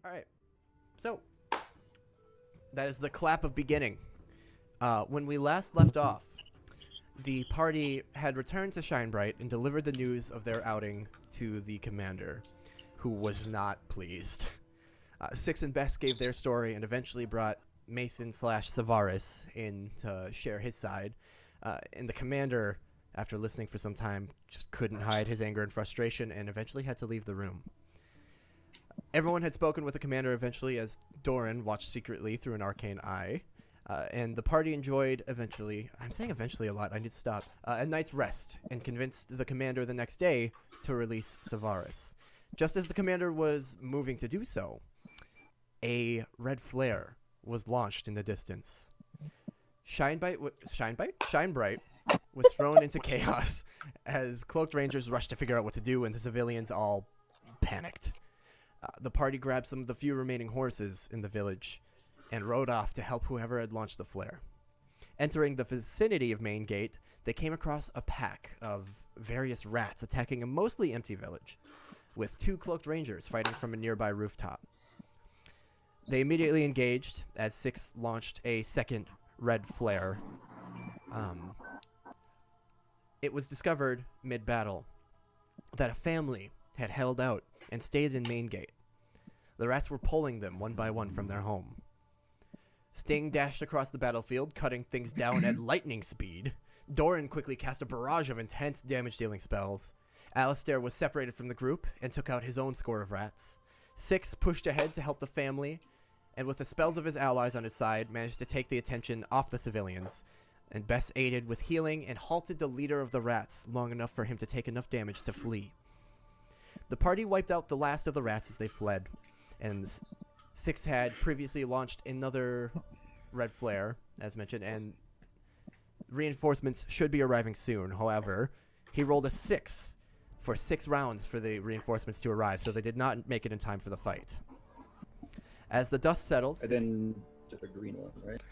All right. So that is the clap of beginning. When we last left off, the party had returned to Shinebright and delivered the news of their outing to the commander, who was not pleased. Six and Bess gave their story and eventually brought Mason/Savaris in to share his side. And the commander, after listening for some time, just couldn't hide his anger and frustration and eventually had to leave the room. Everyone had spoken with the commander eventually as Doran watched secretly through an arcane eye. And the party enjoyed eventually, I'm saying eventually a lot, I need to stop, a night's rest and convinced the commander the next day to release Savaris. Just as the commander was moving to do so, a red flare was launched in the distance. Shinebright was thrown into chaos as cloaked rangers rushed to figure out what to do and the civilians all panicked. The party grabbed some of the few remaining horses in the village and rode off to help whoever had launched the flare. Entering the vicinity of Main Gate, they came across a pack of various rats attacking a mostly empty village, with two cloaked rangers fighting from a nearby rooftop. They immediately engaged as Six launched a second red flare. It was discovered mid-battle that a family had held out and stayed in Main Gate. The rats were pulling them one by one from their home. Sting dashed across the battlefield, cutting things down at lightning speed. Doran quickly cast a barrage of intense damage-dealing spells. Alistair was separated from the group and took out his own score of rats. Six pushed ahead to help the family, and with the spells of his allies on his side, managed to take the attention off the civilians. And Bess aided with healing and halted the leader of the rats long enough for him to take enough damage to flee. The party wiped out the last of the rats as they fled, and Six had previously launched another red flare, as mentioned, and reinforcements should be arriving soon. However, he rolled a 6 for 6 rounds for the reinforcements to arrive, so they did not make it in time for the fight. As the dust settles... I then did a green one, right?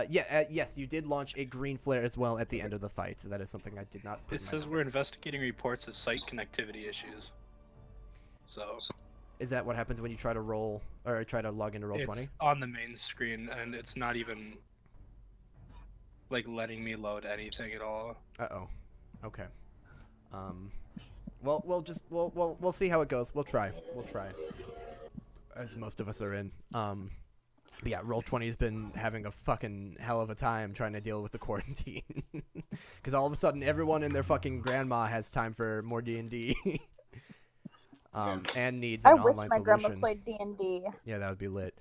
Yes, you did launch a green flare as well at the end of the fight, so that is something I did not put It says we're investigating reports of site connectivity issues. So... Is that what happens when you try to roll, or try to log into Roll20? It's on the main screen, and it's not even, like, letting me load anything at all. Uh-oh. Okay. Well, we'll see how it goes. We'll try. As most of us are in. But yeah, Roll20 has been having a fucking hell of a time trying to deal with the quarantine. Because all of a sudden, everyone and their fucking grandma has time for more D&D. And needs an online solution. I wish my grandma played D&D. Yeah, that would be lit.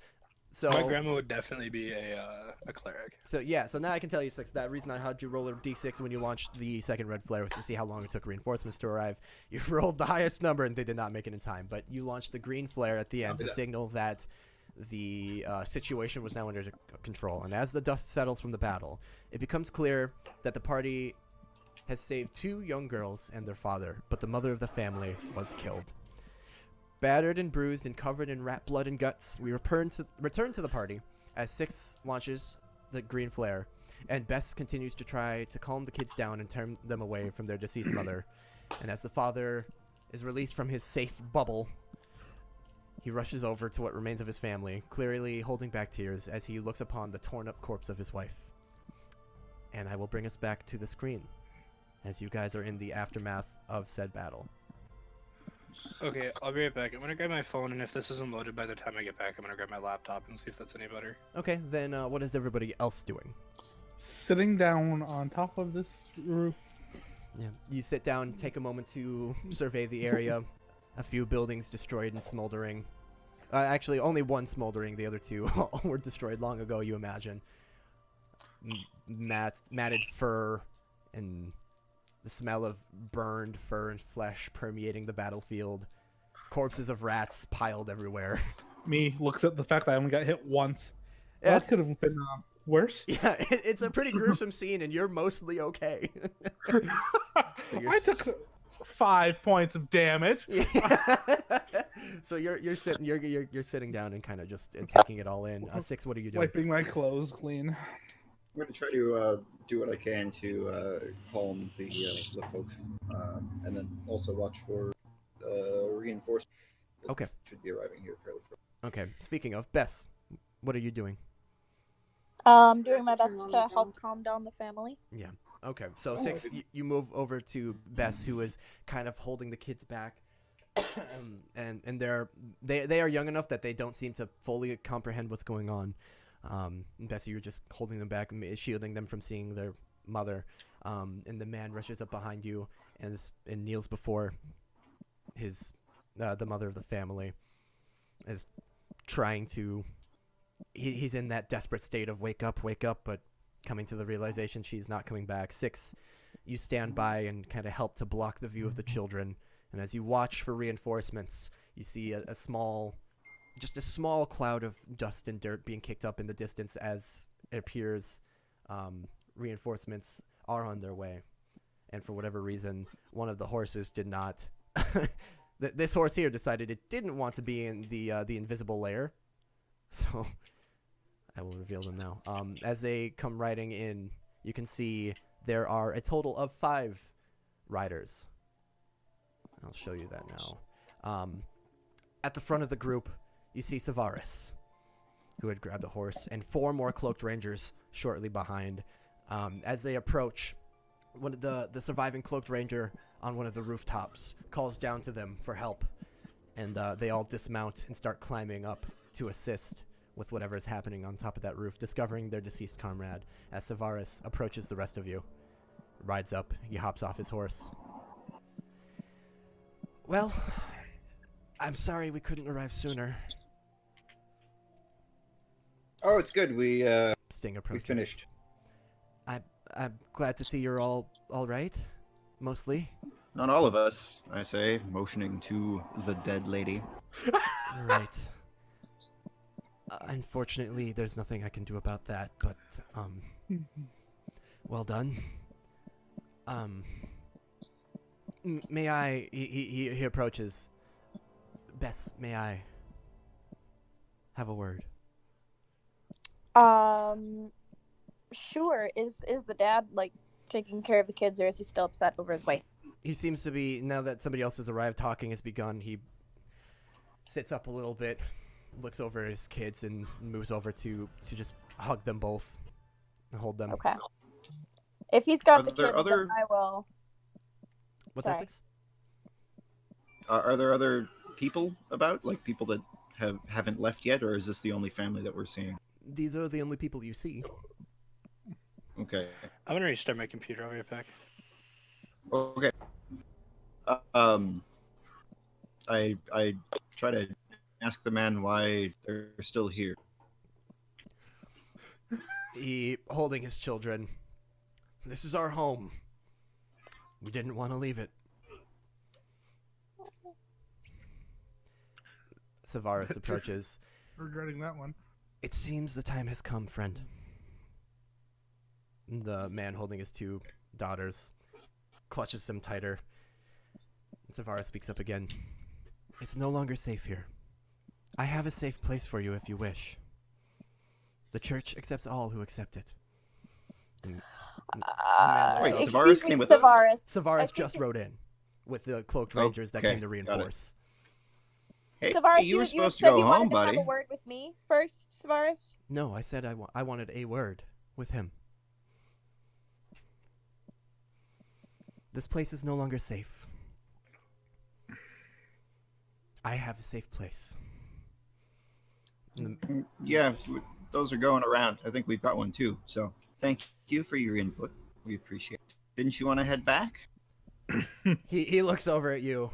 So my grandma would definitely be a cleric. So yeah, so now I can tell you, Six, that reason I had you roll a d6 when you launched the second red flare was to see how long it took reinforcements to arrive. You rolled the highest number and they did not make it in time, but you launched the green flare at the end to signal that the situation was now under control. And as the dust settles from the battle, it becomes clear that the party has saved 2 young girls and their father, but the mother of the family was killed. Battered and bruised and covered in rat blood and guts, we return to the party as Six launches the green flare, and Bess continues to try to calm the kids down and turn them away from their deceased mother. And as the father is released from his safe bubble, he rushes over to what remains of his family, clearly holding back tears as he looks upon the torn-up corpse of his wife. And I will bring us back to the screen as you guys are in the aftermath of said battle. Okay, I'll be right back. I'm gonna grab my phone, and if this isn't loaded by the time I get back, I'm gonna grab my laptop and see if that's any better. Okay, then what is everybody else doing? Sitting down on top of this roof. Yeah. You sit down, take a moment to survey the area. A few buildings destroyed and smoldering. Actually, only one smoldering. The other 2 were destroyed long ago, you imagine. Matted fur and the smell of burned fur and flesh permeating the battlefield. Corpses of rats piled everywhere. Me looks at the fact that I only got hit once. Yeah, that could have been worse. Yeah, it's a pretty gruesome scene, and you're mostly okay. So I took 5 points of damage. Yeah. So you're sitting down and kind of just taking it all in. Six, what are you doing? Wiping my clothes clean. I'm going to try to do what I can to calm the folks, and then also watch for reinforcements. Okay. Should be arriving here fairly shortly. Okay. Speaking of, Bess, what are you doing? Doing my best to help calm down the family. Yeah. Okay. So Six, you move over to Bess, who is kind of holding the kids back, and they are young enough that they don't seem to fully comprehend what's going on. Bess, you're just holding them back, shielding them from seeing their mother. And the man rushes up behind you and kneels before the mother of the family, is trying to. He's in that desperate state of wake up, but coming to the realization she's not coming back. Six, you stand by and kind of help to block the view of the children. And as you watch for reinforcements, you see a small cloud of dust and dirt being kicked up in the distance as it appears reinforcements are on their way. And for whatever reason, one of the horses did not. This horse here decided it didn't want to be in the invisible lair. So I will reveal them now. As they come riding in, you can see there are a total of 5 riders. I'll show you that now. At the front of the group, you see Savaris, who had grabbed a horse, and 4 more cloaked rangers shortly behind. As they approach, one of the surviving cloaked ranger on one of the rooftops calls down to them for help, and they all dismount and start climbing up to assist with whatever is happening on top of that roof, discovering their deceased comrade. As Savaris approaches the rest of you, rides up, he hops off his horse. Well, I'm sorry we couldn't arrive sooner. Oh, it's good. Sting We approaches. finished. I'm glad to see you're all right, mostly. Not all of us, I say, motioning to the dead lady. Right. Unfortunately, there's nothing I can do about that, but, well done. May I, he approaches. Bess, may I have a word? Sure. Is the dad, like, taking care of the kids, or is he still upset over his wife? He seems to be, now that somebody else has arrived, talking has begun, he sits up a little bit, looks over at his kids, and moves over to just hug them both and hold them. Okay. If he's got Are the there kids, other- then I will. What's Sorry. that, Six? Are there other people about? Like people that haven't left yet? Or is this the only family that we're seeing? These are the only people you see. Okay. I'm gonna restart my computer. I'll be right back. Okay. I try to ask the man why they're still here. He, holding his children, this is our home. We didn't want to leave it. Savaris approaches. Regretting that one. It seems the time has come, friend. The man holding his 2 daughters clutches them tighter. And Savaris speaks up again. It's no longer safe here. I have a safe place for you if you wish. The church accepts all who accept it. And man Wait, looks up. Savaris excuse me, came with us? Savaris. I Savaris think just it- rode in with the cloaked rangers that Okay, came to got it. reinforce. Hey, Savaris, you were you supposed to said go you home, wanted to buddy. have a word with me first, Savaris. No, I said I wanted a word with him. This place is no longer safe. I have a safe place. And the- Yeah, those are going around. I think we've got one too. So thank you for your input. We appreciate it. Didn't you want to head back? He looks over at you.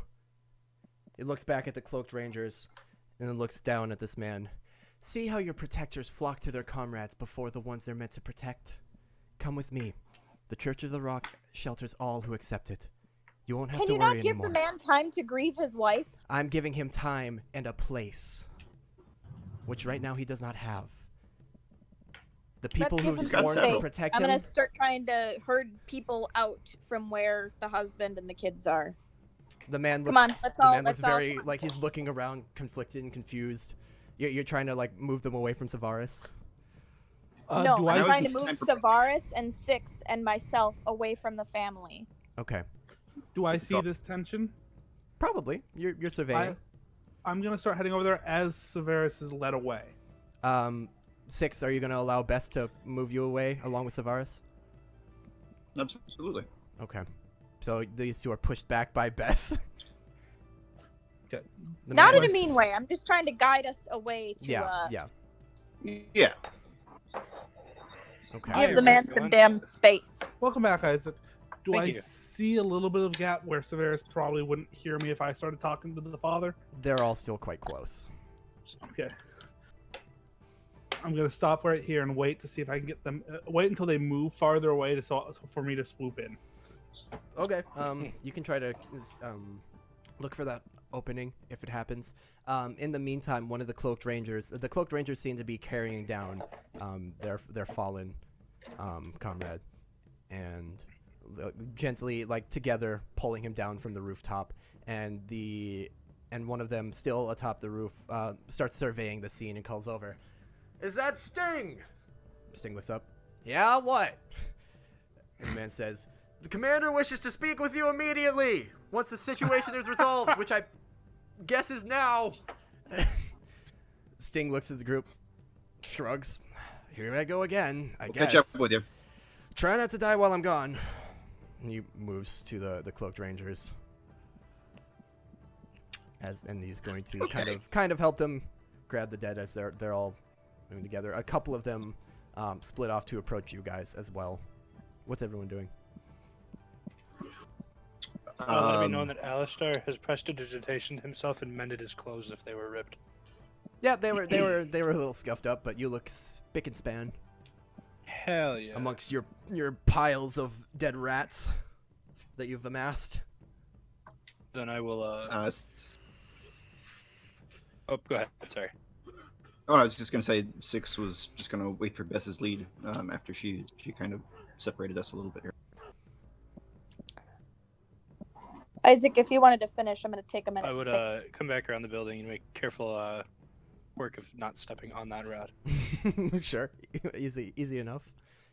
He looks back at the cloaked rangers, and then looks down at this man. See how your protectors flock to their comrades before the ones they're meant to protect? Come with me. The Church of the Rock shelters all who accept it. You won't have Can to you worry not give anymore. the man time to grieve his wife? I'm giving him time and a place, which right now he does not have. The people Let's who give have him got sworn to several. protect I'm him, gonna start trying to herd people out from where the husband and the kids are. the man looks, Come on, let's the all. man looks Let's all. very, like he's looking around, conflicted and confused. You're trying to, like, move them away from Savaris? No, do I'm I- trying to That was move the time Savaris and Six and myself away from the family. Okay. Do I see this tension? Probably. You're surveying. I'm gonna start heading over there as Severus is led away. 6, are you going to allow Bess to move you away along with Savaris? Absolutely. Okay. So these two are pushed back by Bess. Okay. The Not man- in a mean way. I'm just trying to guide us away to Yeah. Yeah. Okay. Hi, give the man some everyone. damn space. Welcome back, Isaac. Do Thank I you. see a little bit of gap where Severus probably wouldn't hear me if I started talking to the father? They're all still quite close. Okay. I'm gonna stop right here and wait to see if I can get them. Wait until they move farther away for me to swoop in. Okay. You can try to look for that opening if it happens. In the meantime, one of the cloaked rangers seem to be carrying down their fallen comrade, and gently, like together, pulling him down from the rooftop. And one of them, still atop the roof, starts surveying the scene and calls over. Is that Sting? Sting looks up. Yeah, what? And the man says, the commander wishes to speak with you immediately once the situation is resolved, which I guess is now. Sting looks at the group, shrugs. Here I go again, I guess. Catch up with you. Try not to die while I'm gone. And he moves to the cloaked rangers. And he's going to kind of help them grab the dead as they're all moving together. A couple of them split off to approach you guys as well. What's everyone doing? Let it be known that Alistair has prestidigitation himself and mended his clothes if they were ripped. Yeah, they were a little scuffed up, but you look spick and span Hell yeah. amongst your piles of dead rats that you've amassed. Then I will. Oh, go ahead. Sorry. I was just gonna say 6 was just gonna wait for Bess's lead after she kind of separated us a little bit here. Isaac, if you wanted to finish, I'm going to take a minute. I would to think. come back around the building and make careful work of not stepping on that rat. Sure, easy enough.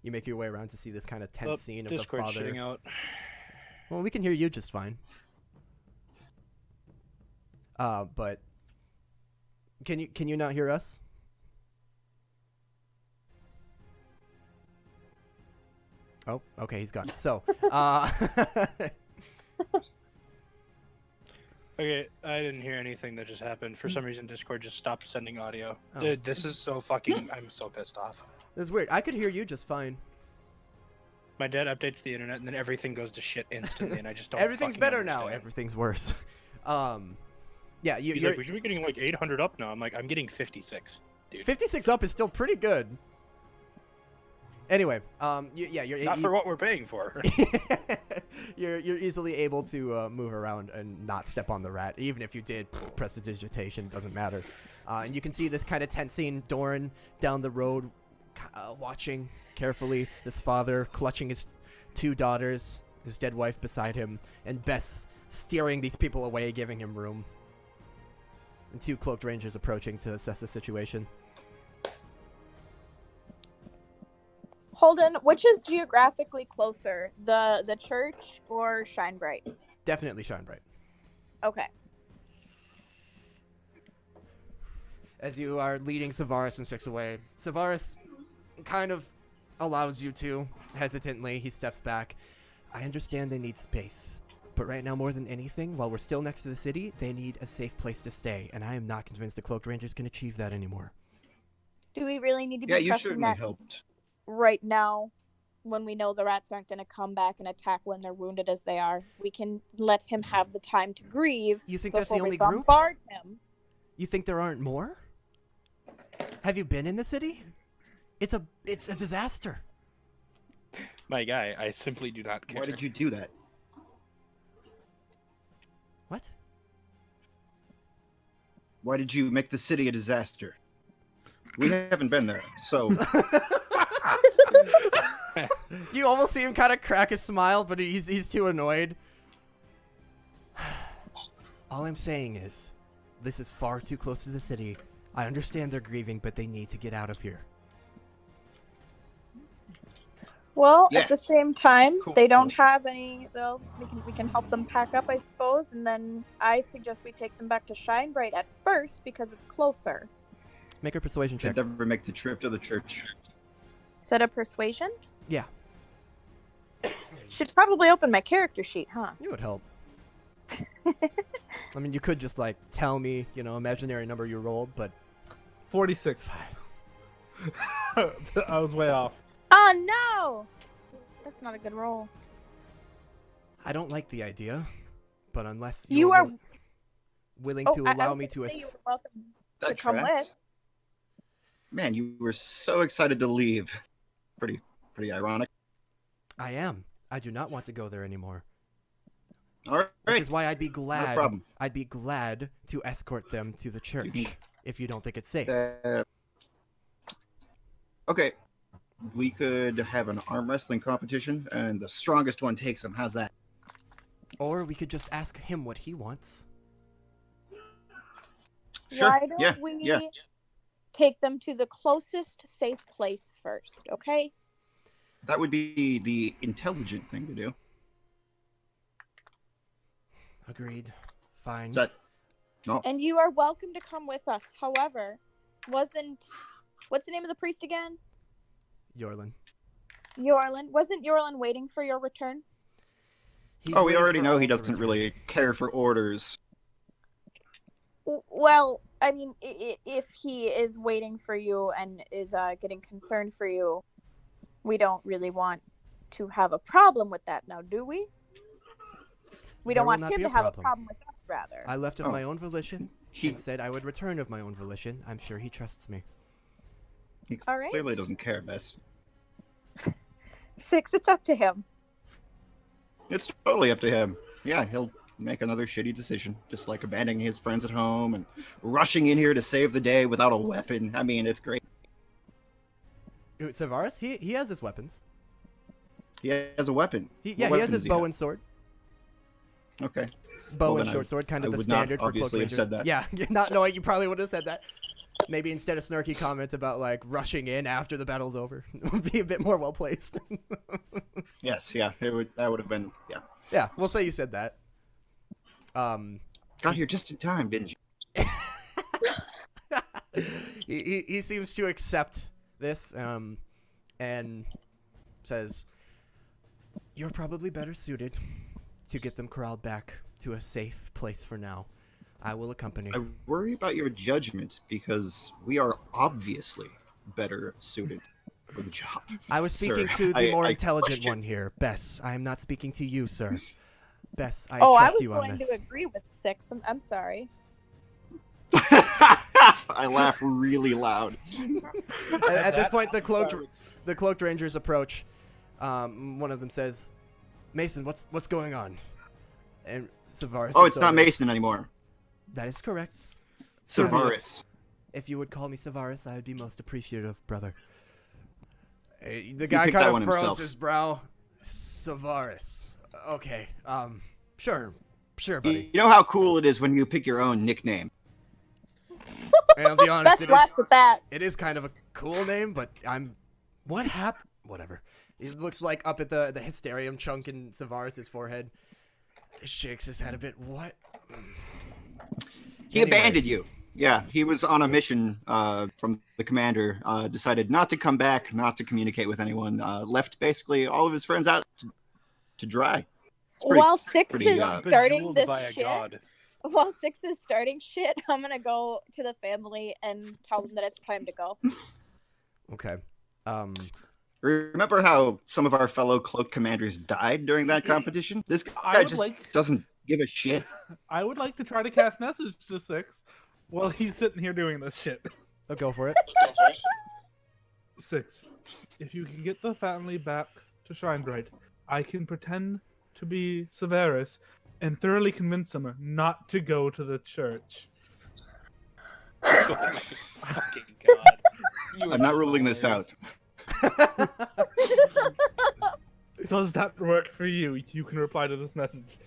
You make your way around to see this kind of tense scene of Discord the father. shitting out. Well, we can hear you just fine. But can you not hear us? Oh, okay, he's gone. So, Okay, I didn't hear anything that just happened. For some reason, Discord just stopped sending audio. Oh. Dude, this is so fucking. I'm so pissed off. this is weird. I could hear you just fine. My dad updates the internet and then everything goes to shit instantly, and I just don't. Everything's fucking better now. understand. Everything's worse. Yeah, He's you're like, we should be getting like 800 up now. I'm like, I'm getting 56, dude. 56 up is still pretty good. Anyway, you're Not for what we're paying for. you're easily able to move around and not step on the rat. Even if you did press the digitation, doesn't matter. And you can see this kind of tense scene. Doran down the road, watching carefully. This father clutching his 2 daughters, his dead wife beside him, and Bess steering these people away, giving him room. And 2 cloaked rangers approaching to assess the situation. Holden, which is geographically closer, the church or Shine Bright? Definitely shine bright. Okay. As you are leading Savaris and 6 away, Savaris kind of allows you to. Hesitantly, he steps back. I understand they need space, but right now more than anything, while we're still next to the city, they need a safe place to stay, and I am not convinced the Cloaked Rangers can achieve that anymore. Do we really need to be Yeah, you pressing certainly that helped. right now when we know the rats aren't going to come back and attack when they're wounded as they are? We can let him have the time to grieve. You think that's the before we only group? bombard him. You think there aren't more? Have you been in the city? It's a disaster. My guy, I simply do not care. Why did you do that? What? Why did you make the city a disaster? We haven't been there, so You almost see him kind of crack a smile, but he's too annoyed. All I'm saying is, this is far too close to the city. I understand they're grieving, but they need to get out of here. Well, Yeah. at the same time, Cool. they don't have any. Well, we can help them pack up, I suppose, and then I suggest we take them back to Shinebright at first because it's closer. Make a persuasion They'd check. never make the trip to the church. Set a persuasion. Yeah, Should probably open my character sheet, huh? it would help. I mean, you could just like tell me, imaginary number you rolled, but 46. I was way off. Oh no! That's not a good roll. I don't like the idea. But unless You you're are. willing Oh, to I allow was me gonna to say you were welcome to That come tracks. with. Man, you were so excited to leave. Pretty ironic. I am. I do not want to go there anymore. All right. Which is why I'd be No glad. problem. I'd be glad to escort them to the church can- if you don't think it's safe. Okay. We could have an arm wrestling competition, and the strongest one takes them. How's that? Or we could just ask him what he wants. Sure. Why don't Yeah. we Yeah. take them to the closest safe place first, okay? That would be the intelligent thing to do. Agreed. Fine. Is that? No. And you are welcome to come with us. However, what's the name of the priest again? Yorlin. Yorlin. Wasn't Yorlin waiting for your return? He's Oh, we waiting already for know all he to doesn't return. really care for orders. Well, I mean, if he is waiting for you and is getting concerned for you, we don't really want to have a problem with that now, do we? We There don't will want not him be to a have a problem. problem with us, rather. I left of Oh. my own volition He and said I would return of my own volition. I'm sure he trusts me. All right. clearly doesn't care, Bess. 6, it's up to him. It's totally up to him. Yeah, he'll make another shitty decision, just like abandoning his friends at home and rushing in here to save the day without a weapon. I mean, it's great. Savaris, he has his weapons. He has a weapon. He What has weapon his does he bow have? and sword. Okay. Bow Well, and then short sword, kind I of the would not standard for cloak obviously have rangers. said that. Yeah, not knowing you probably would have said that. Maybe instead of snarky comments about like rushing in after the battle's over, would be a bit more well placed. Yes, yeah. That would have been, yeah. Yeah, we'll say you said that. Got here just in time, didn't you? he seems to accept this and says, "You're probably better suited to get them corralled back to a safe place for now. I will accompany." I worry about your judgment because we are obviously better suited for the job. I was speaking Sir, to the more I intelligent question- one here, Bess. I am not speaking to you, sir. Bess, I I trust was you on going this. to agree with 6. I'm sorry. I laugh really loud. At this point, the cloaked rangers approach. One of them says, "Mason, what's going on?" And Savaris. Oh, looks it's not over. Mason anymore. That is correct. Savaris. If you would call me Savaris, I would be most appreciative, brother. The guy picked kind that of one furrows himself. his brow. Savaris. Okay. Sure, buddy. You know how cool it is when you pick your own nickname. And I'll be honest, Best laughs at that. it is kind of a cool name, but what happened? Whatever. It looks like up at the hysterium chunk in Savaris' forehead. He shakes his head a bit. What? He abandoned you. Yeah, he was on a mission from the commander, decided not to come back, not to communicate with anyone, left basically all of his friends out to dry. pretty- While 6 pretty, is uh, starting Bejeweled this by a shit, god. while 6 is starting shit, I'm gonna go to the family and tell them that it's time to go. Okay. Remember how some of our fellow cloak commanders died during that competition? This I guy would just like- doesn't give a shit. I would like to try to cast message to 6 while he's sitting here doing this shit. I'll go for it. 6. If you can get the family back to Shinebright, I can pretend to be Severus and thoroughly convince them not to go to the church. Fucking god. You I'm are not ruling this out. hilarious. Does that work for you? You can reply to this message.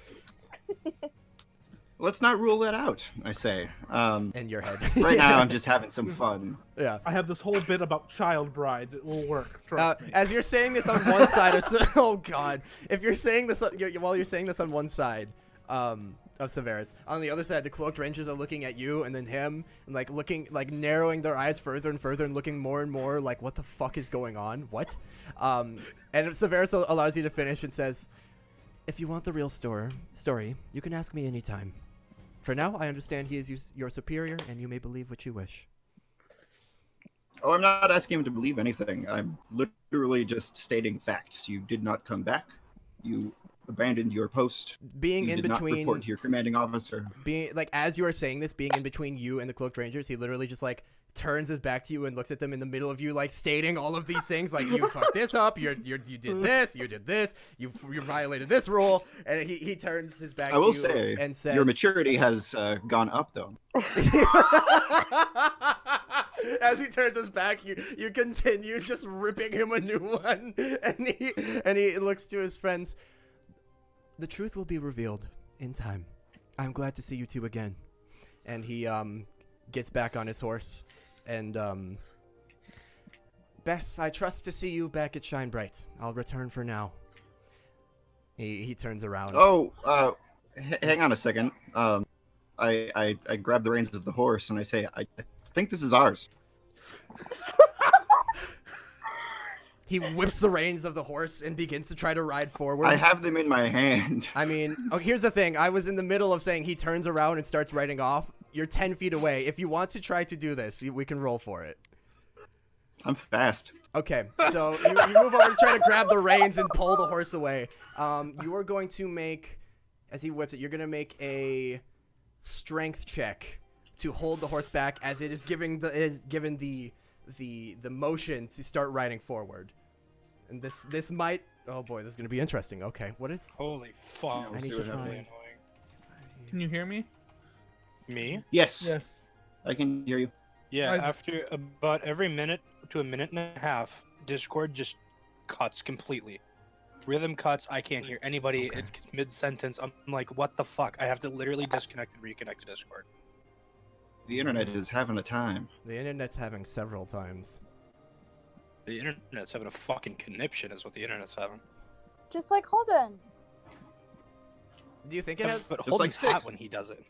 Let's not rule that out, I say. In your head. Right now, I'm just having some fun. Yeah. I have this whole bit about child brides. It will work. Trust me. As you're saying this on one side of oh god, if you're saying this while you're saying this on one side of Severus, on the other side the cloaked rangers are looking at you and then him and like looking like narrowing their eyes further and further and looking more and more like what the fuck is going on? What? And Severus allows you to finish and says, "If you want the real story, you can ask me anytime. For now, I understand he is your superior, and you may believe what you wish." Oh, I'm not asking him to believe anything. I'm literally just stating facts. You did not come back. You abandoned your post. Being you in did between, not report to your commanding officer. being like as you are saying this, being in between you and the cloaked rangers, he literally just like turns his back to you and looks at them in the middle of you, like stating all of these things, like you fucked this up, you did this, you violated this rule, and he turns his back. I will to you say, and says, your maturity has gone up, though. As he turns his back, you continue just ripping him a new one, and he looks to his friends. "The truth will be revealed in time. I'm glad to see you two again." And he gets back on his horse, and Bess, I trust to see you back at Shine Bright. I'll return for now. He turns around. Oh, hang on a second. I grab the reins of the horse and I say, I think this is ours. He whips the reins of the horse and begins to try to ride forward. I have them in my hand. I mean, here's the thing. I was in the middle of saying he turns around and starts riding off. You're 10 feet away. If you want to try to do this, we can roll for it. I'm fast. Okay, so you move over to try to grab the reins and pull the horse away. You are going to make, as he whips it, you're going to make a strength check to hold the horse back as it is given the motion to start riding forward. And this might, oh boy, this is going to be interesting. Okay, what is? Holy fuck. I need to This is really find. annoying. Can you hear me? Me? Yes, Yes. I can hear you. Yeah, Guys- after about every minute to a minute and a half, Discord just cuts completely. Rhythm cuts, I can't hear anybody. Okay. It's mid-sentence. I'm like, what the fuck? I have to literally disconnect and reconnect to Discord. The internet is having a time. The internet's having several times. The internet's having a fucking conniption is what the internet's having. Just like Holden. Do you think it has? But like Holden's hot six. when he does it.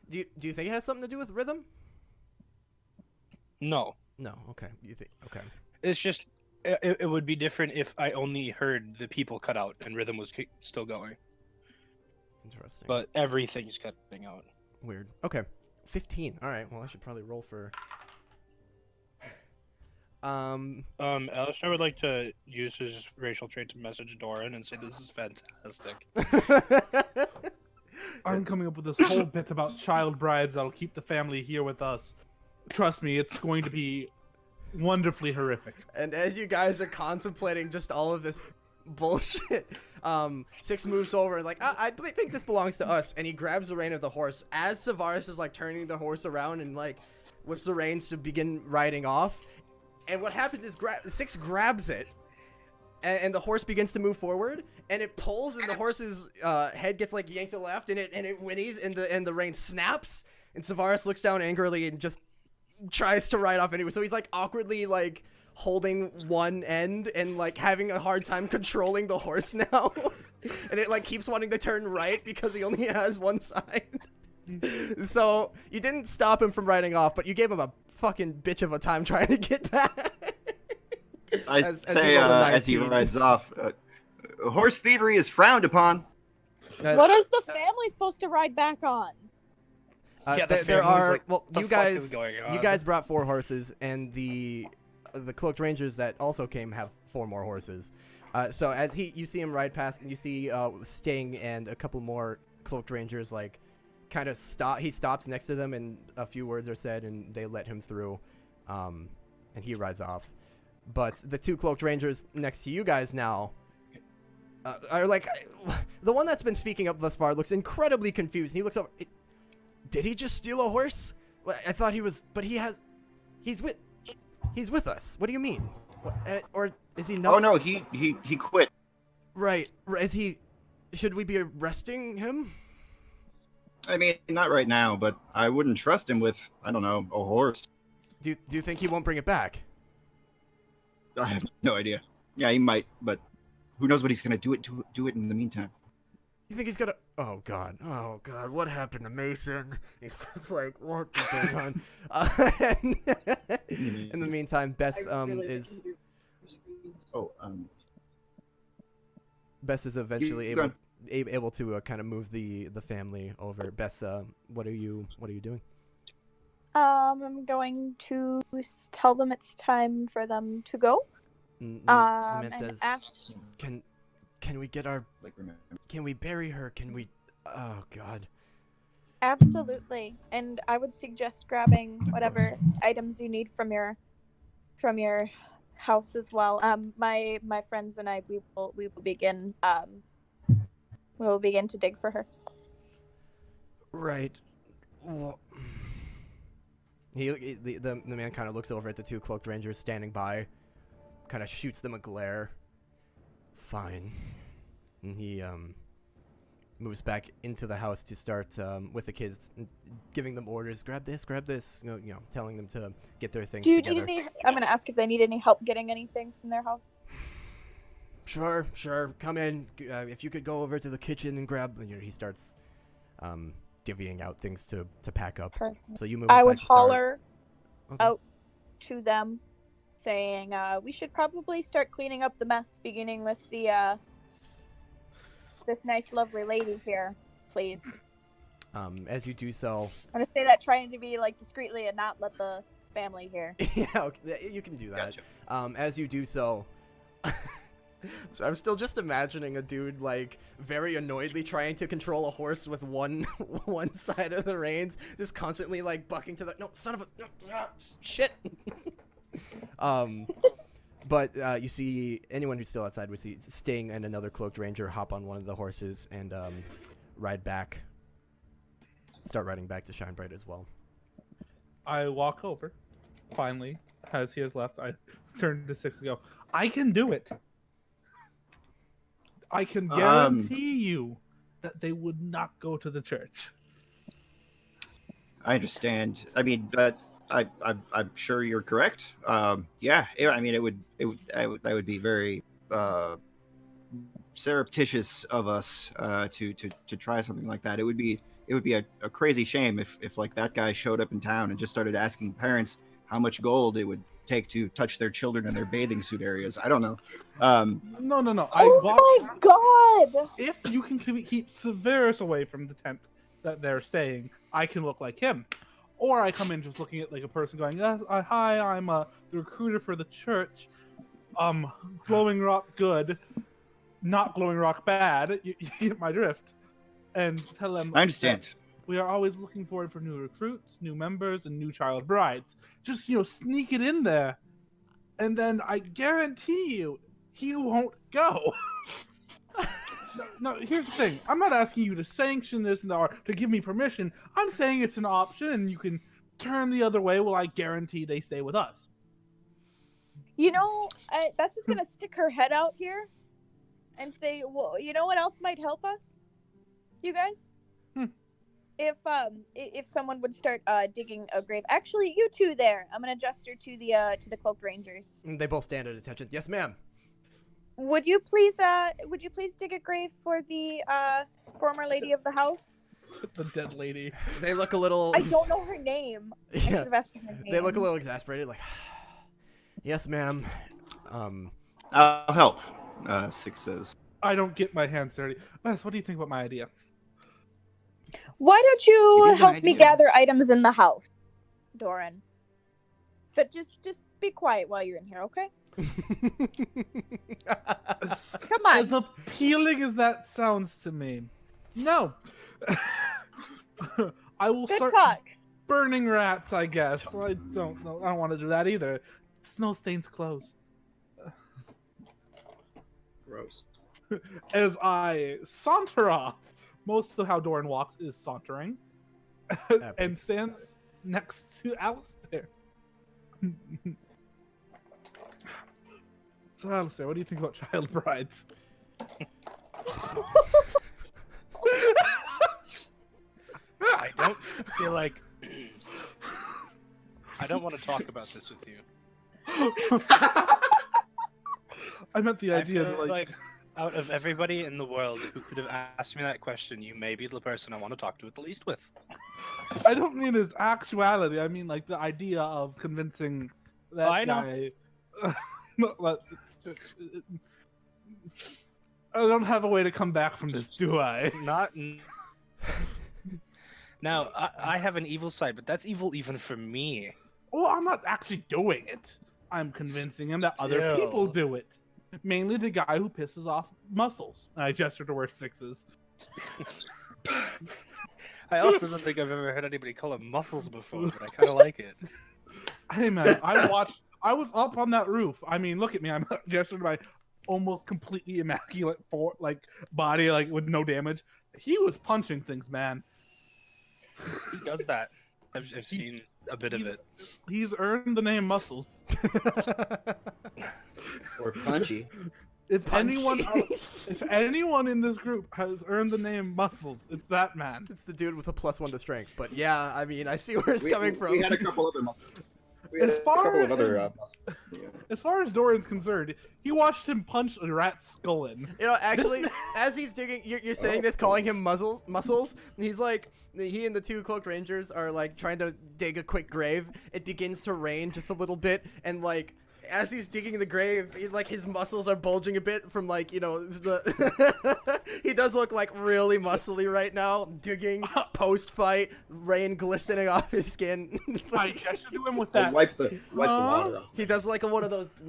Do you think it has something to do with rhythm? No. No. Okay. You think? Okay. It's just, it would be different if I only heard the people cut out and rhythm was still going. Interesting. But everything's cutting out. Weird. Okay. 15. All right. Well, I should probably roll for. Alistair would like to use his racial trait to message Doran and say this is fantastic. I'm coming up with this whole bit about child brides that'll keep the family here with us. Trust me, it's going to be wonderfully horrific. And as you guys are contemplating just all of this bullshit, Six moves over and like, I think this belongs to us, and he grabs the rein of the horse as Savaris is like turning the horse around and like whips the reins to begin riding off. And what happens is Six grabs it, and the horse begins to move forward, and it pulls, and the horse's head gets like yanked to the left, and it whinnies, and the rein snaps, and Savaris looks down angrily and just tries to ride off anyway. So he's like awkwardly like holding one end and like having a hard time controlling the horse now, and it like keeps wanting to turn right because he only has one side. So you didn't stop him from riding off, but you gave him a fucking bitch of a time trying to get back. I As he say rolled a as he 19. rides off, horse thievery is frowned upon. What is the family supposed to ride back on? Yeah, the there family's are like, well, "The you fuck is guys going you on?" guys brought 4 horses, and the cloaked rangers that also came have 4 more horses. So as you see him ride past, and you see Sting and a couple more cloaked rangers like kind of stop. He stops next to them, and a few words are said, and they let him through, and he rides off. But the 2 cloaked rangers next to you guys now are like, the one that's been speaking up thus far looks incredibly confused. He looks over. Did he just steal a horse? Well, I thought he was, but he's with us. What do you mean? Or is he not? Oh no, he quit. Right. Is Should we be arresting him? I mean, not right now, but I wouldn't trust him with, I don't know, a horse. Do you think he won't bring it back? I have no idea. Yeah, he might, but who knows what he's gonna do it in the meantime. You think he's gonna? Oh God! What happened to Mason? It's like, what is going on? In the meantime, Bess Bess is eventually able to kind of move the family over. Bess, what are you doing? I'm going to tell them it's time for them to go. The man and says, "Can we get our? Can we bury her? Can we? Oh God." Absolutely, and I would suggest grabbing whatever items you need from your house as well. My friends and I we will begin to dig for her. Right. Well, the man kind of looks over at the two cloaked rangers standing by, kind of shoots them a glare. Fine. And he moves back into the house to start with the kids, giving them orders. Grab this, telling them to get their things together. I'm gonna ask if they need any help getting anything from their house. Sure. Come in. If you could go over to the kitchen and grab. He starts divvying out things to pack up. Perfect. So you move. I inside would to start. holler Okay. out to them, saying, "We should probably start cleaning up the mess, beginning with the this nice, lovely lady here, please." As you do so, I'm gonna say that trying to be like discreetly and not let the family hear. yeah, okay, you can do that. Gotcha. As you do so, so I'm still just imagining a dude like very annoyedly trying to control a horse with one side of the reins, just constantly like bucking to the shit. But you see anyone who's still outside would see Sting and another cloaked ranger hop on one of the horses and start riding back to Shinebright as well. I walk over, finally, as he has left. I turn to Six and go, I can do it. I can guarantee you that they would not go to the church. I understand. I mean, but I'm sure you're correct. Yeah. I mean, that would be very surreptitious of us to try something like that. It would be a crazy shame if like that guy showed up in town and just started asking parents how much gold it would take to touch their children in their bathing suit areas. I don't know. No. My God! If you can keep Severus away from the tent that they're staying, I can look like him. Or I come in just looking at like a person going, hi, I'm the recruiter for the church. Glowing rock good, not glowing rock bad. You get my drift. And tell them I understand. We are always looking forward for new recruits, new members, and new child brides. Just, sneak it in there. And then I guarantee you, he won't go. No, here's the thing. I'm not asking you to sanction this or to give me permission. I'm saying it's an option and you can turn the other way while I guarantee they stay with us. Bess is going to stick her head out here and say, well, you know what else might help us? You guys? If someone would start digging a grave. Actually, you two there. I'm going to gesture to the cloaked rangers. They both stand at attention. Yes, ma'am. Would you please dig a grave for the former lady of the house? The dead lady. They look a little. I don't know her name. I should have asked for her name. They look a little exasperated, like, yes, ma'am. I'll help. Six says. I don't get my hands dirty. Bess, what do you think about my idea? Why don't you help me gather items in the house, Doran? But just be quiet while you're in here, okay? Come on. As appealing as that sounds to me, no. I will Good start talk. burning rats, I guess. I don't know. I don't want to do that either. Snow stains clothes. Gross. As I saunter off, most of how Doran walks is sauntering, and stands next to Alistair. So, Alistair, what do you think about child brides? feel like I don't want to talk about this with you. I meant the I idea feel that, like out of everybody in the world who could have asked me that question, you may be the person I want to talk to it the least with. I don't mean his actuality. I mean like the idea of convincing that I know. guy. I don't have a way to come back from this, do I? Now, I have an evil side, but that's evil even for me. Well, I'm not actually doing it. I'm convincing him that other people Still. do it. Mainly the guy who pisses off muscles. I gesture to where 6s. I also don't think I've ever heard anybody call them muscles before, but I kind of like it. Hey man, I was up on that roof. I mean, look at me. I'm gesturing to my almost completely immaculate body, like with no damage. He was punching things, man. He does that. I've seen a bit of it. He's earned the name Muscles. Or punchy. If Punchy. anyone in this group has earned the name Muscles, it's that man. It's the dude with a +1 to strength. But yeah, I mean, I see where it's coming from. We had a couple other muscles. We had As a far couple of other as- muscles. Yeah. As far as Dorian's concerned, he watched him punch a rat's skull in. You know, actually, as he's digging, you're saying this, calling him muscles. And he's like, he and the 2 cloaked rangers are like trying to dig a quick grave. It begins to rain just a little bit, and like, as he's digging the grave, his muscles are bulging a bit from he does look like really muscly right now. Digging post fight, rain glistening off his skin. I gesture to him with I that. wipe the water off. He does like one of those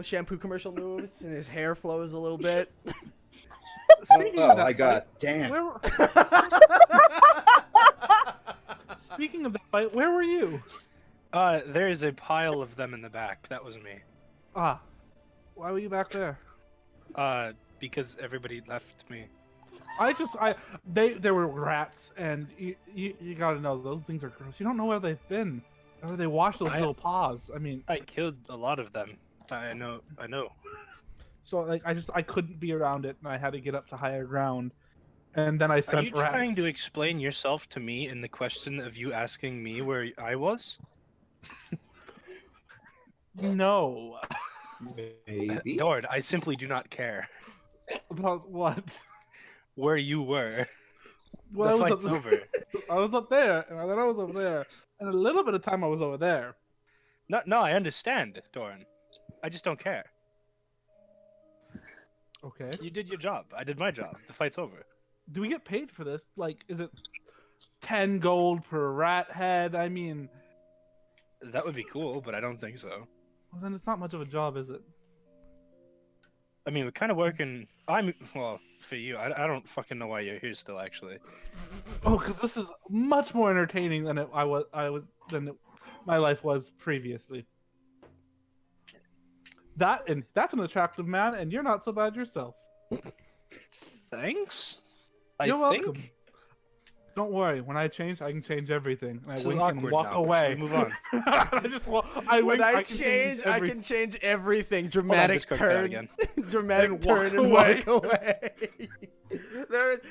shampoo commercial moves, and his hair flows a little bit. Speaking of that I fight, got damn. Speaking of that fight, where were you? There is a pile of them in the back. That was me. Why were you back there? Because everybody left me. There were rats, and you gotta know those things are gross. You don't know where they've been, or they wash those little paws. I mean, I killed a lot of them. I know. so I couldn't be around it, and I had to get up to higher ground, and then I sent Are you rats. trying to explain yourself to me in the question of you asking me where I was? No. Maybe. Dord, I simply do not care About what? where you were. Well, The I fight's was over. I was up there, and then I was over there, and a little bit of time I was over there. No, I understand, Doran. I just don't care. Okay. You did your job. I did my job. The fight's over. Do we get paid for this? Like, is it 10 gold per rat head? I mean, That would be cool, but I don't think so. well, then it's not much of a job, is it? I mean, we're kind of working. Well, for you, I don't fucking know why you're here still. Actually, Oh, because this is much more entertaining than my life was previously. That's an attractive man, and you're not so bad yourself. thanks. You're I think welcome. Don't worry. When I change, I can change everything. And I this is wink and awkward walk now. away. Should we move on? I When wink. I can change, I everything. can change everything. Hold on, Dramatic Discord chat turn, again. dramatic And turn, walk and walk away.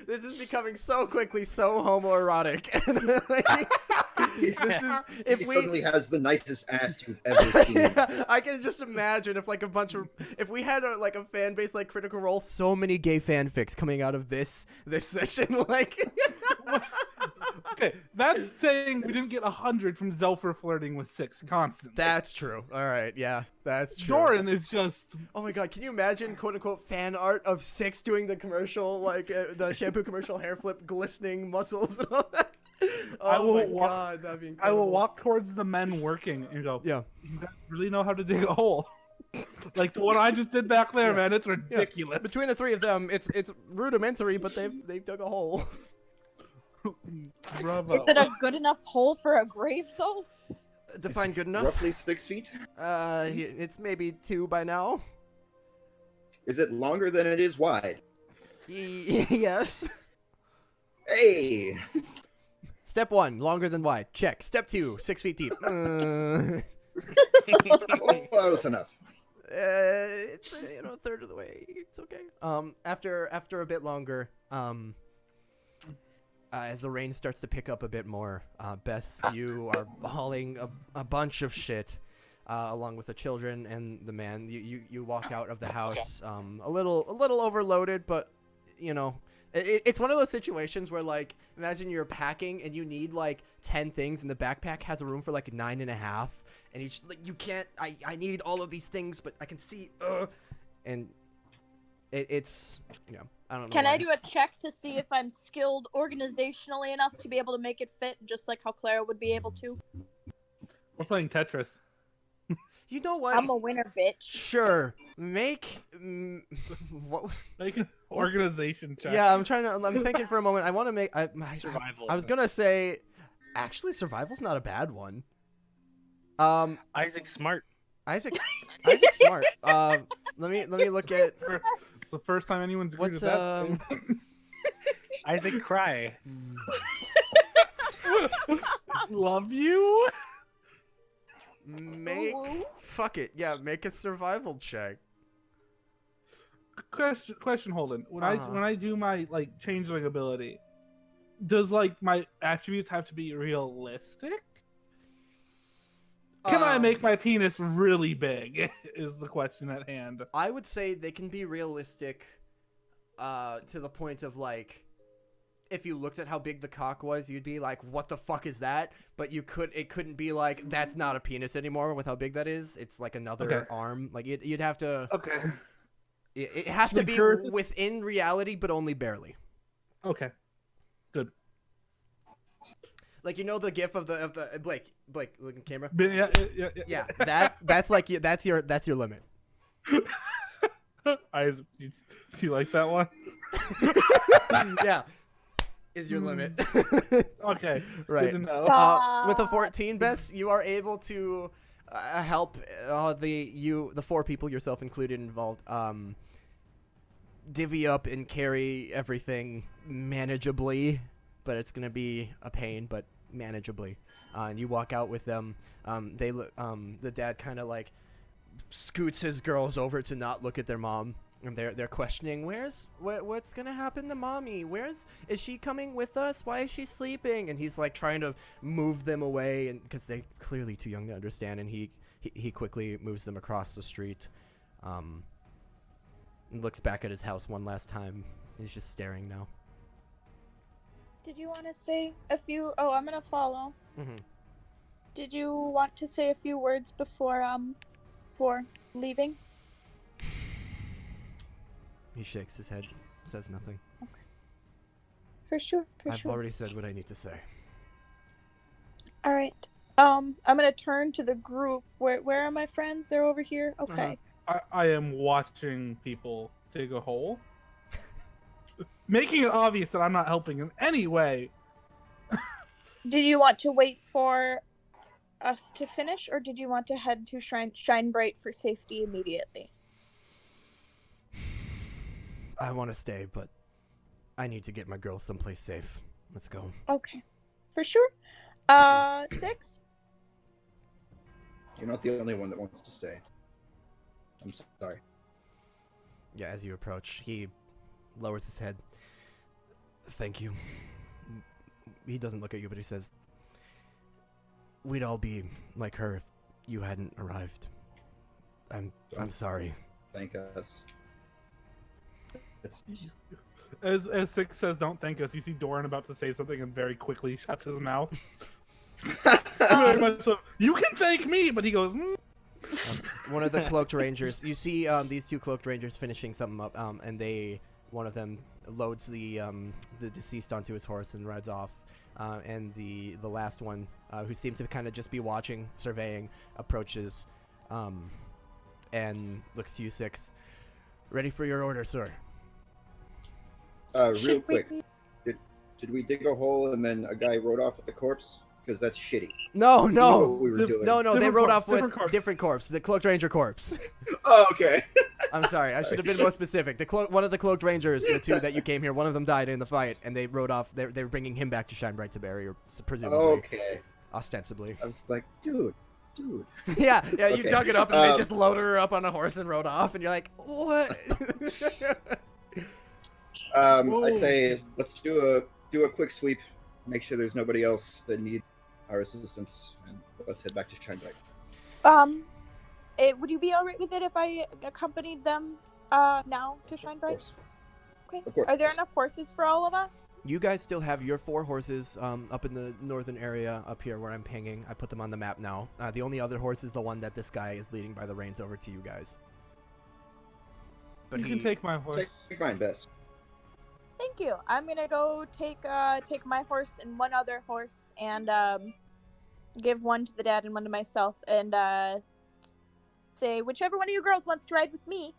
This is becoming so quickly so homoerotic. This is if He we. suddenly has the nicest ass you've ever seen. Yeah, I can just imagine if if we had a fan base like Critical Role, so many gay fanfics coming out of this session. Okay, that's saying we didn't get 100 from Zelfer flirting with 6 constantly. That's true. All right, yeah, that's true. Doran is just. Oh my god, can you imagine quote unquote fan art of 6 doing the commercial, the shampoo commercial hair flip, glistening muscles and all that? Oh my god, that'd be I incredible. will walk towards the men working and go, Yeah. you guys really know how to dig a hole. Like the one I just did back there, man. It's ridiculous. Between the 3 of them, it's rudimentary, but they've dug a hole. Bravo. Is it a good enough hole for a grave, though? Define good enough. Roughly 6 feet. It's maybe 2 by now. Is it longer than it is wide? Yes. Hey! Step 1, longer than wide. Check. Step 2, 6 feet deep. Close enough. It's a third of the way. It's okay. After a bit longer, as the rain starts to pick up a bit more, Bess, you are hauling a bunch of shit, along with the children and the man. You walk out of the house, a little overloaded, but you know, it's one of those situations where, like, imagine you're packing and you need like 10 things, and the backpack has a room for like 9.5, and you just like, you can't. I need all of these things, but I can see, and it's, you know. I don't know. Can I do a check to see if I'm skilled organizationally enough to be able to make it fit, just like how Clara would be able to? We're playing Tetris. You know what? I'm a winner, bitch. Sure. Make what? Make an organization check. Yeah, I'm thinking for a moment. I want to make. Survival. I was gonna say, actually, survival's not a bad one. Isaac's smart. Isaac's smart. Let me look at. The first time anyone's agreed with that. Isaac cry. Love you. Fuck it. Yeah, make a survival check. Question, Holden. When I do my like changeling ability, does like my attributes have to be realistic? Can I make my penis really big? Is the question at hand. I would say they can be realistic, to the point of like, if you looked at how big the cock was, you'd be like, "What the fuck is that?" But it couldn't be like, "That's not a penis anymore." With how big that is, it's like another arm. Like you'd have to. Okay. It has to be within reality, but only barely. Okay. Good. Like, you know the gif of the Blake look at camera. Yeah. That's your limit. Do you like that one? Yeah, is your limit. Okay. Right. Good to know. With a 14, Bess, you are able to help the 4 people, yourself included, involved, divvy up and carry everything manageably. But it's gonna be a pain, but manageably. And you walk out with them. The dad kind of like scoots his girls over to not look at their mom, and they're questioning, what's gonna happen to mommy? Is she coming with us? Why is she sleeping? And he's like trying to move them away, and because they're clearly too young to understand. And he quickly moves them across the street. And looks back at his house one last time. He's just staring now. Did you want to say a few? Oh, I'm gonna follow. Mm-hmm. Did you want to say a few words before leaving? He shakes his head, says nothing. Okay. For sure. I've already said what I need to say. All right. I'm gonna turn to the group. Where are my friends? They're over here. Okay. I am watching people dig a hole. Making it obvious that I'm not helping in any way. Did you want to wait for us to finish, or did you want to head to Shine Bright for safety immediately? I want to stay, but I need to get my girls someplace safe. Let's go. Okay. For sure. 6? You're not the only one that wants to stay. I'm sorry. Yeah, as you approach, he lowers his head. Thank you. He doesn't look at you, but he says, we'd all be like her if you hadn't arrived. I'm sorry. Thank us. As Six says, don't thank us, you see Doran about to say something and very quickly shuts his mouth. Very much so, you can thank me, but he goes, One of the cloaked rangers, you see these 2 cloaked rangers finishing something up, and one of them loads the deceased onto his horse and rides off, and the last one, who seems to kind of just be watching, surveying, approaches, and looks to you, Six. Ready for your order, sir. Real quick, did we dig a hole and then a guy rode off with the corpse? Because that's shitty. No. We knew what we were doing. No, they rode off with corpse. different corpse. The cloaked ranger corpse. Oh, okay. I'm sorry. I should have been more specific. One of the cloaked rangers, the 2 that you came here, one of them died in the fight, and they rode off. They were bringing him back to Shine Bright to bury, or presumably, Okay. ostensibly. I was like, dude. yeah. You Okay. dug it up, and they just loaded her up on a horse and rode off, and you're like, what? I say, let's do do a quick sweep, make sure there's nobody else that need our assistance, and let's head back to Shinebright. Would you be all right with it if I accompanied them now to Of Shinebright? course. Okay. Of course. Are there enough horses for all of us? You guys still have your 4 horses up in the northern area up here where I'm pinging. I put them on the map now. The only other horse is the one that this guy is leading by the reins over to you guys. But You can take my horse. Take mine best. Thank you. I'm gonna go take my horse and one other horse and give one to the dad and one to myself and say whichever one of you girls wants to ride with me.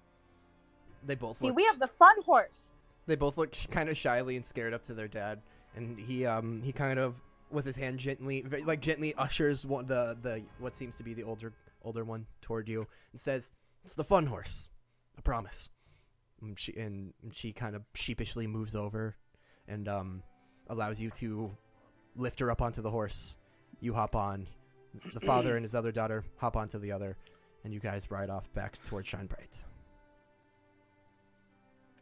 They both See, look, we have the fun horse. they both look kind of shyly and scared up to their dad, and he kind of with his hand gently ushers the what seems to be the older one toward you and says, "It's the fun horse, I promise." And she kind of sheepishly moves over and allows you to lift her up onto the horse. You hop on. The father and his other daughter hop onto the other, and you guys ride off back towards Shinebright.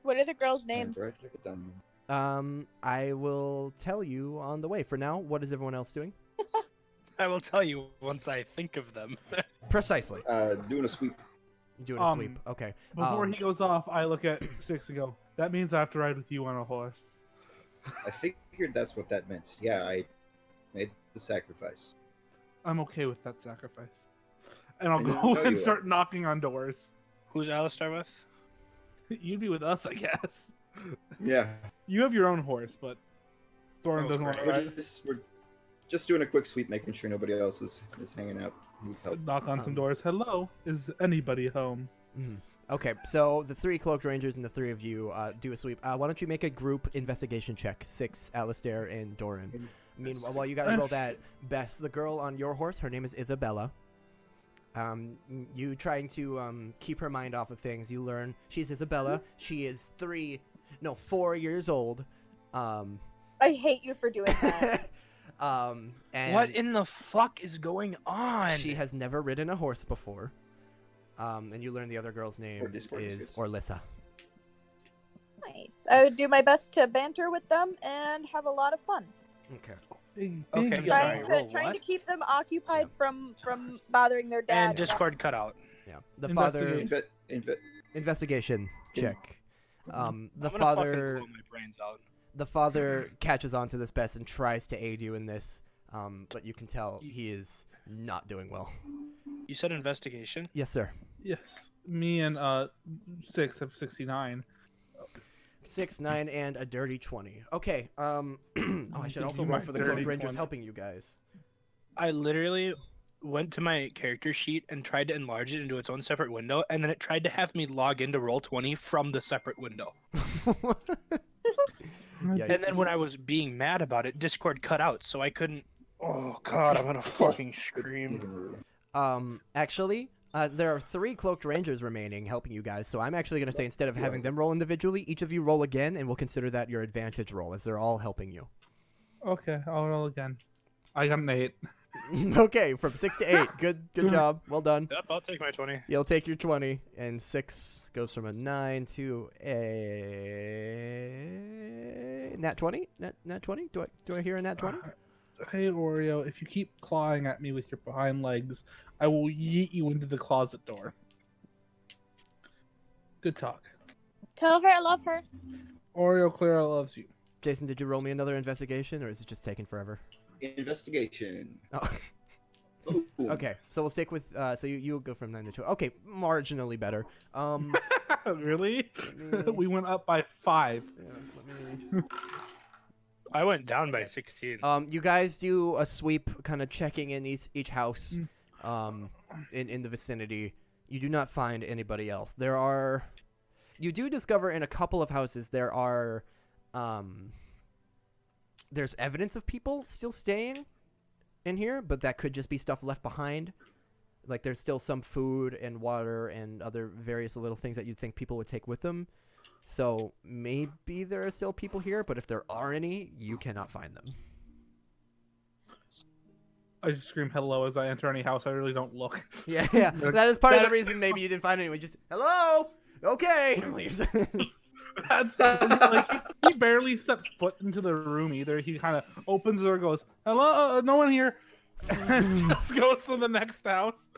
What are the girls' names? Shinebright, take it down. I will tell you on the way. For now, what is everyone else doing? I will tell you once I think of them. Precisely. Doing a sweep. You're doing a sweep. Okay. Before he goes off, I look at Six and go, that means I have to ride with you on a horse. I figured that's what that meant. Yeah, I made the sacrifice. I'm okay with that sacrifice. And I'll I go know and you start knocking on doors. Who's Alistar with? You'd be with us, I guess. Yeah. You have your own horse, but Thorin Oh, doesn't want to great. ride. We're just doing a quick sweep, making sure nobody else is hanging out. Needs help. Knock on some doors. Hello, is anybody home? Mhm. Okay, so the 3 cloaked rangers and the 3 of you do a sweep. Why don't you make a group investigation check? 6, Alistair, and Doran. Meanwhile, while you guys roll that, Bess, the girl on your horse, her name is Isabella. You trying to keep her mind off of things. You learn she's Isabella. She is 4 years old. I hate you for doing that. And What in the fuck is going on? she has never ridden a horse before. And you learn the other girl's name Discord is is Orlissa. Nice. I would do my best to banter with them and have a lot of fun. Okay. Okay, Big sorry. guy. roll Trying to what? keep them occupied from bothering their dad. And Discord cut out. Yeah. The father Investigate. investigation check. The I'm gonna fucking father blow my brains out. the father catches on to this Bess and tries to aid you in this. But you can tell he is not doing well. You said investigation? Yes, sir. Yes. Me and Six have 69. 6, 9, and a dirty 20. Okay. Oh, I should also You roll might for the dirty cloaked rangers 20. helping you guys. I literally went to my character sheet and tried to enlarge it into its own separate window, and then it tried to have me log into Roll20 from the separate window. Yeah, And then when I was being mad about it, Discord cut out, so I couldn't. Oh god, I'm gonna fucking scream. Actually, there are 3 cloaked rangers remaining helping you guys, so I'm actually going to say instead of having them roll individually, each of you roll again, and we'll consider that your advantage roll, as they're all helping you. Okay, I'll roll again. I got an 8. Okay, from 6 to 8. Good job. Well done. Yep, I'll take my 20. You'll take your 20, and 6 goes from a 9 to a nat 20. Nat 20. Do I hear a nat 20? Hey Oreo, if you keep clawing at me with your hind legs, I will yeet you into the closet door. Good talk. Tell her I love her. Oreo, Clara loves you. Jason, did you roll me another investigation, or is it just taking forever? Investigation. Oh. Ooh. Okay, so we'll stick with. So you'll go from 9 to 2. Okay, marginally better. Really? Let me- We went up by 5. yeah, let me- I went down by 16. You guys do a sweep, kind of checking in each house, in the vicinity. You do not find anybody else. You do discover in a couple of houses there's evidence of people still staying in here, but that could just be stuff left behind. Like there's still some food and water and other various little things that you'd think people would take with them. So maybe there are still people here, but if there are any, you cannot find them. I just scream hello as I enter any house. I really don't look. Yeah. That is part of the reason maybe you didn't find anyone. Just hello, okay. Like he barely steps foot into the room either. He kind of opens the door, goes, "Hello, no one here," and just goes to the next house.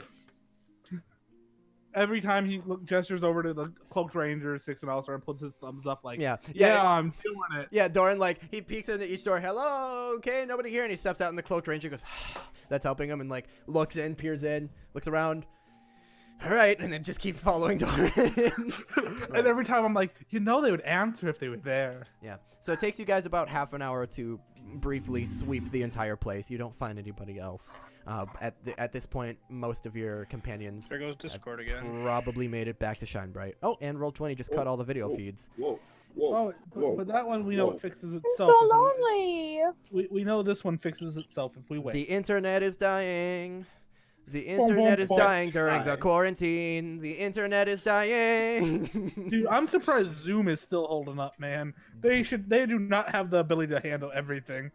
Every time he gestures over to the cloaked ranger, Six and All-Star, and puts his thumbs up like, Yeah. I'm doing it. Yeah, Doran, like, he peeks into each door. Hello, okay, nobody here. And he steps out, and the cloaked ranger goes, that's helping him, and, like, looks in, peers in, looks around. All right, and then just keeps following Doran. And every time I'm like, they would answer if they were there. Yeah. So it takes you guys about half an hour to briefly sweep the entire place. You don't find anybody else. At this point, most of your companions There goes Discord again. probably made it back to Shinebright. Oh, and Roll20 just cut all the video feeds. Whoa. Oh, Whoa. but that one we know it fixes I'm itself. so lonely. We know this one fixes itself if we wait. The internet is dying. The internet is dying during the quarantine. The internet is dying. Dude, I'm surprised Zoom is still holding up, man. They do not have the ability to handle everything.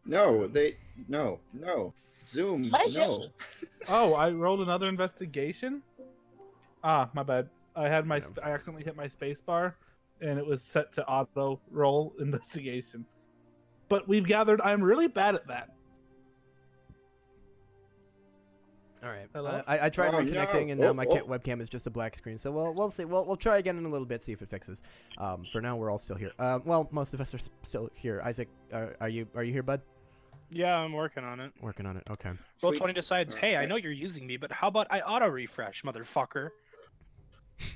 No. Zoom. My No. Oh, I rolled another investigation? Ah, my bad. I accidentally hit my space bar, and it was set to auto roll investigation. But we've gathered I'm really bad at that. All right. Hello? I tried Oh, reconnecting, no. and now my Oh. webcam is just a black screen. So we'll see. We'll try again in a little bit, see if it fixes. For now, we're all still here. Well, most of us are still here. Isaac, are you here, bud? Yeah, I'm working on it. Working on it. Okay. Roll Sweet. 20 decides, hey, I know you're using me, but how about I auto refresh, motherfucker?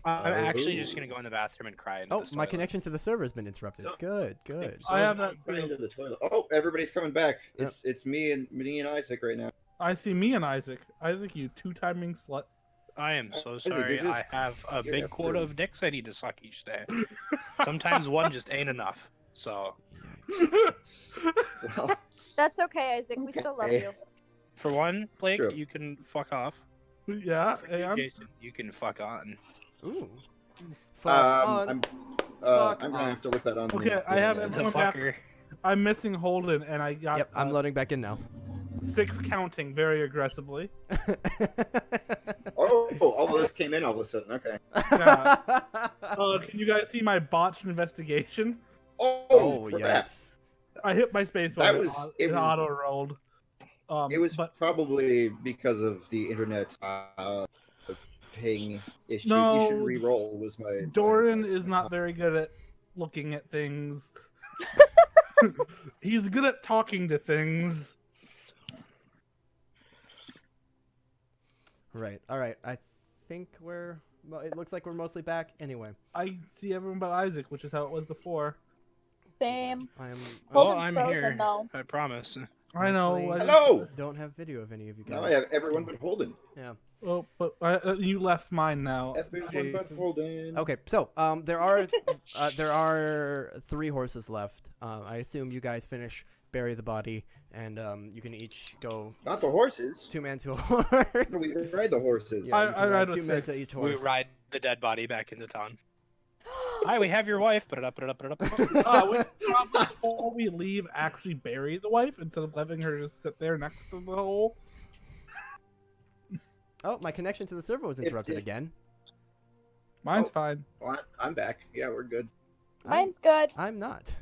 I'm actually just gonna go in the bathroom and cry. Into Oh, this my toilet. connection to the server has been interrupted. Good. I have that Put it too. into the toilet. Oh, everybody's coming back. Yep. It's me and Isaac right now. I see me and Isaac. Isaac, you two-timing slut. I am so Isaac, sorry. you just- I have a you're big not quota rude. of dicks I need to suck each day. Sometimes one just ain't enough. So, Well, That's okay, Isaac. We still love Okay. you. for one, Blake, True. you can fuck off. Yeah, For you, and Jason, you can fuck on. Ooh. Fuck on. I'm Fuck gonna off. have to look that on. Okay, I have The everyone back. fucker. I'm missing Holden, and I got Yep, I'm loading back in now. 6 counting very aggressively. Oh, all of this came in all of a sudden. Okay. Yeah. Can you guys see my botched investigation? Oh, crap. yes. I hit my space bar. That and was- it it was- auto rolled. It was but probably because of the internet ping issue. No, You should re-roll. Was my Doran is not very good at looking at things. He's good at talking to things. Right. All right. I think it looks like we're mostly back. Anyway, I see everyone but Isaac, which is how it was before. Same. I am. Well, Holden's I'm frozen, here. though. I promise. I know. Actually- Hello. Don't have video of any of you guys. Now I have everyone but Holden. Yeah. Oh, but you left mine now. Everyone but Jason. Holden. Okay. So there are 3 horses left. I assume you guys bury the body, and you can each go Not the horses. 2 men to a horse. No, we ride the horses. Yeah, I you can ride with 2 men 6. to each We horse. ride the dead body back into town. Hi, we have your wife. Put it up. We probably, before we leave, actually bury the wife instead of letting her just sit there next to the hole. Oh, my connection to the server was interrupted again. Mine's Oh. fine. Well, I'm back. Yeah, we're good. Mine's good. I'm not.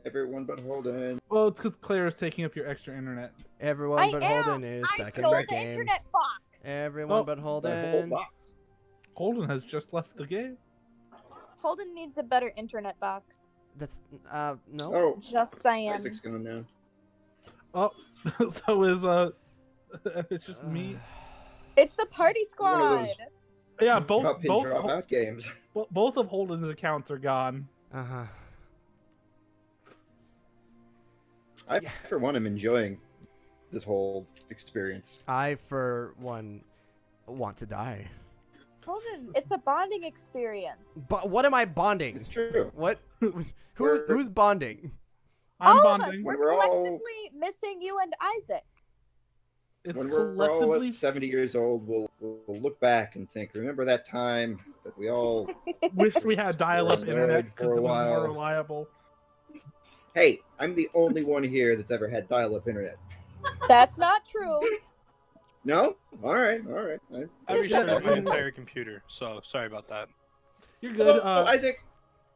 Everyone but Holden. Well, it's because Claire is taking up your extra internet. Everyone I but am. Holden is I back in stole the the game. internet box. Everyone Oh, but That whole Holden. box. Holden has just left the game. Holden needs a better internet box. That's no. Oh, Just saying. Isaac's gone now. Oh, so is it's just me. It's the party It's one of squad. those- Yeah, both Drop in, drop out games. both of Holden's accounts are gone. Uh huh. I, Yeah. for one, am enjoying this whole experience. I, for one, want to die. Holden, it's a bonding experience. But what am I bonding? It's true. What? We're- Who's bonding? I'm All of us, bonding. we're We're all- collectively missing you and Isaac. It's When we're all collectively. 70 years old, we'll look back and think, remember that time that we all... Wish we had dial-up Annoyed internet for because a it was more while. reliable. Hey, I'm the only one here that's ever had dial-up internet. That's not true. No? All right. I Yes, restarted sir. my entire computer, so sorry about that. You're Oh, good. Isaac,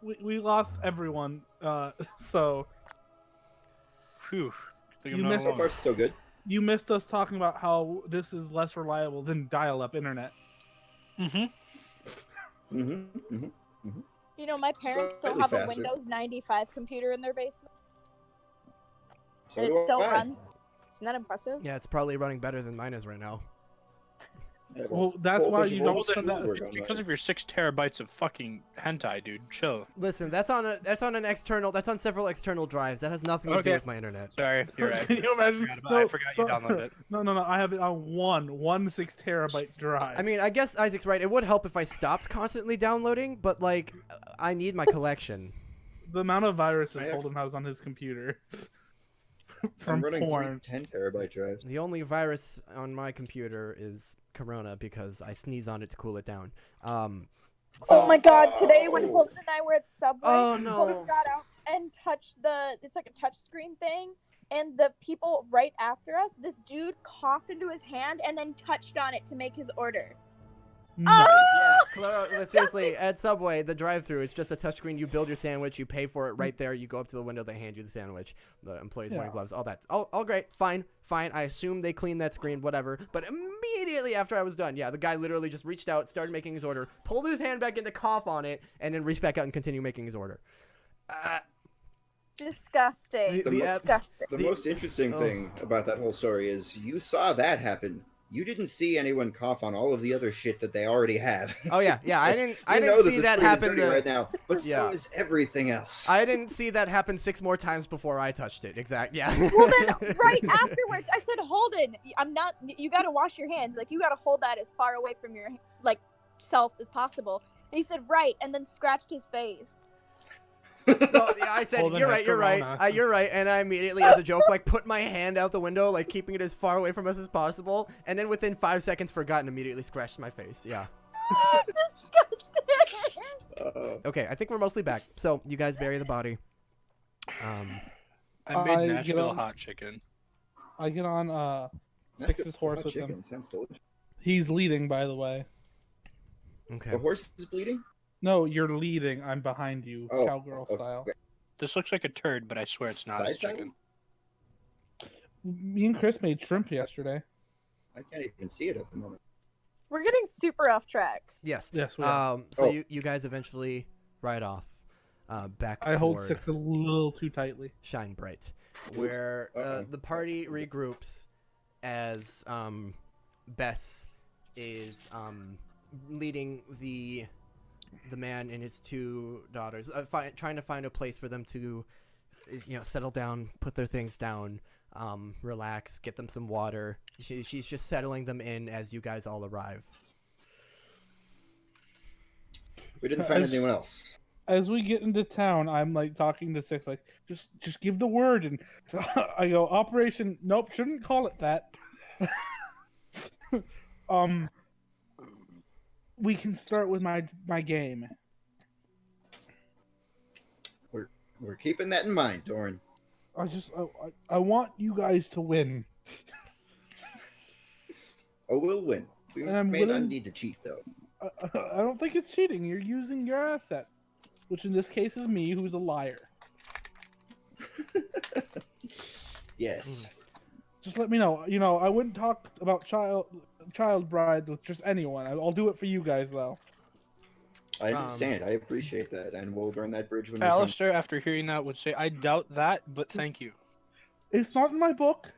we lost everyone. So Phew. Think I'm You not missed- So alone. far, so good. you missed us talking about how this is less reliable than dial-up internet. Mm-hmm. Mm-hmm. You know, my parents still Slightly have a faster. Windows 95 computer in their basement, So and it do still I. runs. Isn't that impressive? Yeah, it's probably running better than mine is right now. I have a Well, that's whole why bunch you of don't old send that- schoolwork on Because mine. of your 6 terabytes of fucking hentai, dude. Chill. Listen, that's on an external. That's on several external drives. That has nothing to do Okay. with my internet. Sorry, you're right. Can you imagine? I forgot you downloaded it. No, I have it on one 6 terabyte drive. I mean, I guess Isaac's right. It would help if I stopped constantly downloading, but like, I need my collection. the amount of viruses I have- Holden has on his computer I'm from running porn. 3 10 terabyte drives. The only virus on my computer is Corona because I sneeze on it to cool it down. Oh my god, today when Holden and I were at Subway, Oh, no. Holden got out and touched it's like a touch screen thing, and the people right after us, this dude coughed into his hand and then touched on it to make his order. Nice. Yeah, Clara, seriously, at Subway, the drive-thru, it's just a touchscreen. You build your sandwich, you pay for it right there. You go up to the window, they hand you the sandwich. The employees wearing Yeah. gloves, all that. All great, fine. I assume they cleaned that screen, whatever. But immediately after I was done, yeah, the guy literally just reached out, started making his order, pulled his hand back in to cough on it, and then reached back out and continued making his order. Disgusting. The Disgusting. The most interesting thing about that whole story is you saw that happen. You didn't see anyone cough on all of the other shit that they already have. Oh yeah, I didn't You know see the that screen is happen. dirty right now, but Yeah. so is everything else. I didn't see that happen 6 more times before I touched it. Yeah. Well, then, right afterwards, I said, Holden, you gotta wash your hands. Like, you gotta hold that as far away from your, like, self as possible. And he said, right, and then scratched his face. No, yeah, I said, Holden you're has right, you're right. corona. You're right. And I immediately, as a joke, like, put my hand out the window, like, keeping it as far away from us as possible. And then within 5 seconds, forgot and immediately scratched my face. Yeah. Disgusting. Okay, I think we're mostly back. So, you guys bury the body. I I made get Nashville on- hot chicken. I get on That's Fix good. his horse Hot with chicken him. sounds delicious. He's leading, by the way. Okay. The horse is bleeding? No, you're leading. I'm behind you, Oh, cowgirl style. okay. This looks like a turd, but I swear it's not. It's Side chicken. Me and Chris made shrimp yesterday. I can't even see it at the moment. We're getting super off track. Yes. Yes, we are. So Oh. you guys eventually ride off back I hold toward 6 a little too tightly. Shine Bright, where Uh-oh. the party regroups as Bess is leading the man and his 2 daughters, trying to find a place for them to, settle down, put their things down, relax, get them some water. She's just settling them in as you guys all arrive. We didn't find anyone else. As we get into town, I'm like talking to 6, like, just give the word, and I go, Operation. Nope, shouldn't call it that. We can start with my game. We're keeping that in mind, Doran. I want you guys to win. Oh, we'll win. We And I'm may not willing- need to cheat, though. I don't think it's cheating. You're using your asset, which in this case is me, who's a liar. Yes. Just let me know. I wouldn't talk about child brides with just anyone. I'll do it for you guys, though. I understand. I appreciate that, and we'll burn that bridge when we come. Alistair, after hearing that, would say, I doubt that, but thank you. It's not in my book.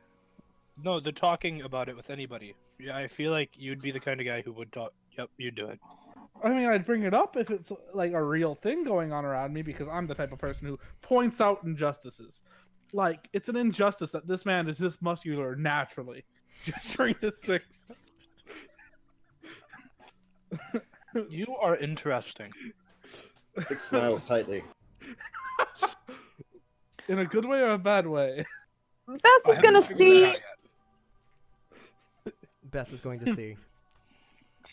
No, the talking about it with anybody. Yeah, I feel like you'd be the kind of guy who would talk. Yep, you'd do it. I mean, I'd bring it up if it's like a real thing going on around me, because I'm the type of person who points out injustices. Like, it's an injustice that this man is this muscular naturally. Just during the 6. You are interesting. 6 smiles tightly. In a good way or a bad way? Bess I is gonna haven't figured see. that out yet. Bess is going to see.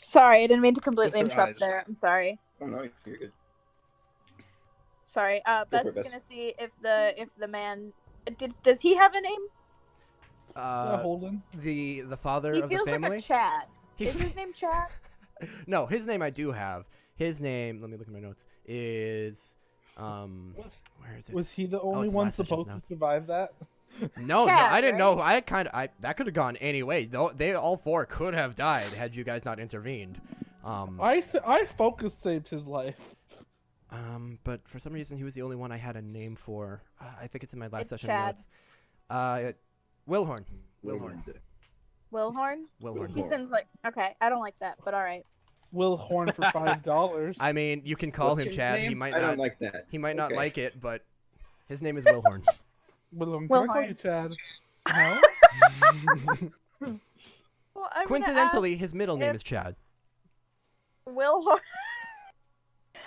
Sorry, I didn't mean to completely With her interrupt eyes. there. I'm sorry. Oh, no, you're good. Sorry. Bess for is it, Bess. gonna see if the man does he have a name? Holden. The father He of the feels like family. a Chad. He Is his name Chad? No, his name I do have. His name, let me look at my notes, is Where is it? Was he the Oh, only it's one last session's supposed to notes. survive that? No, Chad, I didn't right? know. That could have gone any way. Though they all four could have died had you guys not intervened. I focus saved his life. But for some reason he was the only one I had a name for. I think it's in my last It's session Chad. notes. Wilhorn. Wilhorn. Wilhorn? Wilhorn. He sounds like okay. I don't like that, but all right. Will Horn for $5. I mean, you can call What's him his Chad. name? He might I not. don't like that. He might not Okay. like it, but his name is Wilhorn. Will Will I call Horn. you Chad? No. Well, I'm Coincidentally, his middle name if- is Chad. Wilhorn.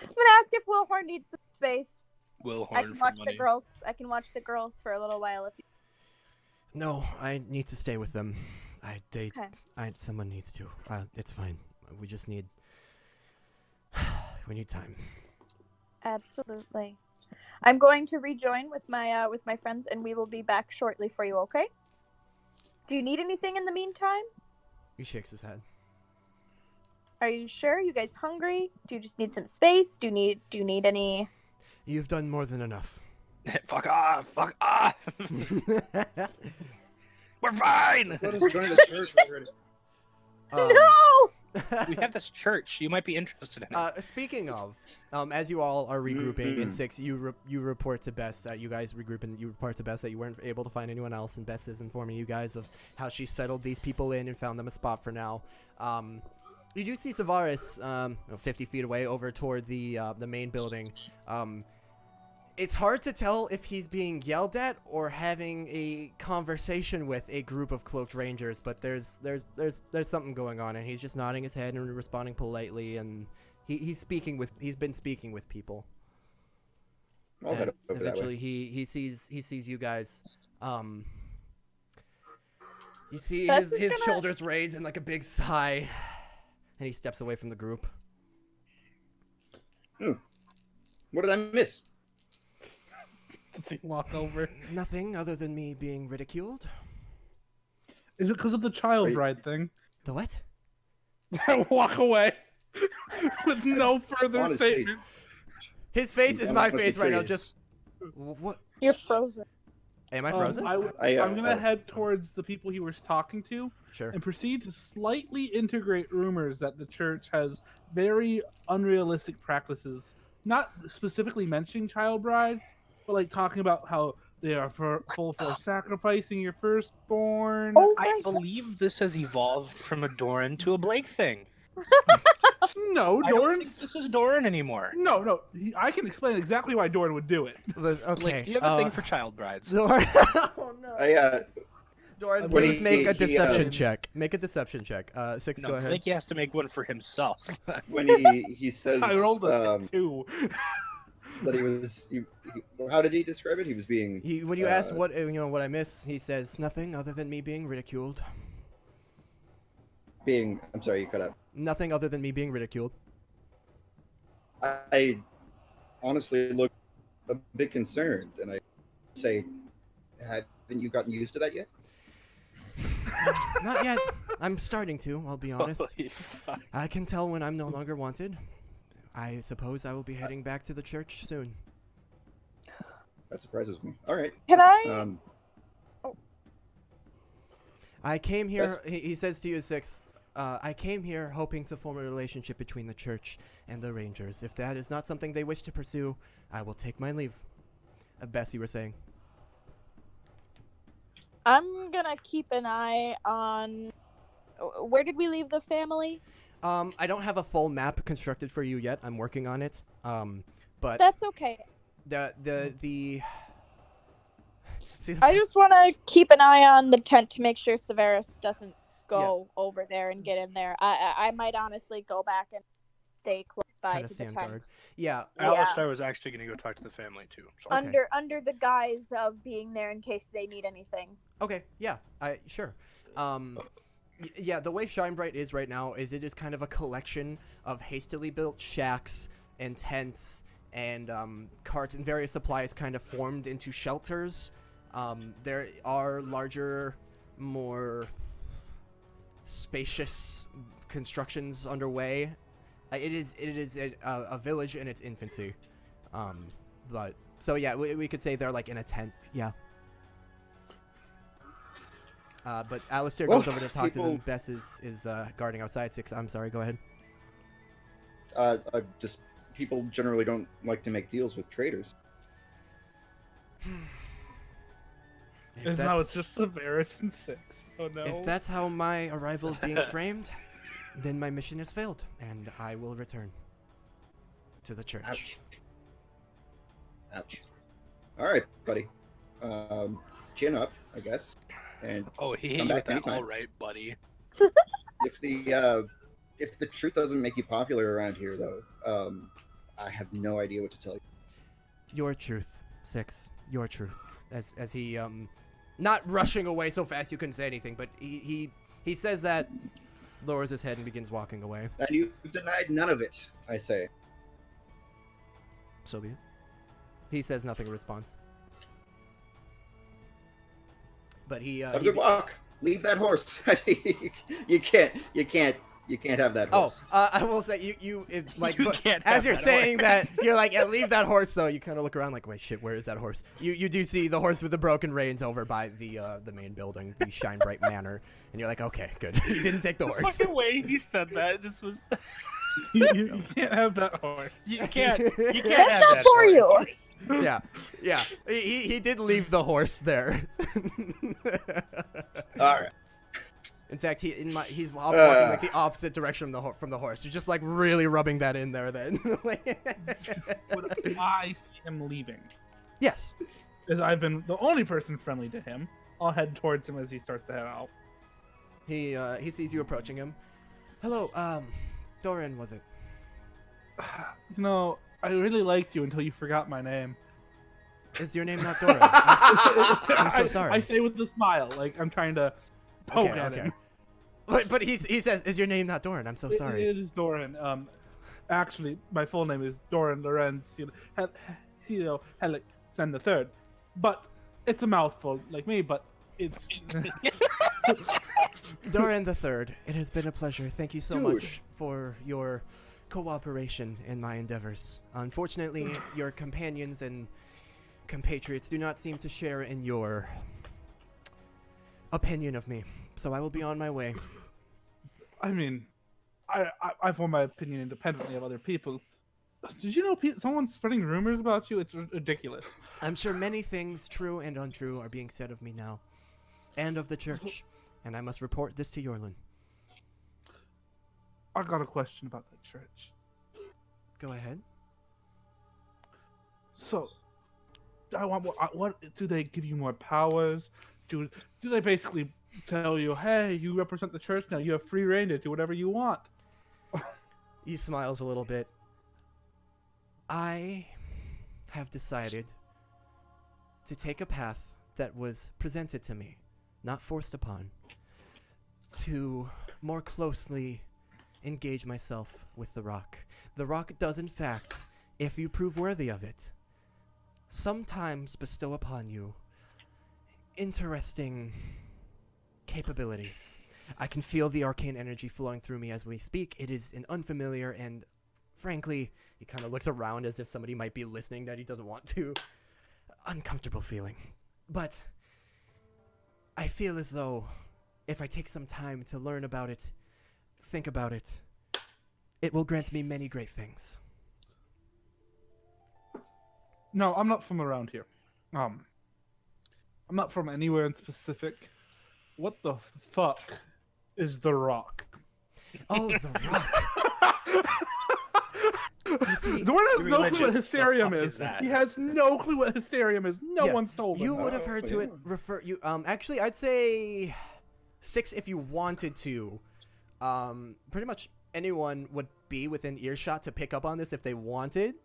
I'm gonna ask if Wilhorn needs some space. Will I Horn can for watch money. the girls. I can watch the girls for a little while if you. No, I need to stay with them. Okay. Someone needs to. It's fine. We just need. We need time. Absolutely. I'm going to rejoin with my friends, and we will be back shortly for you. Okay? Do you need anything in the meantime? He shakes his head. Are you sure? You guys hungry? Do you just need some space? Do you need any? You've done more than enough. Fuck off! Fuck off! We're fine. Let us join the church already. No! We have this church. You might be interested in it. Speaking of, as you all are regrouping in 6, you report to Bess that you guys regroup, and you report to Bess that you weren't able to find anyone else, and Bess is informing you guys of how she settled these people in and found them a spot for now. You do see Savaris 50 feet away over toward the main building. It's hard to tell if he's being yelled at or having a conversation with a group of cloaked rangers, but there's something going on, and he's just nodding his head and responding politely, and he's been speaking with people. I'll head And over that eventually way. he sees you guys. You see Bess his is gonna- shoulders raise in like a big sigh, and he steps away from the group. What did I miss? Does he walk over? Nothing other than me being ridiculed. Is it because of the child Wait. bride thing? The what? Walk away with no further Honestly, statement. His face is I'm my honestly face right now. curious. Just what? You're frozen. Am I frozen? I'm gonna head towards the people he was talking to Sure. and proceed to slightly integrate rumors that the church has very unrealistic practices. Not specifically mentioning child brides, but like talking about how they are full for sacrificing your firstborn. Oh I my god. believe this has evolved from a Doran to a Blake thing. No, I don't Doran. think this is Doran anymore. No. I can explain exactly why Doran would do it. Okay. Blake, do you have a thing for child brides? Doran? Oh no. Doran, When please he- make a he, deception check. Make a deception check. 6, No, go ahead. Blake has to make one for himself. When he says I rolled a 2. that how did he describe it? He was being When you ask what what I miss, he says nothing other than me being ridiculed. I'm sorry, you cut out. Nothing other than me being ridiculed. I honestly look a bit concerned, and I say, haven't you gotten used to that yet? Not yet. I'm starting to. I'll be honest. Holy fuck. I can tell when I'm no longer wanted. I suppose I will be heading back to the church soon. That surprises me. All right. Can I? I came here. He says to you, 6. I came here hoping to form a relationship between the church and the rangers. If that is not something they wish to pursue, I will take my leave. Bess, you were saying. I'm gonna keep an eye on. Where did we leave the family? I don't have a full map constructed for you yet. I'm working on it. But That's okay. the See, I just want to keep an eye on the tent to make sure Severus doesn't go over there and get in there. I might honestly go back and stay close by kinda to the stand tent. guard. Yeah. Alistair was actually going to go talk to the family too. So. Okay. Under the guise of being there in case they need anything. Okay. Yeah. Sure. Yeah. The way Shinebright is right now is it is kind of a collection of hastily built shacks and tents and carts and various supplies kind of formed into shelters. There are larger, more spacious constructions underway. It is a village in its infancy. But so yeah, we could say they're like in a tent. Yeah. But Alistair Well, goes over to talk to them. people- Bess is guarding outside. Six. I'm sorry. Go ahead. Just people generally don't like to make deals with traders. If Is now that's- it's just Severus and 6. Oh no. If that's how my arrival is being framed, then my mission has failed, and I will return to the church. Ouch. Ouch. All right, buddy. Chin up, I guess. And Oh, he hit Come you back with that. anytime. All right, buddy. if the truth doesn't make you popular around here, though, I have no idea what to tell you. Your truth, Six. Your truth. As he not rushing away so fast you couldn't say anything, but he says that, lowers his head and begins walking away. And you've denied none of it, I say. So be it. He says nothing in response. But he Have a good walk. Leave that horse. you can't have that Oh, horse. I will say like You but can't as have you're that saying horse. that, you're like, yeah, leave that horse. So you kind of look around like, wait, shit, where is that horse? You do see the horse with the broken reins over by the main building, the Shine Bright Manor, and you're like, okay, good. He didn't take the The horse. fucking way he said that just was. you can't have that horse. You can't. You can't That's have not that for you. horse. yeah. He did leave the horse there. All right. In fact, he's walking like the opposite direction from the horse. You're just like really rubbing that in there. Then. When I see him leaving, Yes. as I've been the only person friendly to him, I'll head towards him as he starts to head out. He sees you approaching him. Hello, Doran, was it? You know, I really liked you until you forgot my name. Is your name not Doran? I'm so sorry. I say with a smile, like I'm trying to poke Okay, at okay. him. But he says, "Is your name not Doran?" I'm so sorry. It is Doran. Actually, my full name is Doran Lorenz Helic Sen the Third, but it's a mouthful, like me. But it's Doran the Third. It has been a pleasure. Thank you so Dude. much for your cooperation in my endeavors. Unfortunately, your companions and compatriots do not seem to share in your opinion of me. So I will be on my way. I mean, I form my opinion independently of other people. Did you know someone's spreading rumors about you? It's ridiculous. I'm sure many things, true and untrue, are being said of me now, and of the church, and I must report this to Yorlin. I got a question about that church. Go ahead. So, I want what do they give you more powers? Do they basically tell you, hey, you represent the church now, you have free reign to do whatever you want? He smiles a little bit. I have decided to take a path that was presented to me, not forced upon, to more closely engage myself with the rock. The rock does, in fact, if you prove worthy of it, sometimes bestow upon you interesting capabilities. I can feel the arcane energy flowing through me as we speak. It is an unfamiliar and, frankly, he kind of looks around as if somebody might be listening that he doesn't want to. Uncomfortable feeling. But I feel as though if I take some time to learn about it, think about it, it will grant me many great things. No, I'm not from around here. I'm not from anywhere in specific. What the fuck is the rock? Oh, the rock. You see, Doran has You're no legit. clue what hysterium The fuck is. is that? He has no clue what hysterium is. No Yeah, one's told him. you would have heard to it refer you actually I'd say 6 if you wanted to. Pretty much anyone would be within earshot to pick up on this if they wanted.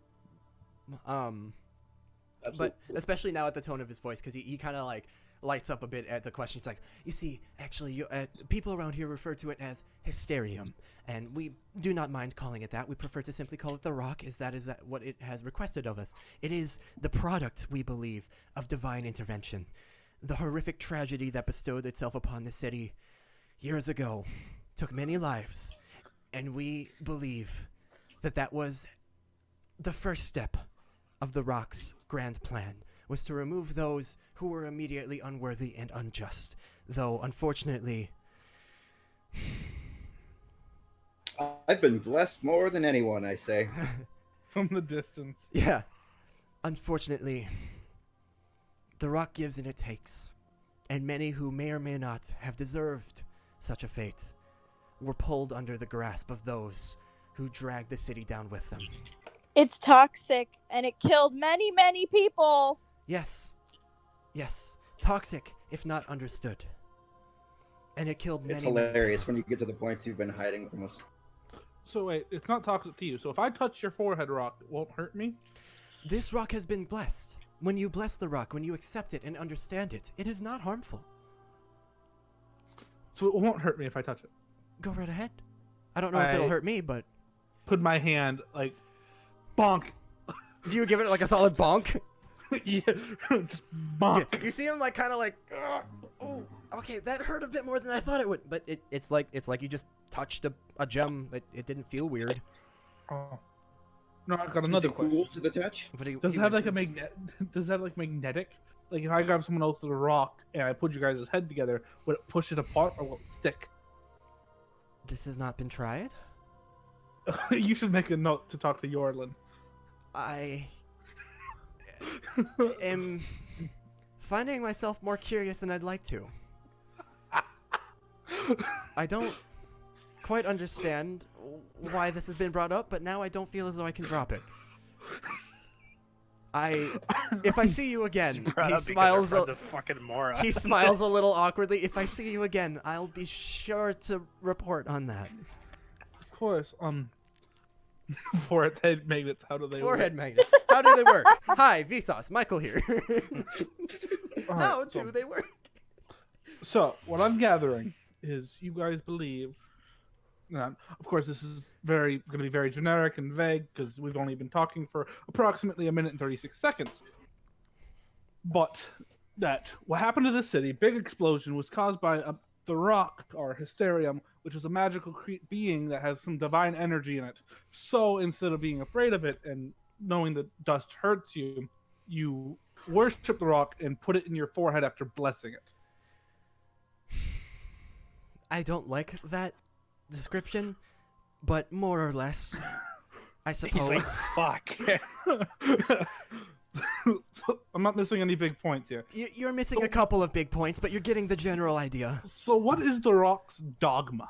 But especially now at the tone of his voice, because he kind of like lights up a bit at the question. He's like, you see, actually, people around here refer to it as hysterium, and we do not mind calling it that. We prefer to simply call it the rock, is that what it has requested of us. It is the product, we believe, of divine intervention. The horrific tragedy that bestowed itself upon the city years ago took many lives, and we believe that that was the first step of the rock's grand plan was to remove those who were immediately unworthy and unjust. Though, unfortunately... I've been blessed more than anyone, I say. From the distance. Yeah. Unfortunately, the rock gives and it takes. And many who may or may not have deserved such a fate were pulled under the grasp of those who dragged the city down with them. It's toxic, and it killed many, many people. Yes. Yes. Toxic, if not understood. And it killed many, It's many hilarious people. when you get to the points you've been hiding from us. So wait, it's not toxic to you. So if I touch your forehead rock, it won't hurt me? This rock has been blessed. When you bless the rock, when you accept it and understand it, it is not harmful. So it won't hurt me if I touch it. Go right ahead. I don't know if it'll hurt me, but... Put my hand, like, bonk. Do you give it like a solid bonk? Yeah, just bonk. You see him like kind of like, oh, okay, that hurt a bit more than I thought it would. But it's like you just touched a gem. It didn't feel weird. Oh. No, I got Is another it question. cool to the touch? But he Does it have like a winces. Does it have like magnetic? Like if I grab someone else's rock and I put you guys' head together, would it push it apart or will it stick? This has not been tried. You should make a note to talk to Yorlin. I am finding myself more curious than I'd like to. I don't quite understand why this has been brought up, but now I don't feel as though I can drop it. If I see you again, he smiles. A fucking moron. He smiles a little awkwardly. If I see you again, I'll be sure to report on that. Of course, forehead magnets. How do they Forehead work? magnets. How do they work? Hi, Vsauce. Michael here. All How right, do they work? So what I'm gathering is you guys believe. Of course, this is going to be very generic and vague because we've only been talking for approximately 1 minute and 36 seconds. But that what happened to this city, big explosion, was caused by the rock or hysterium, which is a magical being that has some divine energy in it. So instead of being afraid of it and knowing that dust hurts you, you worship the rock and put it in your forehead after blessing it. I don't like that description, but more or less, I suppose. He's like, fuck. So, I'm not missing any big points here. You're missing a couple of big points, but you're getting the general idea. So what is the rock's dogma?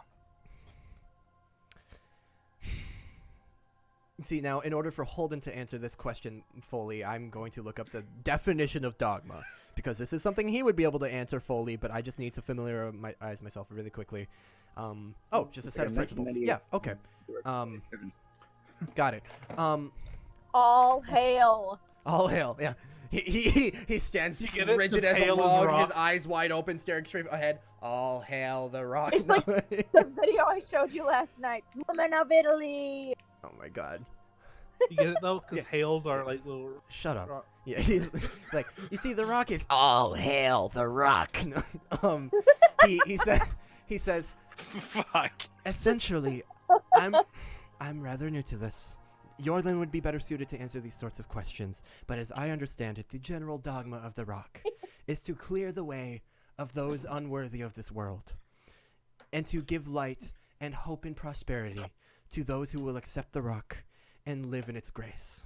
See, now, in order for Holden to answer this question fully, I'm going to look up the definition of dogma, because this is something he would be able to answer fully, but I just need to familiarize myself really quickly. Just a set of principles. Yeah, okay. Got it. All hail. All hail, yeah. He stands You get it? rigid Just as a hail the log, rock. his eyes wide open, staring straight ahead. All hail the rock. It's like the video I showed you last night. Women of Italy. Oh my god. You get it though? Because Yeah. hails are like little Shut up. rock. Yeah, he's like, you see, the rock is all hail the rock. No, he says, Fuck. essentially, I'm rather new to this. Yorlin would be better suited to answer these sorts of questions, but as I understand it, the general dogma of the rock is to clear the way of those unworthy of this world, and to give light and hope and prosperity to those who will accept the rock and live in its grace.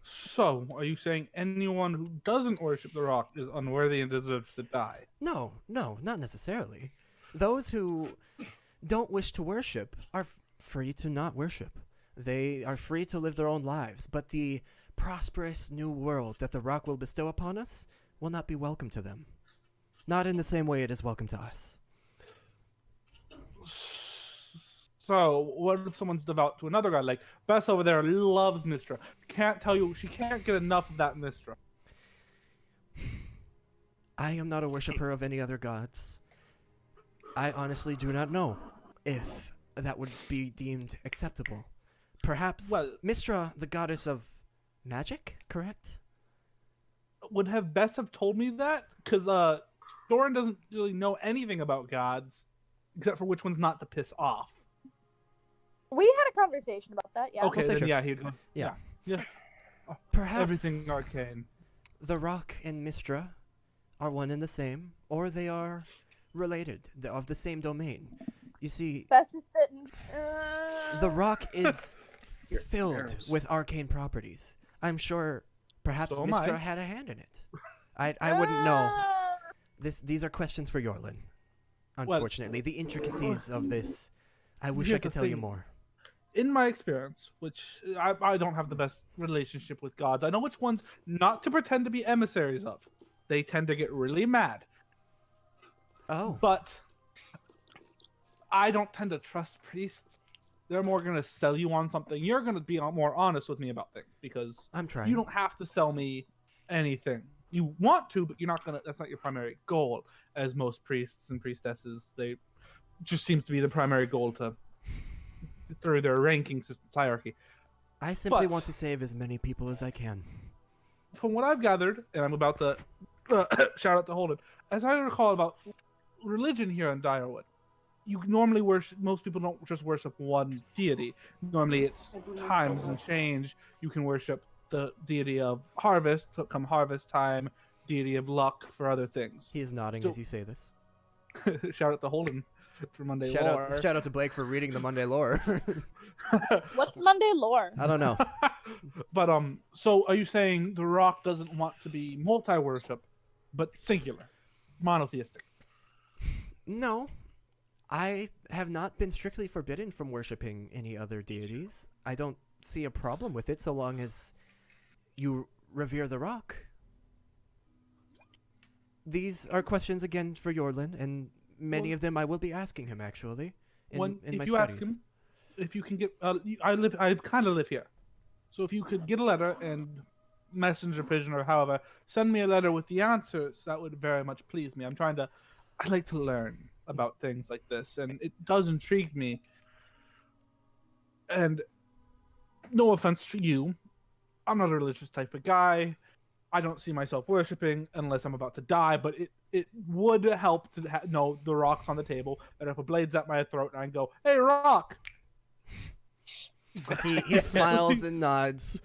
So, are you saying anyone who doesn't worship the rock is unworthy and deserves to die? No, not necessarily. Those who don't wish to worship are free to not worship. They are free to live their own lives, but the prosperous new world that the rock will bestow upon us will not be welcome to them. Not in the same way it is welcome to us. So, what if someone's devout to another god? Like, Bess over there loves Mistra. Can't tell you, she can't get enough of that Mistra. I am not a worshiper of any other gods. I honestly do not know if that would be deemed acceptable. Perhaps Mistra, the goddess of magic, correct? Would have Bess have told me that? Because Doran doesn't really know anything about gods, except for which ones not to piss off. We had a conversation about that, yeah. Okay, say then sure. yeah, he'd go. Yeah. Yes. Perhaps Everything arcane. the rock and Mistra are one and the same, or they are related, of the same domain. You see, Bess is sitting. the rock is Your filled arrows. with arcane properties. I'm sure perhaps So am I. Mistra had a hand in it. I wouldn't know. These are questions for Yorlin. Unfortunately, the intricacies of this, I wish I Here's could the tell you thing. more. In my experience, which I don't have the best relationship with gods, I know which ones not to pretend to be emissaries of. They tend to get really mad. Oh, But I don't tend to trust priests. They're more going to sell you on something. You're going to be more honest with me about things because I'm trying. you don't have to sell me anything. You want to, but you're not going to. That's not your primary goal. As most priests and priestesses, they just seems to be the primary goal to through their ranking system hierarchy. I simply but- want to save as many people as I can. From what I've gathered, and I'm about to shout out to Holden, as I recall about religion here in Direwood, you normally worship. Most people don't just worship one deity. Normally, it's times and change. You can worship the deity of harvest, come harvest time, deity of luck for other things. He is nodding So- as you say this. Shout out to Holden for Monday Shout lore. out to Blake for reading the Monday lore. What's Monday lore? I don't know. But so are you saying the rock doesn't want to be multi-worship, but singular, monotheistic? No, I have not been strictly forbidden from worshiping any other deities. I don't see a problem with it so long as you revere the rock. These are questions again for Yorlin, and many Well- of them I will be asking him actually in If my you studies. ask him, if you can get, I kind of live here, so if you could get a letter and messenger pigeon or however, send me a letter with the answers, that would very much please me. I like to learn about things like this, and it does intrigue me. And no offense to you, I'm not a religious type of guy. I don't see myself worshiping unless I'm about to die, but it would help to know the rock's on the table, and if a blade's at my throat, and I go, "Hey, rock!" He smiles and nods.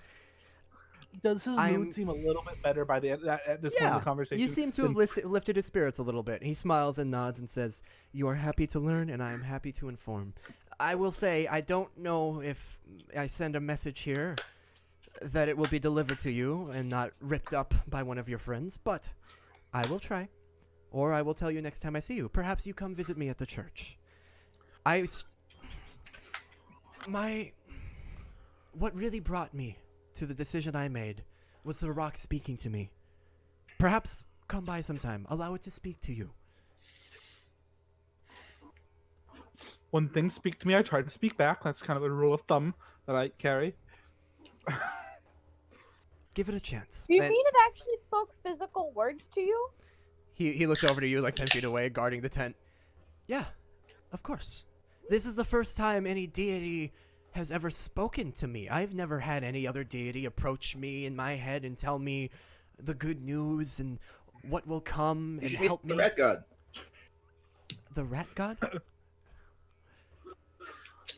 Does his I'm- mood seem a little bit better by the end at this point of Yeah, the conversation? you seem to have lifted his spirits a little bit. He smiles and nods and says, "You are happy to learn, and I am happy to inform." I will say, I don't know if I send a message here that it will be delivered to you and not ripped up by one of your friends, but I will try. Or I will tell you next time I see you. Perhaps you come visit me at the church. What really brought me to the decision I made was the rock speaking to me. Perhaps come by sometime. Allow it to speak to you. When things speak to me, I try to speak back. That's kind of a rule of thumb that I carry. Give it a chance. Do you And mean it actually spoke physical words to you? he looks over to you like 10 feet away, guarding the tent. Yeah, of course. This is the first time any deity has ever spoken to me. I've never had any other deity approach me in my head and tell me the good news and what will come You and should meet help the me. rat god. The rat god?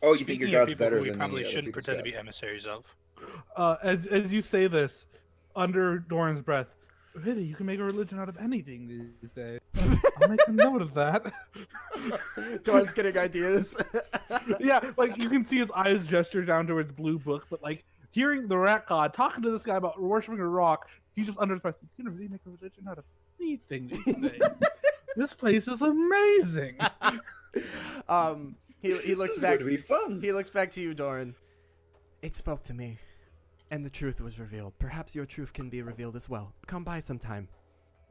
Oh, you think Speaking your of god's people better who we than probably the other shouldn't people's pretend to be gods. emissaries of. As you say this, under Doran's breath, really, you can make a religion out of anything these days. I'll make a note of that. Doran's getting ideas. Yeah, like you can see his eyes gesture down towards blue book, but like hearing the rat god talking to this guy about worshiping a rock, he's just under his breath. You can really make a religion out of anything these days. This place is amazing. He looks This is back. going to be fun. He looks back to you, Doran. It spoke to me, and the truth was revealed. Perhaps your truth can be revealed as well. Come by sometime.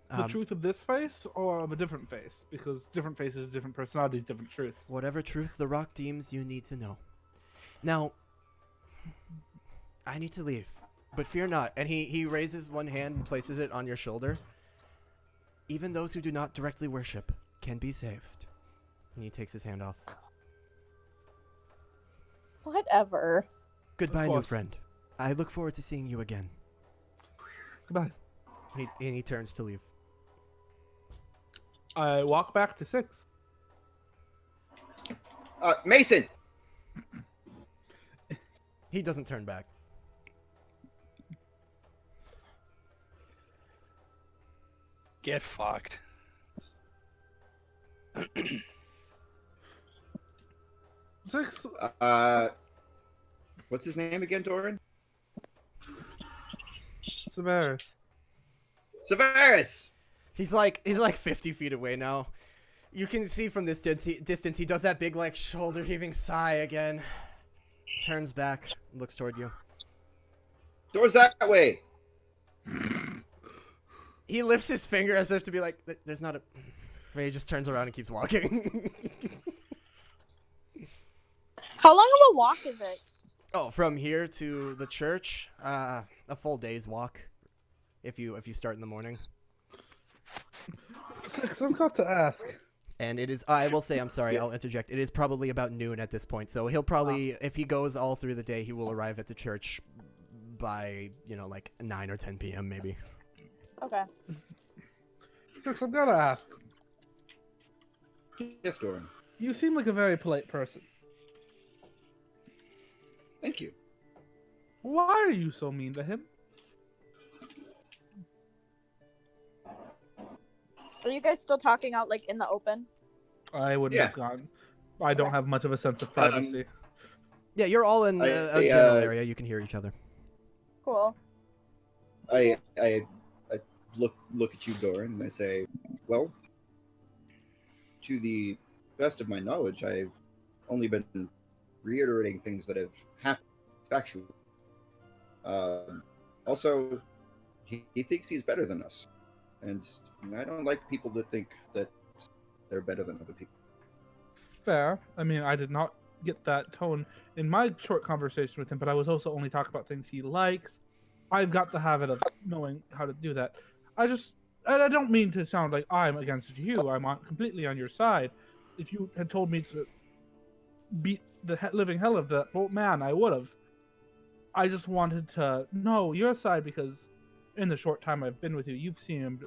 The truth of this face or of a different face? Because different faces, different personalities, different truths. Whatever truth the rock deems you need to know. Now, I need to leave, but fear not. And he raises one hand and places it on your shoulder. Even those who do not directly worship can be saved. And he takes his hand off. Whatever. Goodbye, Of new course. friend. I look forward to seeing you again. Goodbye. And he turns to leave. I walk back to 6. Mason! He doesn't turn back. Get fucked. Six. What's his name again, Doran? Severus. Severus! He's like 50 feet away now. You can see from this distance he does that big like shoulder heaving sigh again. Turns back, looks toward you. Door's that way. He lifts his finger as if to be like, there's not a... But he just turns around and keeps walking. How long of a walk is it? Oh, from here to the church, a full day's walk. If you start in the morning. Six, I've got to ask. And it is, I will say, I'm sorry, I'll interject. It is probably about noon at this point. So he'll probably, if he goes all through the day, he will arrive at the church by, like 9 or 10 p.m. maybe. Okay. Six, I've got to ask. Yes, Doran. You seem like a very polite person. Thank you. Why are you so mean to him? Are you guys still talking out like in the open? I wouldn't have gone. I don't have much of a sense of privacy. Yeah, you're all in a general area. You can hear each other. Cool. I look at you, Doran, and I say, well, to the best of my knowledge, I've only been reiterating things that have happened factually. Also, he thinks he's better than us. And I don't like people that think that they're better than other people. Fair. I mean, I did not get that tone in my short conversation with him, but I was also only talking about things he likes. I've got the habit of knowing how to do that. I don't mean to sound like I'm against you. I'm completely on your side. If you had told me to beat the living hell of that man, I would have. I just wanted to know your side because in the short time I've been with you, you've seemed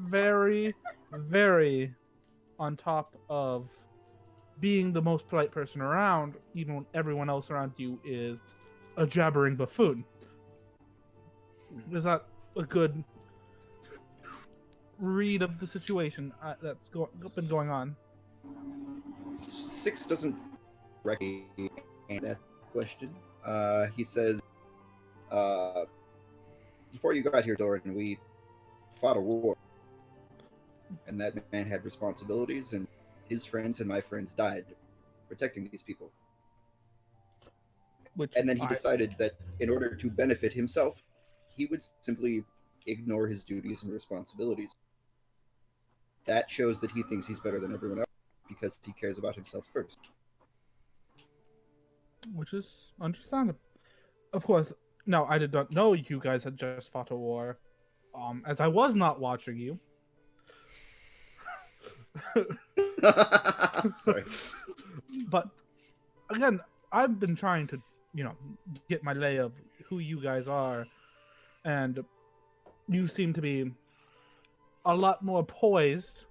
very, very on top of being the most polite person around, even when everyone else around you is a jabbering buffoon. Is that a good read of the situation that's been going on? Six doesn't recognize that question. He says, before you got here, Doran, we fought a war. And that man had responsibilities, and his friends and my friends died protecting these people. And then he decided that in order to benefit himself, he would simply ignore his duties and responsibilities. That shows that he thinks he's better than everyone else because he cares about himself first. Which is understandable. Of course, no, I did not know you guys had just fought a war. As I was not watching you. Sorry. But again, I've been trying to, get my lay of who you guys are, and you seem to be a lot more poised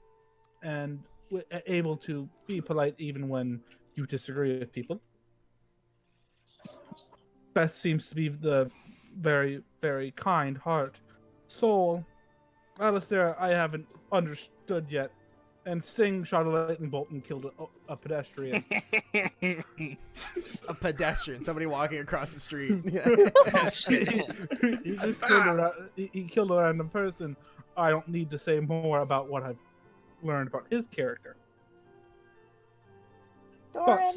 and able to be polite even when you disagree with people. Beth seems to be the very, very kind heart. Soul, Alistair, I haven't understood yet. And Sting shot a lightning bolt and killed a pedestrian. A pedestrian, somebody walking across the street. He just killed he killed a random person. I don't need to say more about what I've learned about his character. Doran.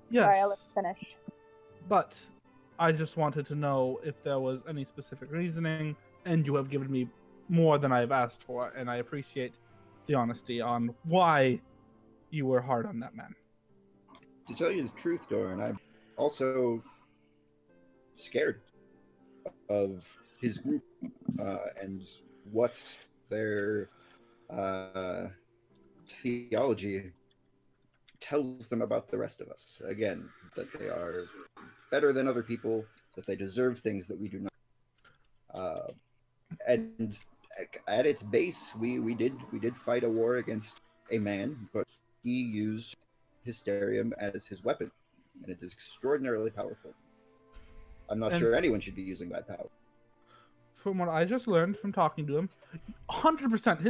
Yes. Sorry, I'll let you finish. But I just wanted to know if there was any specific reasoning, and you have given me more than I've asked for, and I appreciate the honesty on why you were hard on that man. To tell you the truth, Doran, I'm also scared of his group and what their theology tells them about the rest of us. Again, that they are better than other people, that they deserve things that we do not. And at its base, we did fight a war against a man, but he used hysterium as his weapon, and it is extraordinarily powerful. I'm not sure anyone should be using that power. from what I just learned from talking to him, 100%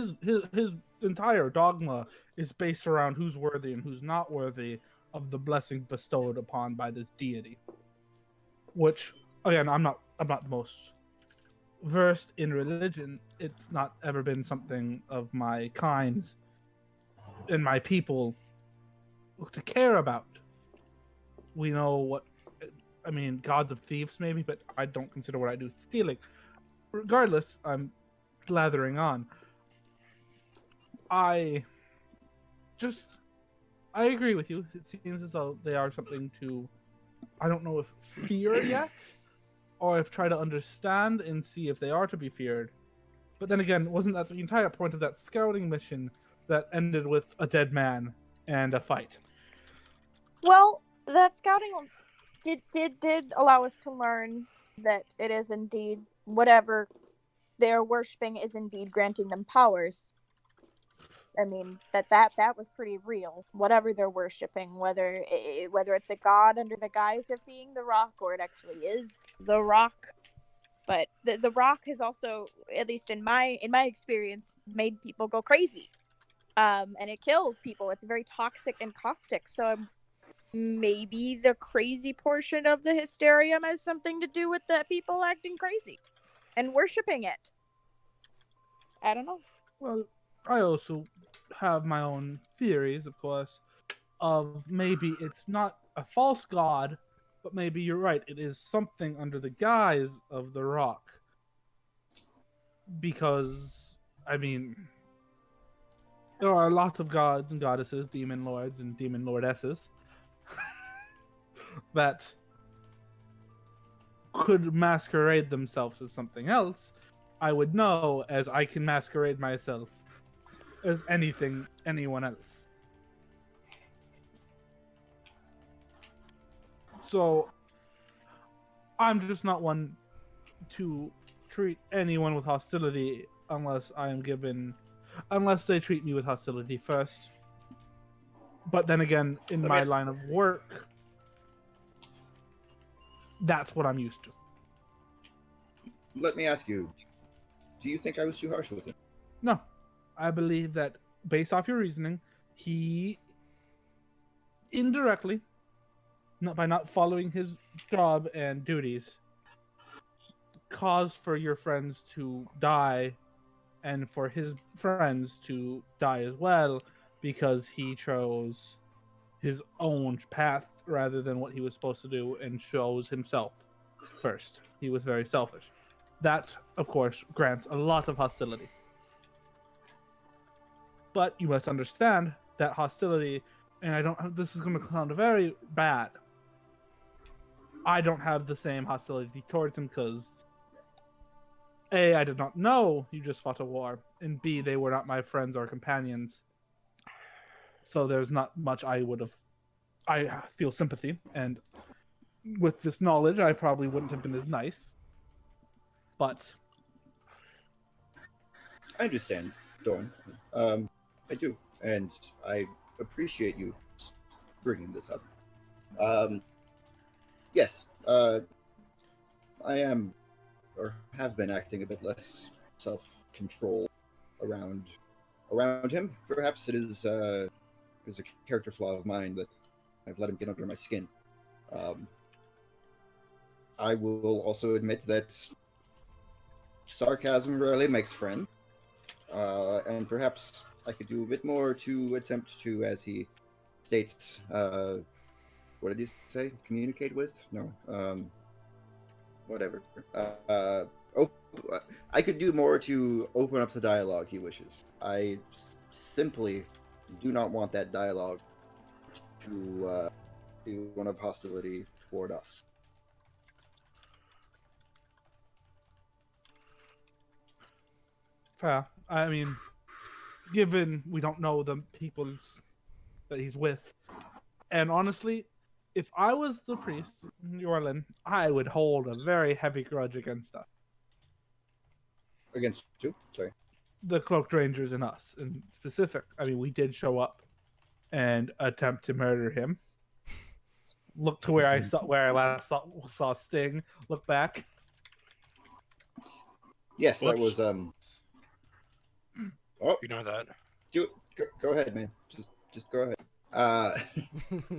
his entire dogma is based around who's worthy and who's not worthy of the blessing bestowed upon by this deity. Which, again, I'm not the most versed in religion. It's not ever been something of my kind and my people to care about. We know what, I mean, gods of thieves maybe, but I don't consider what I do stealing. Regardless, I'm blathering on. I agree with you. It seems as though they are something to, I don't know if fear yet, or if try to understand and see if they are to be feared. But then again, wasn't that the entire point of that scouting mission that ended with a dead man and a fight? Well, that scouting did allow us to learn that it is indeed whatever they're worshiping is indeed granting them powers. I mean, that was pretty real. Whatever they're worshiping, whether it's a god under the guise of being the rock, or it actually is the rock. But the rock has also, at least in my experience, made people go crazy. And it kills people. It's very toxic and caustic. So maybe the crazy portion of the hysterium has something to do with the people acting crazy and worshiping it. I don't know. Well, I also have my own theories, of course, of maybe it's not a false god, but maybe you're right, it is something under the guise of the rock. Because, I mean, there are a lot of gods and goddesses, demon lords and demon lordesses, that could masquerade themselves as something else. I would know, as I can masquerade myself as anyone else. So, I'm just not one to treat anyone with hostility unless they treat me with hostility first. But then again, in my line of work, that's what I'm used to. Let me ask you, do you think I was too harsh with him? No. I believe that, based off your reasoning, he indirectly, by not following his job and duties, caused for your friends to die and for his friends to die as well, because he chose his own path rather than what he was supposed to do and chose himself first. He was very selfish. That, of course, grants a lot of hostility. But you must understand that hostility, and this is going to sound very bad. I don't have the same hostility towards him because A, I did not know you just fought a war, and B, they were not my friends or companions. So there's not much I feel sympathy, and with this knowledge, I probably wouldn't have been as nice. But I understand, Dorn. I do, and I appreciate you bringing this up. Yes, I am, or have been, acting a bit less self-control around him. Perhaps it is a character flaw of mine that I've let him get under my skin. I will also admit that sarcasm rarely makes friends, and perhaps I could do a bit more to attempt to, as he states, what did he say? Communicate with? No. Whatever. I could do more to open up the dialogue he wishes. I simply do not want that dialogue to be one of hostility toward us. Fair. I mean, given we don't know the peoples that he's with, and honestly, if I was the priest, Yorlin, I would hold a very heavy grudge against us. Against who? Sorry. The Cloaked Rangers and us, in specific. I mean, we did show up and attempt to murder him. Look to where I last saw Sting. Look back. Yes, that Whoops. was Oh, Ignore that. go ahead, man. Just go ahead.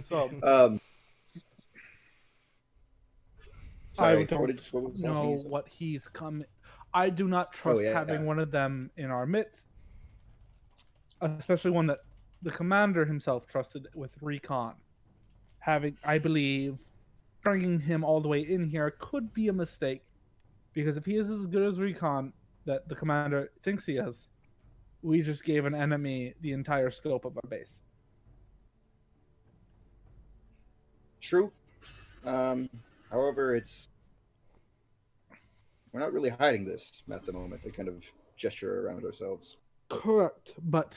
So Um. I Sorry. don't What was the last thing you know said? what he's come. I do not Oh trust yeah. having one of them in our midst, especially one that the commander himself trusted with recon. I believe, bringing him all the way in here could be a mistake, because if he is as good as recon that the commander thinks he is, we just gave an enemy the entire scope of our base. True. However, we're not really hiding this at the moment. They kind of gesture around ourselves. Correct, but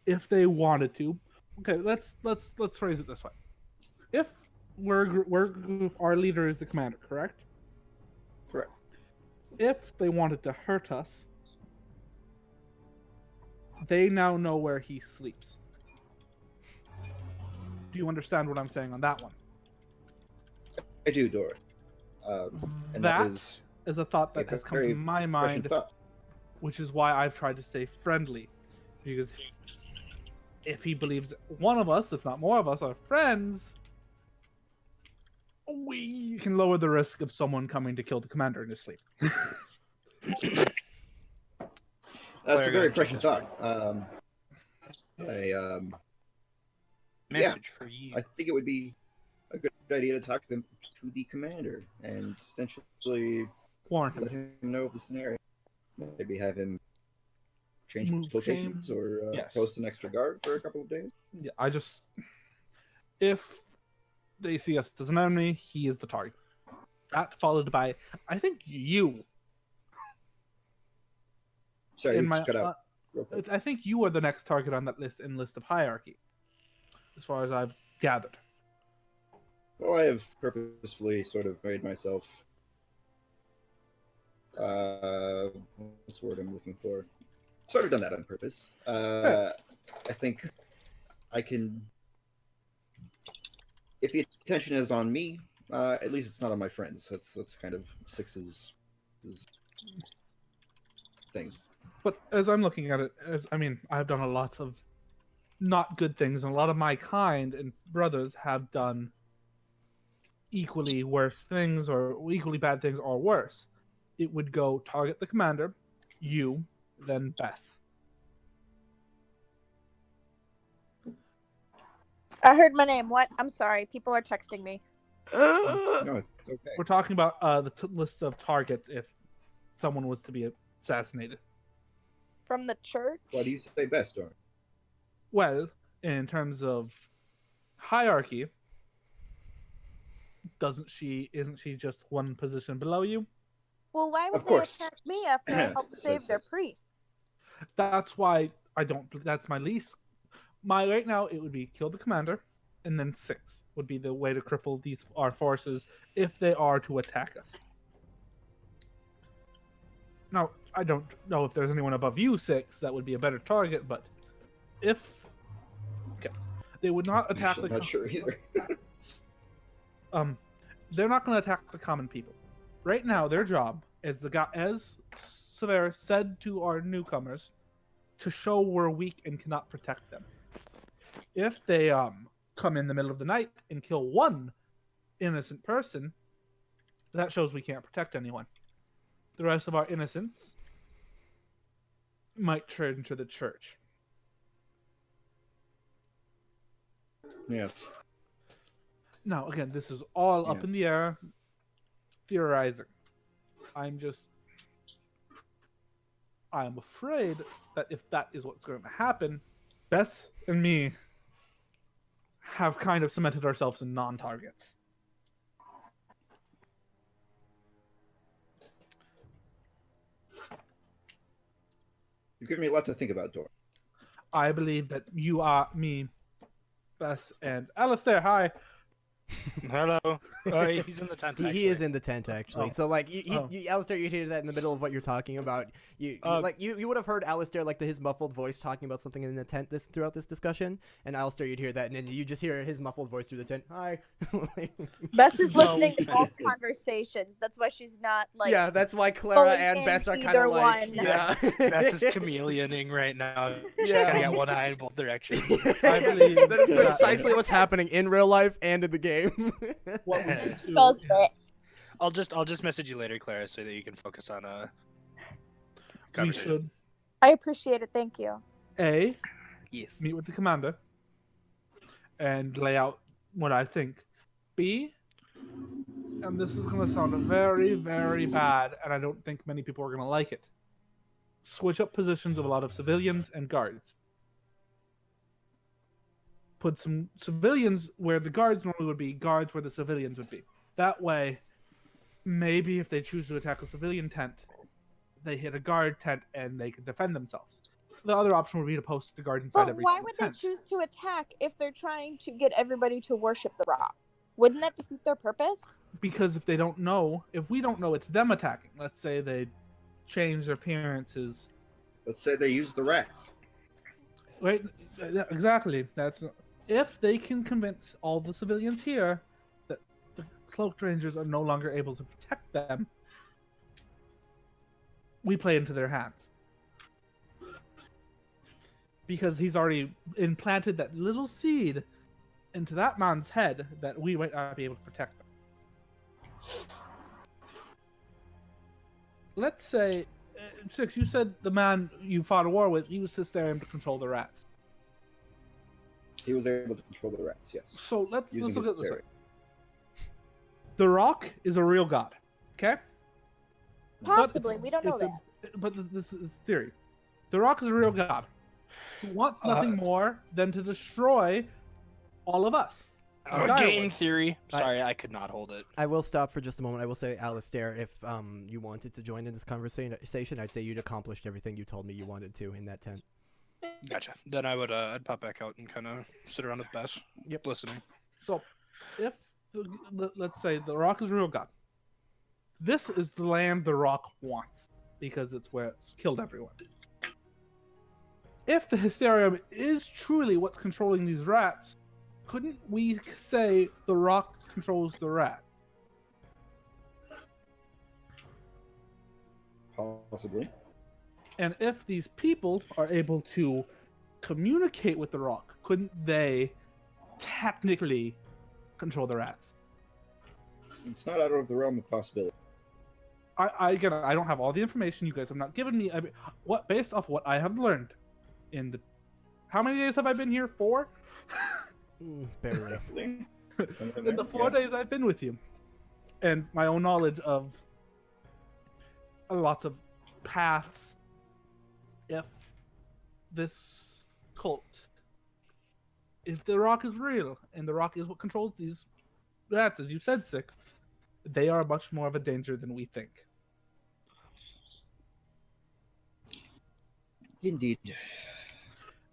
if they wanted to, okay, let's phrase it this way: if our leader is the commander, correct? Correct. If they wanted to hurt us, they now know where he sleeps. Do you understand what I'm saying on that one? I do, Dora. And that is is a thought a that has come very to my prescient mind, thought. which is why I've tried to stay friendly. Because if he believes one of us, if not more of us, are friends, we can lower the risk of someone coming to kill the commander in his sleep. That's a Player very guide prescient changes thought. message for you. I think it would be a good idea to talk to the commander and essentially Warn let him. him know of the scenario. Maybe have him change Move locations shame. or Yes. post an extra guard for a couple of days. Yeah, if they see us as an enemy, he is the target. That followed by, I think you. Sorry, In you my, just cut out real quick. I think you are the next target on that list of hierarchy, as far as I've gathered. Well, I have purposefully sort of made myself. What's the word I'm looking for? Sort of done that on purpose. I think I can. If the attention is on me, at least it's not on my friends. That's kind of Six's thing. But as I'm looking at it, I've done a lot of not good things, and a lot of my kind and brothers have done equally worse things, or equally bad things, or worse. It would go target the commander, you, then Bess. I heard my name. What? I'm sorry. People are texting me. No, it's okay. We're talking about the list of targets if someone was to be assassinated. From the church? Why do you say best, Dora? Well, in terms of hierarchy, isn't she just one position below you? Well, why would Of they course. attack me after I helped So save their it's- priest? That's why I don't. That's my least. My right now it would be kill the commander, and then 6 would be the way to cripple our forces if they are to attack us. Now I don't know if there's anyone above you 6 that would be a better target, but if they would not attack Actually, I'm not sure either. they're not going to attack the common people. Right now, their job is as Severus said to our newcomers, to show we're weak and cannot protect them. If they come in the middle of the night and kill one innocent person, that shows we can't protect anyone. The rest of our innocents might turn to the church. Yes. Now, again, this is all up in the air, theorizing. I'm afraid that if that is what's going to happen, Bess and me have kind of cemented ourselves in non-targets. You've given me a lot to think about, Dora. I believe that you are me, Bess, and Alistair. Hi. Hello. He's in the tent. He is in the tent actually. Oh. So like, Oh. Alistair, you hear that in the middle of what you're talking about. You would have heard Alistair like his muffled voice talking about something in the tent throughout this discussion, and Alistair, you'd hear that, and then you just hear his muffled voice through the tent. Hi. Bess is No. listening to both conversations. That's why she's not like. Yeah, that's why Clara fully and in Bess are kind either of like, one. yeah. That's just chameleoning right now. She's Yeah. got one eye in both directions. I believe that is that- precisely what's happening in real life and in the game. What we need to Spells is- bit. I'll just message you later, Clara, so that you can focus on we conversation. should I appreciate it. Thank you. A, Yes. meet with the commander and lay out what I think. B, and this is going to sound very, very bad, and I don't think many people are going to like it. Switch up positions of a lot of civilians and guards. Put some civilians where the guards normally would be, guards where the civilians would be. That way, maybe if they choose to attack a civilian tent, they hit a guard tent and they can defend themselves. The other option would be to post a guard inside But every why single would tent. they choose to attack if they're trying to get everybody to worship the rock? Wouldn't that defeat their purpose? Because if they don't know, if we don't know it's them attacking, let's say they change their appearances. Let's say they use the rats. Right? Exactly. That's if they can convince all the civilians here that the cloaked rangers are no longer able to protect them, we play into their hands. Because he's already implanted that little seed into that man's head that we might not be able to protect them. Let's say, Six, you said the man you fought a war with, he was hysterium to control the rats. He was able to control the rats, yes. So let's Using look his at this way. theory. The Rock is a real god, okay? Possibly. We don't know It's a- that. But this is theory. The Rock is a real god who wants nothing more than to destroy all of us. Game Direwood. theory. Sorry, I could not hold it. I will stop for just a moment. I will say, Alistair, if you wanted to join in this conversation, I'd say you'd accomplished everything you told me you wanted to in that tent. Gotcha. Then I would I'd pop back out and kind of sit around with Bess. Yep. Listening. So, if let's say the Rock is a real god, this is the land the Rock wants because it's where it's killed everyone. If the hysterium is truly what's controlling these rats, couldn't we say the Rock controls the rat? Possibly. And if these people are able to communicate with the Rock, couldn't they technically control the rats? It's not out of the realm of possibility. Again, I don't have all the information. You guys have not given me what based off what I have learned in the. How many days have I been here? 4. Barely. Definitely. In the 4 days I've been with you, and my own knowledge of lots of paths. If this cult, if the Rock is real and the Rock is what controls these rats, as you said, Six, they are much more of a danger than we think. Indeed.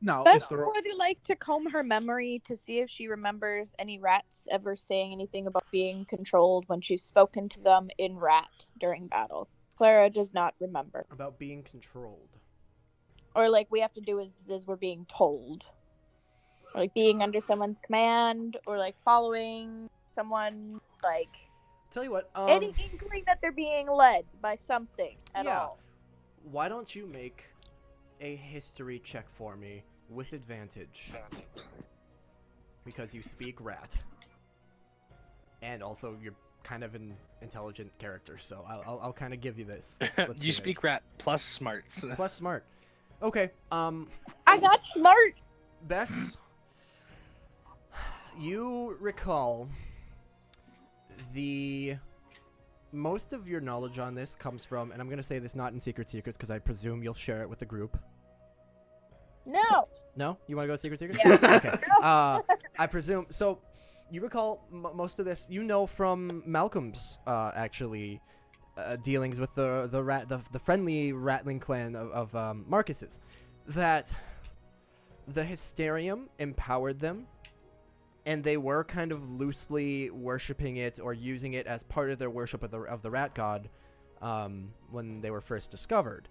Now, Bess if the Rock, would like to comb her memory to see if she remembers any rats ever saying anything about being controlled when she's spoken to them in rat during battle. Clara does not remember. About being controlled. Or like we have to do as we're being told. Or like being under someone's command, or like following someone, like Tell you what, any inkling that they're being led by something at Yeah. all. why don't you make a history check for me with advantage? Because you speak rat. And also you're kind of an intelligent character, so I'll kind of give you this. Let's You see speak rat plus smarts. it. Plus smart. Okay, I got smart. Bess, you recall the most of your knowledge on this comes from, and I'm going to say this not in Secrets because I presume you'll share it with the group. No. No? You want to go Secrets? Yeah. Okay. I presume. So, you recall most of this, you know, from Malcolm's, actually, dealings with the friendly Rattling clan of Marcus's, that the Hysterium empowered them and they were kind of loosely worshiping it or using it as part of their worship of the rat god when they were first discovered.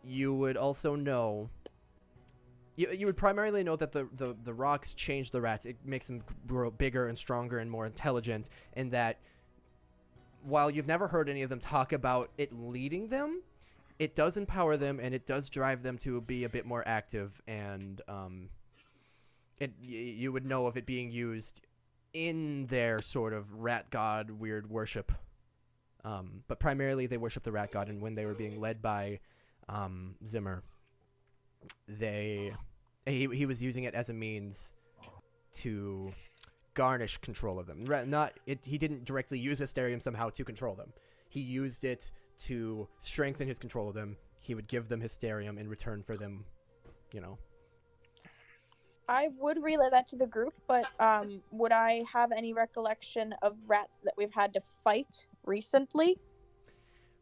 You would also know. You would primarily know that the rocks change the rats. It makes them grow bigger and stronger and more intelligent, and that while you've never heard any of them talk about it leading them, it does empower them and it does drive them to be a bit more active, and you would know of it being used in their sort of rat god weird worship. But primarily they worship the rat god, and when they were being led by Zimmer, he was using it as a means to garnish control of them. He didn't directly use hysterium somehow to control them. He used it to strengthen his control of them. He would give them hysterium in return for them, I would relay that to the group, but would I have any recollection of rats that we've had to fight recently?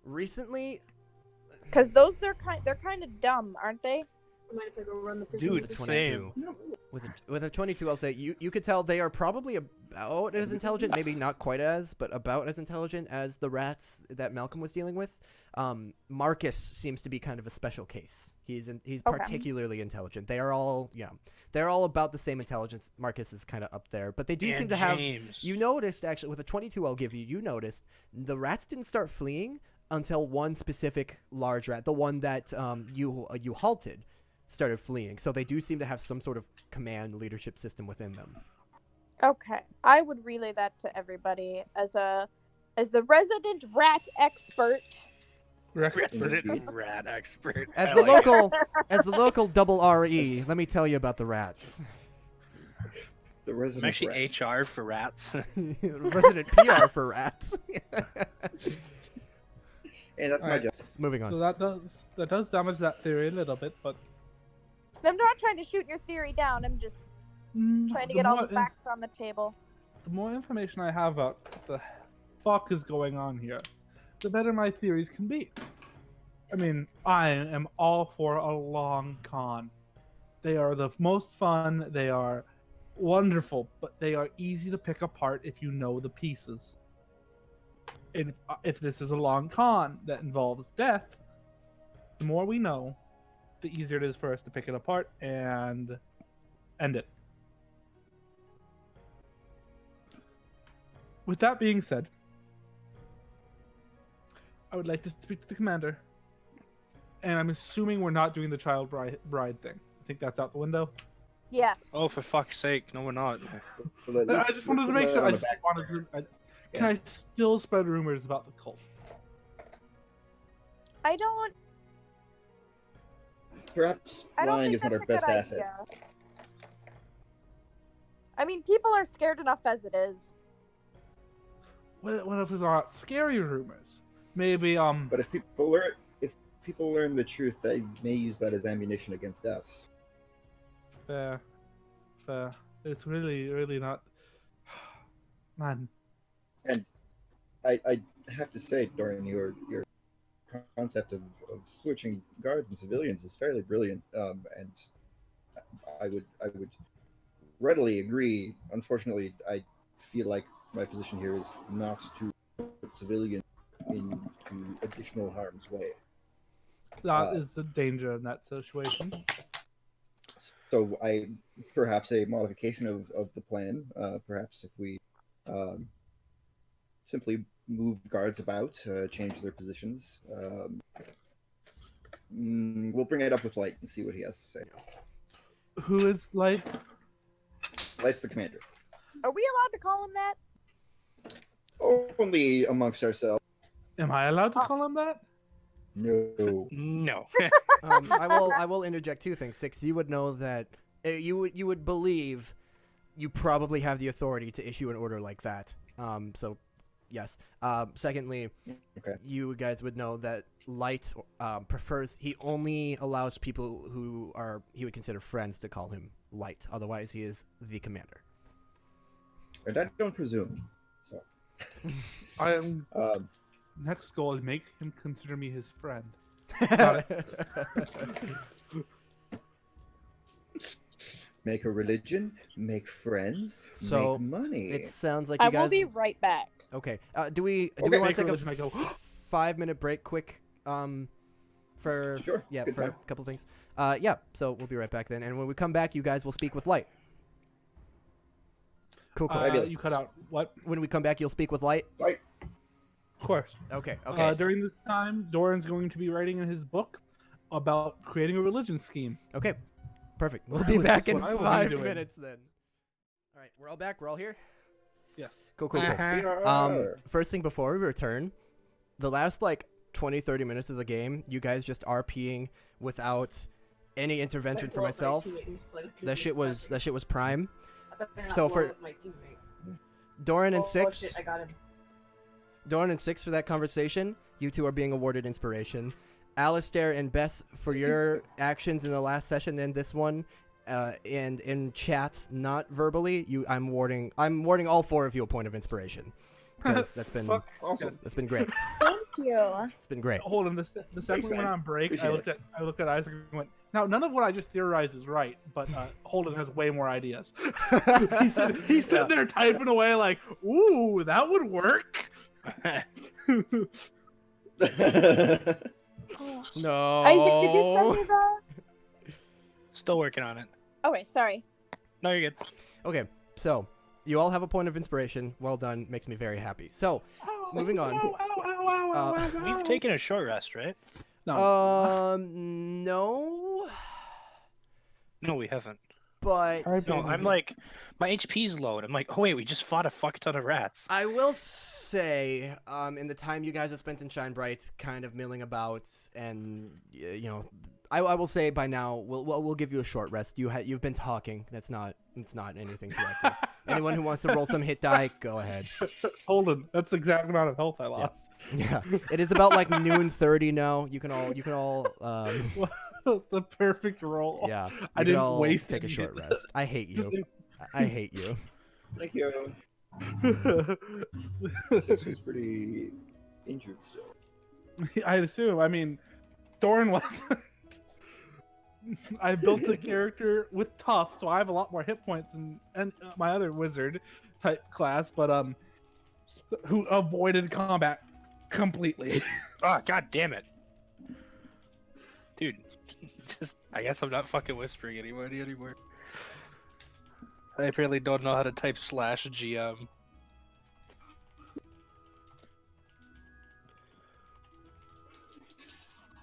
Recently, Because those they're kind of dumb, aren't they? Mind if I go run the prison? Dude, with a same. 22. With a 22, I'll say you could tell they are probably about as intelligent, maybe not quite as, but about as intelligent as the rats that Malcolm was dealing with. Marcus seems to be kind of a special case. He's particularly intelligent. They are all they're all about the same intelligence. Marcus is kind of up there, but they do seem to have. You noticed actually with a 22, I'll give you. You noticed the rats didn't start fleeing until one specific large rat, the one that you halted, started fleeing. So they do seem to have some sort of command leadership system within them. Okay, I would relay that to everybody as a resident rat expert. Resident rat expert. As the local double RE, let me tell you about the rats. The I'm resident actually rat. HR for rats. Resident PR for rats. Hey, that's my job. Moving on. So that does damage that theory a little bit, but I'm not trying to shoot your theory down. I'm just trying to get all the facts on the table. The more information I have about what the fuck is going on here, the better my theories can be. I mean, I am all for a long con. They are the most fun, they are wonderful, but they are easy to pick apart if you know the pieces. And if this is a long con that involves death, the more we know, the easier it is for us to pick it apart and end it. With that being said, I would like to speak to the commander. And I'm assuming we're not doing the child bride thing. I think that's out the window. Yes. Oh, for fuck's sake. No, we're not. I just wanted to make sure. Can I still spread rumors about the cult? I don't Perhaps lying think is not our that's a best good asset. idea. I mean, people are scared enough as it is. What if there are scary rumors? Maybe But if people learn the truth, they may use that as ammunition against us. fair. It's really not. Man, And I have to say, Dorian, your concept of switching guards and civilians is fairly brilliant, and I would readily agree. Unfortunately, I feel like my position here is not to put civilians into additional harm's way. that is the danger in that situation. So perhaps a modification of the plan. Perhaps if we simply move guards about, change their positions. We'll bring it up with Light and see what he has to say. Who is like? Light's the commander. Are we allowed to call him that? Only amongst ourselves. Am I allowed to call him that? No. No. I will interject two things. Six, you would know that you would believe you probably have the authority to issue an order like that. So yes. Secondly, Okay. you guys would know that Light prefers. He only allows people who he would consider friends to call him Light. Otherwise, he is the commander. And I don't presume. So. I am. Next goal: make him consider me his friend. Got it. Make a religion, make friends, So, make money. It sounds like I you will guys. be right back. Okay. Do we Okay. want to Make a take a religion, I go, 5-minute break, quick? For Sure, yeah, good for time. a couple things. Yeah. So we'll be right back then, and when we come back, you guys will speak with light. Cool. Fabulous. You cut out what? When we come back, you'll speak with light. Right. Of course. Okay. Okay. During this time, Doran's going to be writing in his book about creating a religion scheme. Okay. Perfect. We'll be Which back is in what I will be 5 doing. minutes then. All right. We're all back. We're all here. Yes. Cool. Cool. Uh-huh. Cool. First thing before we return, the last 20-30 minutes of the game, you guys just RPing without any intervention for myself. That shit was prime. So for Doran and Six, I got him. Doran and Six for that conversation, you two are being awarded inspiration. Alistair and Bess for your actions in the last session and this one, and in chat, not verbally, I'm awarding all 4 of you a point of inspiration. Because that's been Fuck. Awesome. that's been great. Thank you. It's been great. Hold on. The second we went man. on break, I Appreciate looked at Isaac and went, now none of what I just theorized is right, but Holden has way more ideas. He's sitting there typing away like, ooh, that would work. No. Isaac, did you send me the? Still working on it. Okay, sorry. No, you're good. Okay, so you all have a point of inspiration. Well done. Makes me very happy. So, moving on. We've taken a short rest, right? No. No, No, we haven't. but No, I'm like, my HP's low, and I'm like, oh wait, we just fought a fuck ton of rats. I will say, in the time you guys have spent in Shinebright, kind of milling about, and I will say by now we'll give you a short rest. You've been talking. It's not anything too active. Anyone who wants to roll some hit die, go ahead. Holden, that's the exact amount of health I lost. Yeah, it is about like noon 30 now. You can all The perfect roll. yeah. I you can didn't all waste take a any. short rest. I hate you. I hate you. Thank you. Six was pretty injured still. I'd assume. I mean, Doran wasn't. I built a character with tough, so I have a lot more hit points than my other wizard type class, but who avoided combat completely. Oh, god damn it. Dude, I guess I'm not fucking whispering anymore. I apparently don't know how to type /GM.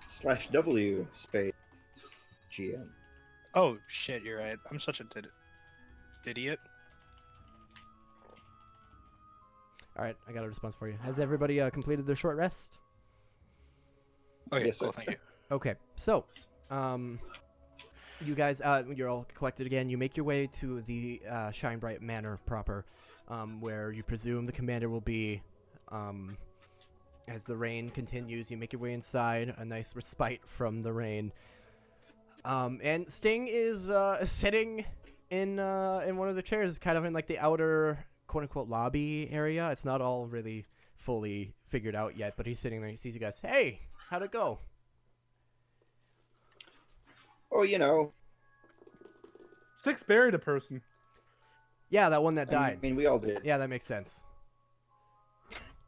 /W space GM. Oh shit, you're right. I'm such a idiot. All right, I got a response for you. Has everybody completed their short rest? Okay, Yes, cool, sir. thank you. Okay, so, you guys, you're all collected again. You make your way to the Shinebright Manor proper, where you presume the commander will be. As the rain continues, you make your way inside, a nice respite from the rain. And Sting is sitting in one of the chairs, kind of in like the outer quote-unquote lobby area. It's not all really fully figured out yet, but he's sitting there. He sees you guys. Hey, how'd it go? Oh, Six buried a person. Yeah, that one that I died. mean, we all did. Yeah, that makes sense.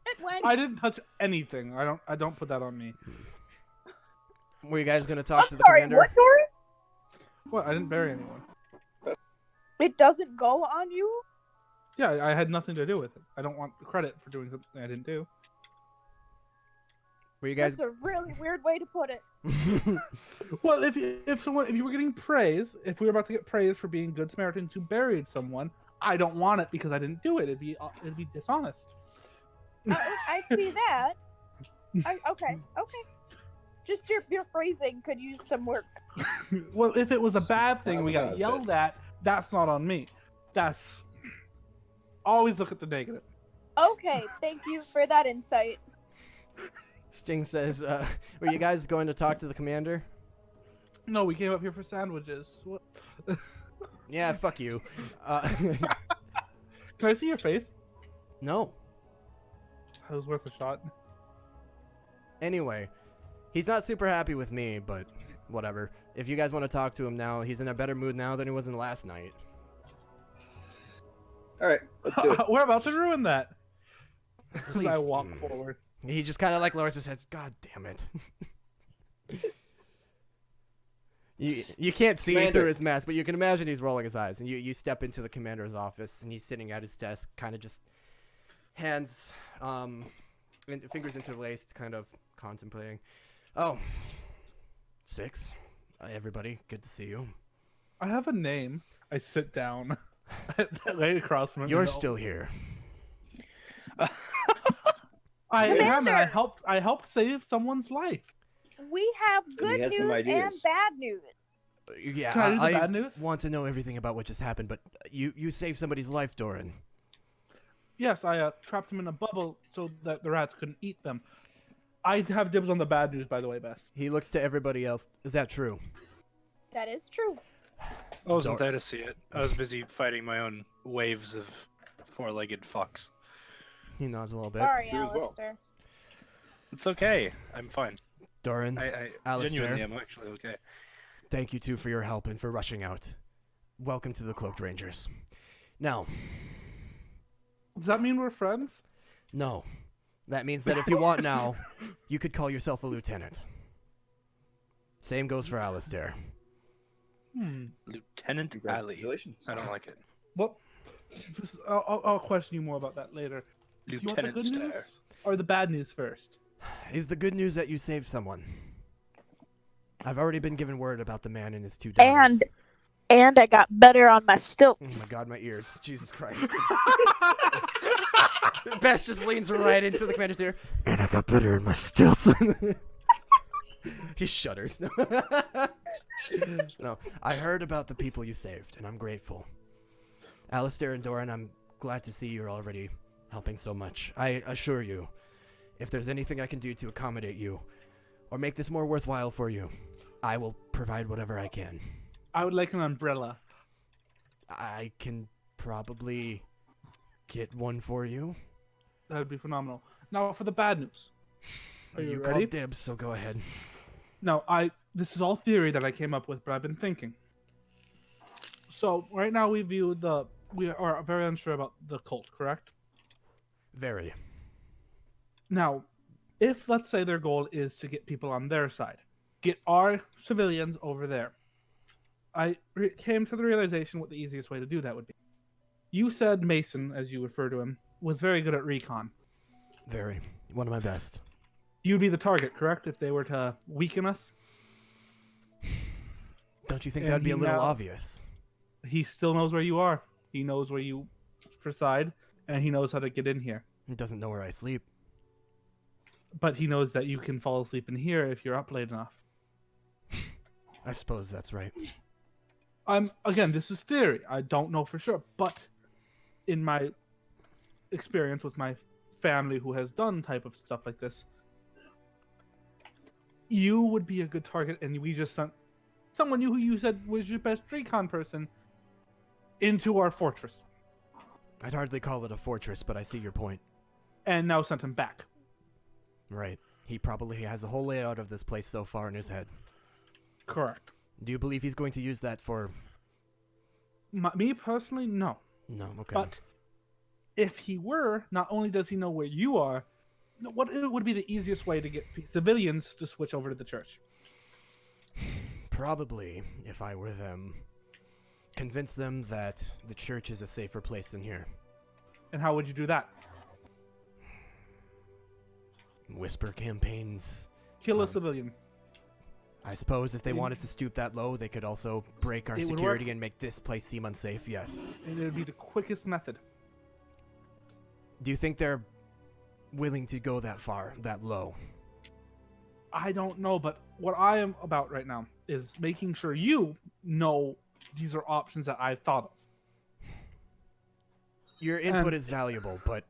It went. I didn't touch anything. I don't put that on me. Were you guys gonna talk I'm to the sorry. commander? What, Dory? What? I didn't bury anyone. It doesn't go on you. Yeah, I had nothing to do with it. I don't want credit for doing something I didn't do. Were you guys? That's a really weird way to put it. Well, if you were getting praise, if we were about to get praise for being good Samaritans who buried someone, I don't want it because I didn't do it. It'd be dishonest. I see that. Okay. Just your phrasing could use some work. Well, if it was a bad thing, How we got about yelled this? at. That's not on me. That's always look at the negative. Okay, thank you for that insight. Sting says, "Were you guys going to talk to the commander?" No, we came up here for sandwiches. What? Yeah, fuck you. Can I see your face? No. That was worth a shot. Anyway, he's not super happy with me, but whatever. If you guys want to talk to him now, he's in a better mood now than he was in last night. All right, let's do it. We're about to ruin that. As Please. I walk forward. He just kind of like lowers his head. God damn it. You can't see Commander. through his mask, but you can imagine he's rolling his eyes. And you step into the commander's office, and he's sitting at his desk, kind of just hands, and fingers interlaced, kind of contemplating. Oh, 6. Everybody, good to see you. I have a name. I sit down. Right across from him. You're still here. I am. And I Commander! helped save someone's life. We have he good has news some and ideas. bad news. Yeah, Can I do the I bad news? want to know everything about what just happened, but you saved somebody's life, Doran. Yes, I trapped them in a bubble so that the rats couldn't eat them. I have dibs on the bad news, by the way, Bess. He looks to everybody else. Is that true? That is true. I wasn't there to see it. I was busy fighting my own waves of four-legged fucks. He nods a little bit. Sorry, True as well. Alistair. It's okay. I'm fine. Doran, I Alistair. genuinely am actually okay. Thank you, too, for your help and for rushing out. Welcome to the Cloaked Rangers. Now, Does that mean we're friends? no. That means that if you want now, you could call yourself a lieutenant. Same goes for Alistair. Lieutenant Ali. Congratulations. I don't like it. Well, I'll question you more about that later. Do you want the Lieutenant good Star. news or the bad news first? Is the good news that you saved someone? I've already been given word about the man and his 2 daughters. And I got better on my stilts. Oh my god, my ears. Jesus Christ. Bess just leans right into the commander's ear. And I got better in my stilts. He shudders. No, I heard about the people you saved, and I'm grateful. Alistair and Doran, I'm glad to see you're already helping so much. I assure you, if there's anything I can do to accommodate you, or make this more worthwhile for you, I will provide whatever I can. I would like an umbrella. I can probably get one for you. That would be phenomenal. Now for the bad news. Are you ready? called dibs, so go ahead. No, this is all theory that I came up with, but I've been thinking. So right now we are very unsure about the cult, correct? Very. Now, if let's say their goal is to get people on their side, get our civilians over there, I came to the realization what the easiest way to do that would be. You said Mason, as you refer to him, was very good at recon. Very. One of my best. You'd be the target, correct, if they were to weaken us? Don't you think And that'd be a he little now- obvious? He still knows where you are. He knows where you preside, and he knows how to get in here. He doesn't know where I sleep. But he knows that you can fall asleep in here if you're up late enough. I suppose that's right. Again, this is theory. I don't know for sure, but in my experience with my family who has done type of stuff like this, you would be a good target, and we just sent someone who you said was your best recon person into our fortress, I'd hardly call it a fortress, but I see your point. and now sent him back. Right. He probably has a whole layout of this place so far in his head. Correct. Do you believe he's going to use that for... Me personally, no. No, okay. But if he were, not only does he know where you are, what it would be the easiest way to get civilians to switch over to the church? Probably, if I were them, convince them that the church is a safer place than here. And how would you do that? Whisper campaigns. Kill a Um, civilian. I suppose if they It- wanted to stoop that low, they could also break our It would security work. and make this place seem unsafe, yes. And it would be the quickest method. Do you think they're willing to go that far, that low? I don't know, but what I am about right now is making sure you know these are options that I've thought of. Your input And- is valuable, but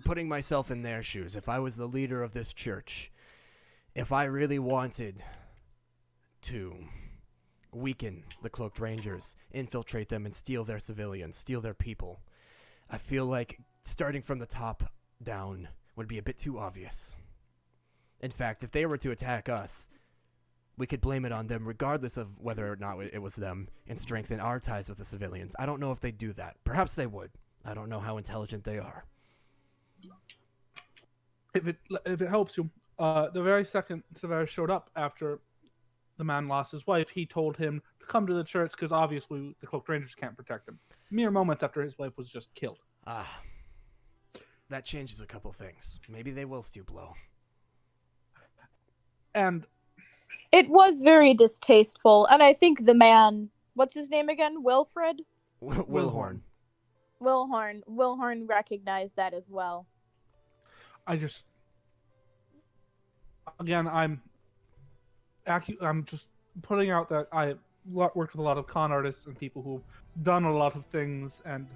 putting myself in their shoes, if I was the leader of this church, if I really wanted to weaken the Cloaked Rangers, infiltrate them and steal their civilians, steal their people, I feel like starting from the top down would be a bit too obvious. In fact, if they were to attack us, We could blame it on them regardless of whether or not it was them and strengthen our ties with the civilians. I don't know if they'd do that. Perhaps they would. I don't know how intelligent they are. If it helps you, the very second Severus showed up after the man lost his wife, he told him to come to the church because obviously the Cloaked Rangers can't protect him. Mere moments after his wife was just killed. That changes a couple things. Maybe they will stoop low. And It was very distasteful, and I think the man, what's his name again? Wilfred? Wilhorn. Wilhorn recognized that as well. I'm just putting out that I worked with a lot of con artists and people who've done a lot of things, and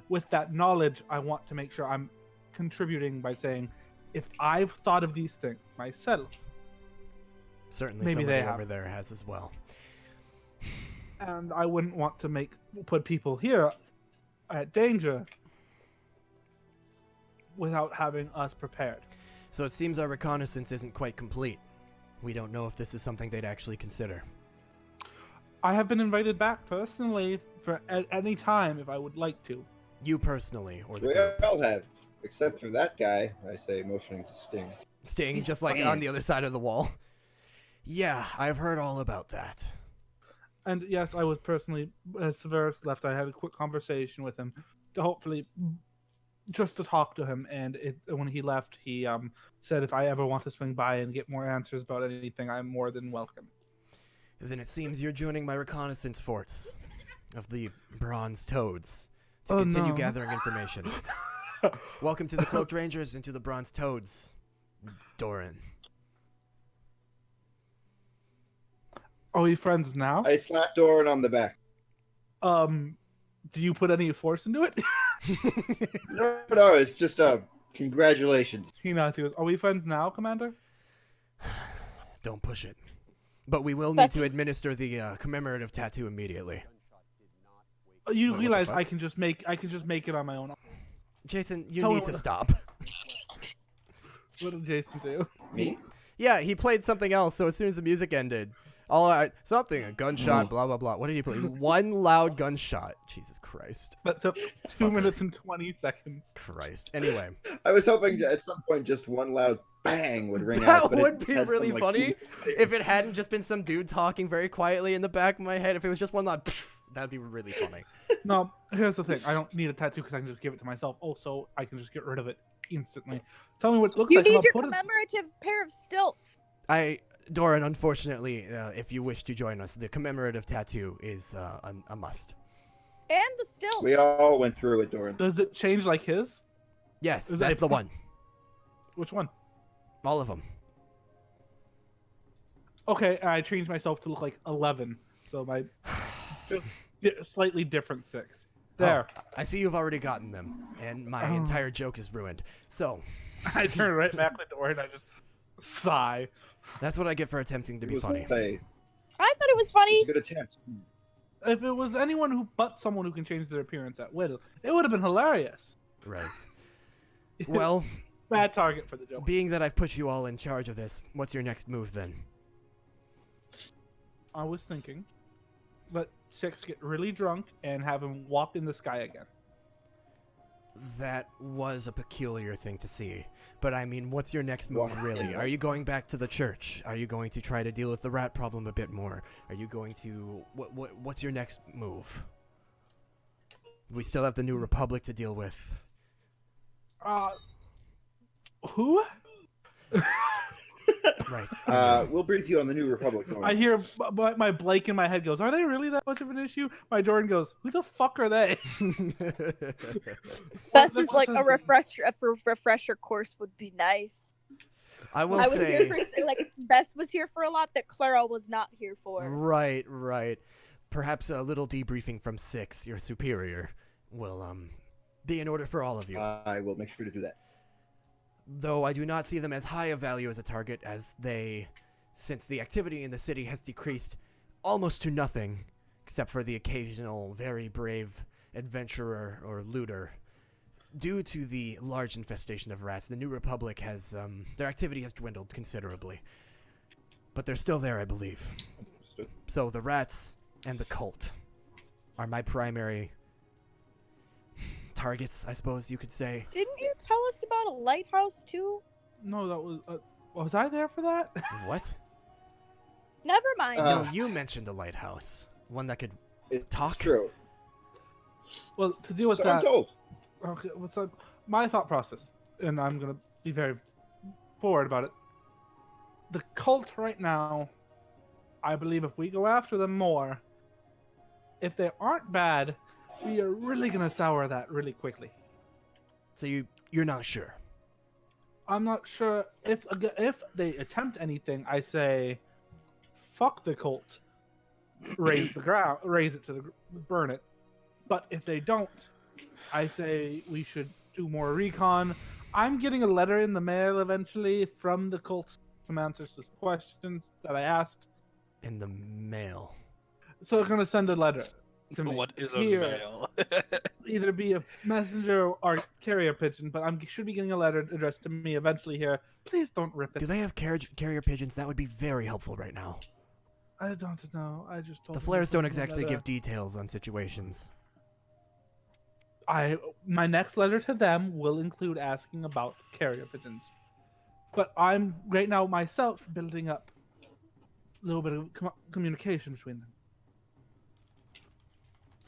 with that knowledge, I want to make sure I'm contributing by saying, if I've thought of these things myself, Certainly maybe somebody they have. over there has as well. And I wouldn't want to put people here at danger without having us prepared. So it seems our reconnaissance isn't quite complete. We don't know if this is something they'd actually consider. I have been invited back personally at any time if I would like to. You personally, or the We group. all have, except for that guy, I say, motioning to Sting. Sting, He's just like fine. on the other side of the wall. Yeah, I've heard all about that. And yes, I was personally, as Severus left, I had a quick conversation with him to hopefully just to talk to him. And when he left, he said if I ever want to swing by and get more answers about anything, I'm more than welcome. Then it seems you're joining my reconnaissance force of the Bronze Toads to Oh, continue no. gathering information. Welcome to the Cloaked Rangers and to the Bronze Toads, Doran. Are we friends now? I slapped Doran on the back. Do you put any force into it? No, it's just congratulations. He nods. He goes, "Are we friends now, Commander?" Don't push it. But we will need That's to just- administer the commemorative tattoo immediately. You Wait, what the realize fuck? I can just make it on my own. Jason, you Tell me need to what- stop. What did Jason do? Me? Yeah, he played something else, so as soon as the music ended, a gunshot, blah, blah, blah. What did he play? One loud gunshot. Jesus Christ. That took 2 minutes and 20 seconds. Christ. Anyway. I was hoping to, at some point just one loud bang would ring That out. But would it be had really some, like, funny two- if it hadn't just been some dude talking very quietly in the back of my head. If it was just one loud, that'd be really funny. No, here's the thing. I don't need a tattoo because I can just give it to myself. Also, I can just get rid of it instantly. Tell me what it looks You like. and need I'll your put it- commemorative pair of stilts. Doran, unfortunately, if you wish to join us, the commemorative tattoo is a must. And the stilts. We all went through it, Doran. Does it change like his? Yes, Is that's that- the one. Which one? All of them. Okay, I changed myself to look like 11. So my just slightly different 6. There. Oh, I see you've already gotten them, and my Oh. entire joke is ruined. So, I turn right back the door and I just sigh. that's what I get for attempting to It be was funny. I thought it was It funny. was a good attempt. If it was anyone but someone who can change their appearance at will, it would have been hilarious. Right. Well, Bad target for the joke. being that I've put you all in charge of this, what's your next move then? I was thinking, let Six get really drunk and have him walk in the sky again. That was a peculiar thing to see. But I mean, what's your next move Wow. really? Are you going back to the church? Are you going to try to deal with the rat problem a bit more? Are you going to what's your next move? We still have the New Republic to deal with. Who? Right. We'll brief you on the New Republic, Doran. I hear my Blake in my head goes, "Are they really that much of an issue?" My Jordan goes, "Who the fuck are they?" Best What- is like a refresher course would be nice. I will I was say. here for like Best was here for a lot that Clara was not here for. Right, right. Perhaps a little debriefing from Six, your superior, will be in order for all of you. I will make sure to do that. Though I do not see them as high a value as a target, as they, since the activity in the city has decreased almost to nothing, except for the occasional very brave adventurer or looter. Due to the large infestation of rats, the New Republic has, their activity has dwindled considerably. But they're still there, I believe. Understood. So the rats and the cult are my primary targets, I suppose you could say. Didn't you tell us about a lighthouse too? No, that was I there for that? What? Never mind. No, you mentioned a lighthouse. One that could It's talk. true. Well, to deal with So that, I'm told. okay, what's up? My thought process, and I'm gonna be very forward about it. The cult right now, I believe if we go after them more, if they aren't bad, we are really gonna sour that really quickly. So you're not sure. I'm not sure if they attempt anything. I say, fuck the cult, raise it to the burn it. But if they don't, I say we should do more recon. I'm getting a letter in the mail eventually from the cult, some answers to questions that I asked. In the mail. So they're gonna send a letter to me. What is a Here, mail? either be a messenger or carrier pigeon, but I should be getting a letter addressed to me eventually here. Please don't rip it. Do they have carrier pigeons? That would be very helpful right now. I don't know. I just told The them flares to don't send me a exactly letter. give details on situations. My next letter to them will include asking about carrier pigeons. But I'm right now myself building up a little bit of communication between them.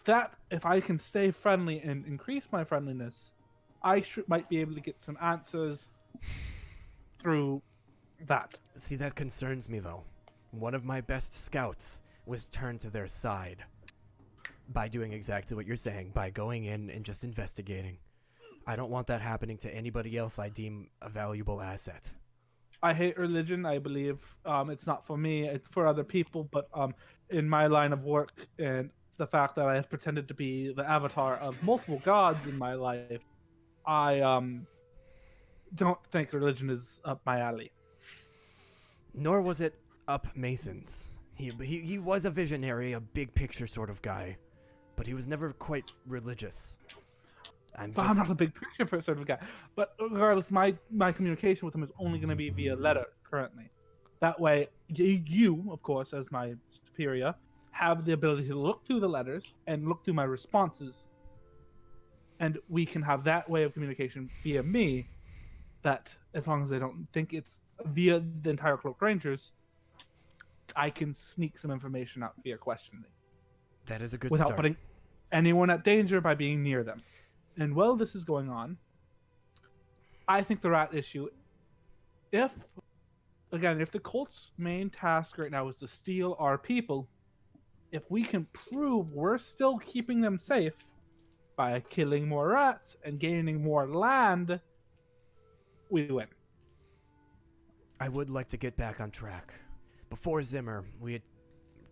That, if I can stay friendly and increase my friendliness, I might be able to get some answers through that. See, that concerns me, though. One of my best scouts was turned to their side by doing exactly what you're saying, by going in and just investigating. I don't want that happening to anybody else I deem a valuable asset. I hate religion. I believe it's not for me, it's for other people. But in my line of work and the fact that I have pretended to be the avatar of multiple gods in my life, I don't think religion is up my alley. Nor was it up Mason's. He was a visionary, a big picture sort of guy, but he was never quite religious. I'm not a big picture sort of guy. But regardless, my communication with him is only going to be via letter currently. That way, you, of course, as my superior, have the ability to look through the letters and look through my responses. And we can have that way of communication via me, that as long as they don't think it's via the entire Cloaked Rangers, I can sneak some information out via questioning. That is a good without start. putting anyone at danger by being near them. And while this is going on, I think the rat issue, if the cult's main task right now is to steal our people, if we can prove we're still keeping them safe by killing more rats and gaining more land, we win. I would like to get back on track. Before Zimmer, we had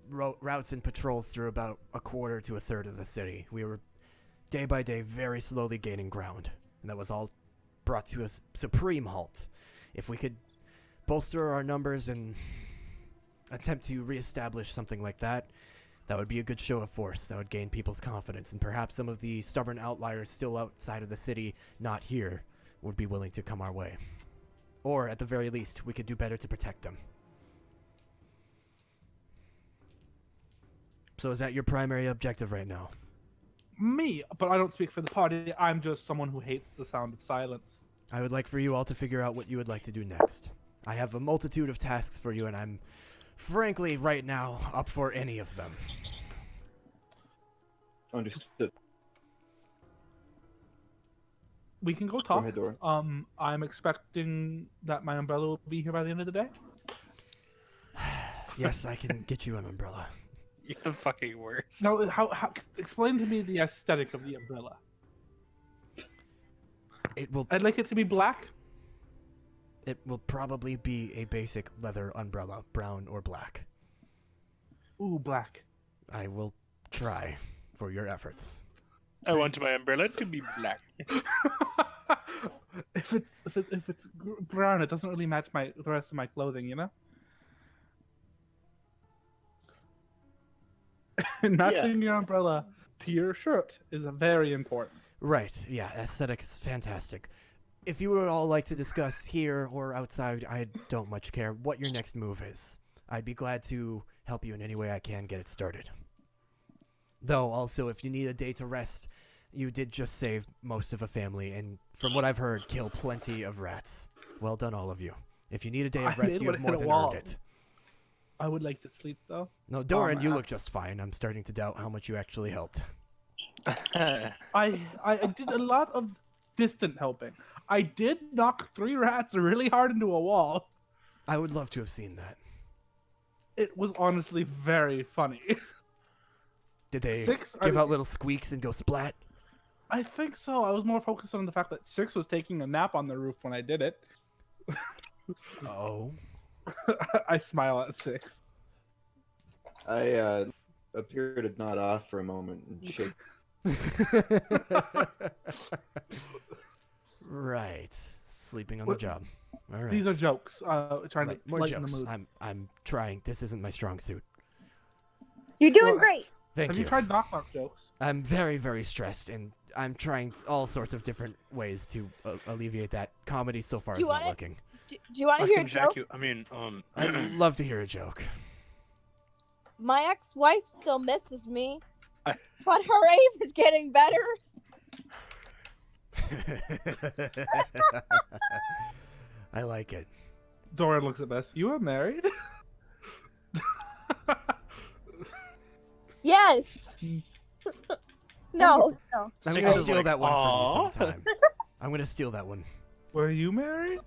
routes and patrols through about a quarter to a third of the city. We were day by day very slowly gaining ground, and that was all brought to a supreme halt. If we could bolster our numbers and attempt to reestablish something like that, that would be a good show of force. That would gain people's confidence, and perhaps some of the stubborn outliers still outside of the city, not here, would be willing to come our way. Or, at the very least, we could do better to protect them. So is that your primary objective right now? Me, but I don't speak for the party. I'm just someone who hates the sound of silence. I would like for you all to figure out what you would like to do next. I have a multitude of tasks for you, and I'm, frankly, right now, up for any of them. Understood. We can go Go talk. ahead, Dora. I'm expecting that my umbrella will be here by the end of the day. Yes, I can get you an umbrella. You're the fucking worst. Now, how explain to me the aesthetic of the umbrella. I'd like it to be black. It will probably be a basic leather umbrella, brown or black. Ooh, black. I will try for your efforts. I want my umbrella to be black. if it's brown, it doesn't really match the rest of my clothing, you know. Matching your umbrella to your shirt is very important. Right, yeah, aesthetics, fantastic. If you would all like to discuss here or outside, I don't much care what your next move is. I'd be glad to help you in any way I can get it started. Though, also, if you need a day to rest, you did just save most of a family, and from what I've heard, kill plenty of rats. Well done, all of you. If you need a day of I rest, did you have hit more a than wall. earned it. I would like to sleep though. No, Doran, you I- look just fine. I'm starting to doubt how much you actually helped. I did a lot of distant helping. I did knock 3 rats really hard into a wall. I would love to have seen that. It was honestly very funny. Did they 6, give out little squeaks and go splat? I think so. I was more focused on the fact that 6 was taking a nap on the roof when I did it. Oh. I smile at 6. I appear to nod off for a moment and shake. Right. Sleeping on the job. All right. These are jokes. Trying Right, to more lighten jokes. the mood. I'm trying. This isn't my strong suit. You're doing Well, great. Thank Have you. you tried knock jokes? I'm very, very stressed, and I'm trying all sorts of different ways to alleviate that. Comedy so far Do is you not want it? working. Do you want I to hear a can jack joke? you. I mean, I'd love to hear a joke. My ex-wife still misses me, I- but her aim is getting better. I like it. Doran looks at Bess. You are married? Yes. No. I'm Six gonna is steal like, that one "Aw." from you sometime. I'm gonna steal that one. Were you married?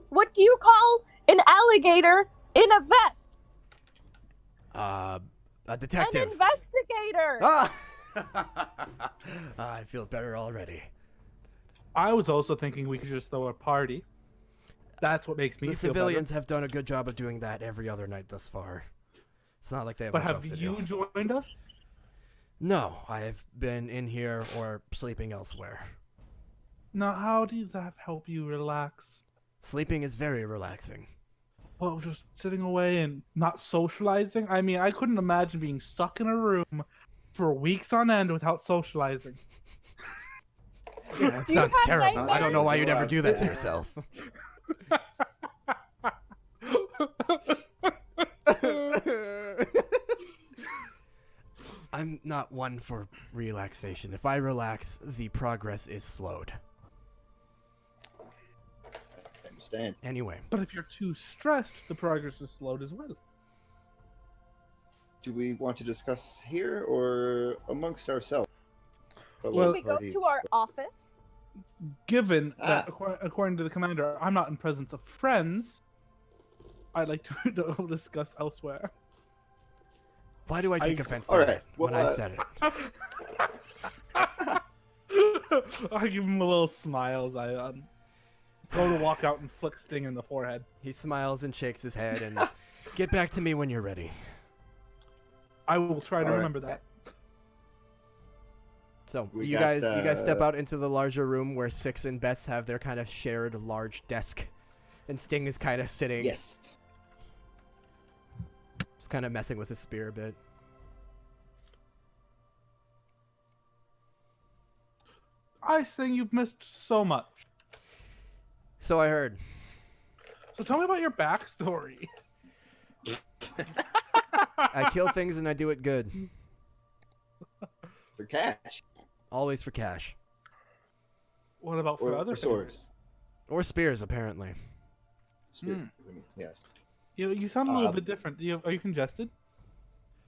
What do you call an alligator in a vest? A An detective. investigator. Ah! I feel better already. I was also thinking we could just throw a party. That's what makes me The feel civilians have done a good job of doing that every other night thus far. It's not like they have better. But much else have to you do. joined us? No, I have been in here or sleeping elsewhere. Now, how does that help you relax? Sleeping is very relaxing. Well, just sitting away and not socializing? I mean, I couldn't imagine being stuck in a room for weeks on end without socializing. Yeah, that Do you sounds have terrible. I don't know why you'd ever do that to nightmares? yourself. I'm not one for relaxation. If I relax, the progress is slowed. I understand. Anyway, But if you're too stressed, the progress is slowed as well. Do we want to discuss here or amongst ourselves? Well- Should we go to our office? Given that, Ah. according to the commander, I'm not in presence of friends, I'd like to discuss elsewhere. why do I take I- offense to All that right, when well, I said it? I give him a little smile as I go to walk out and flick Sting in the forehead. He smiles and shakes his head and get back to me when you're ready. I will try to All right. remember that. So We you got, guys step out into the larger room where Six and Bess have their kind of shared large desk, and Sting is kind of sitting, Yes. just kind of messing with his spear a bit. I think you've missed so much. So I heard. So tell me about your backstory. I kill things and I do it good, For cash. always for cash What about for Or other swords. things? or spears apparently. Spear- I mean, yes. You sound a little Uh, bit different. Are you congested?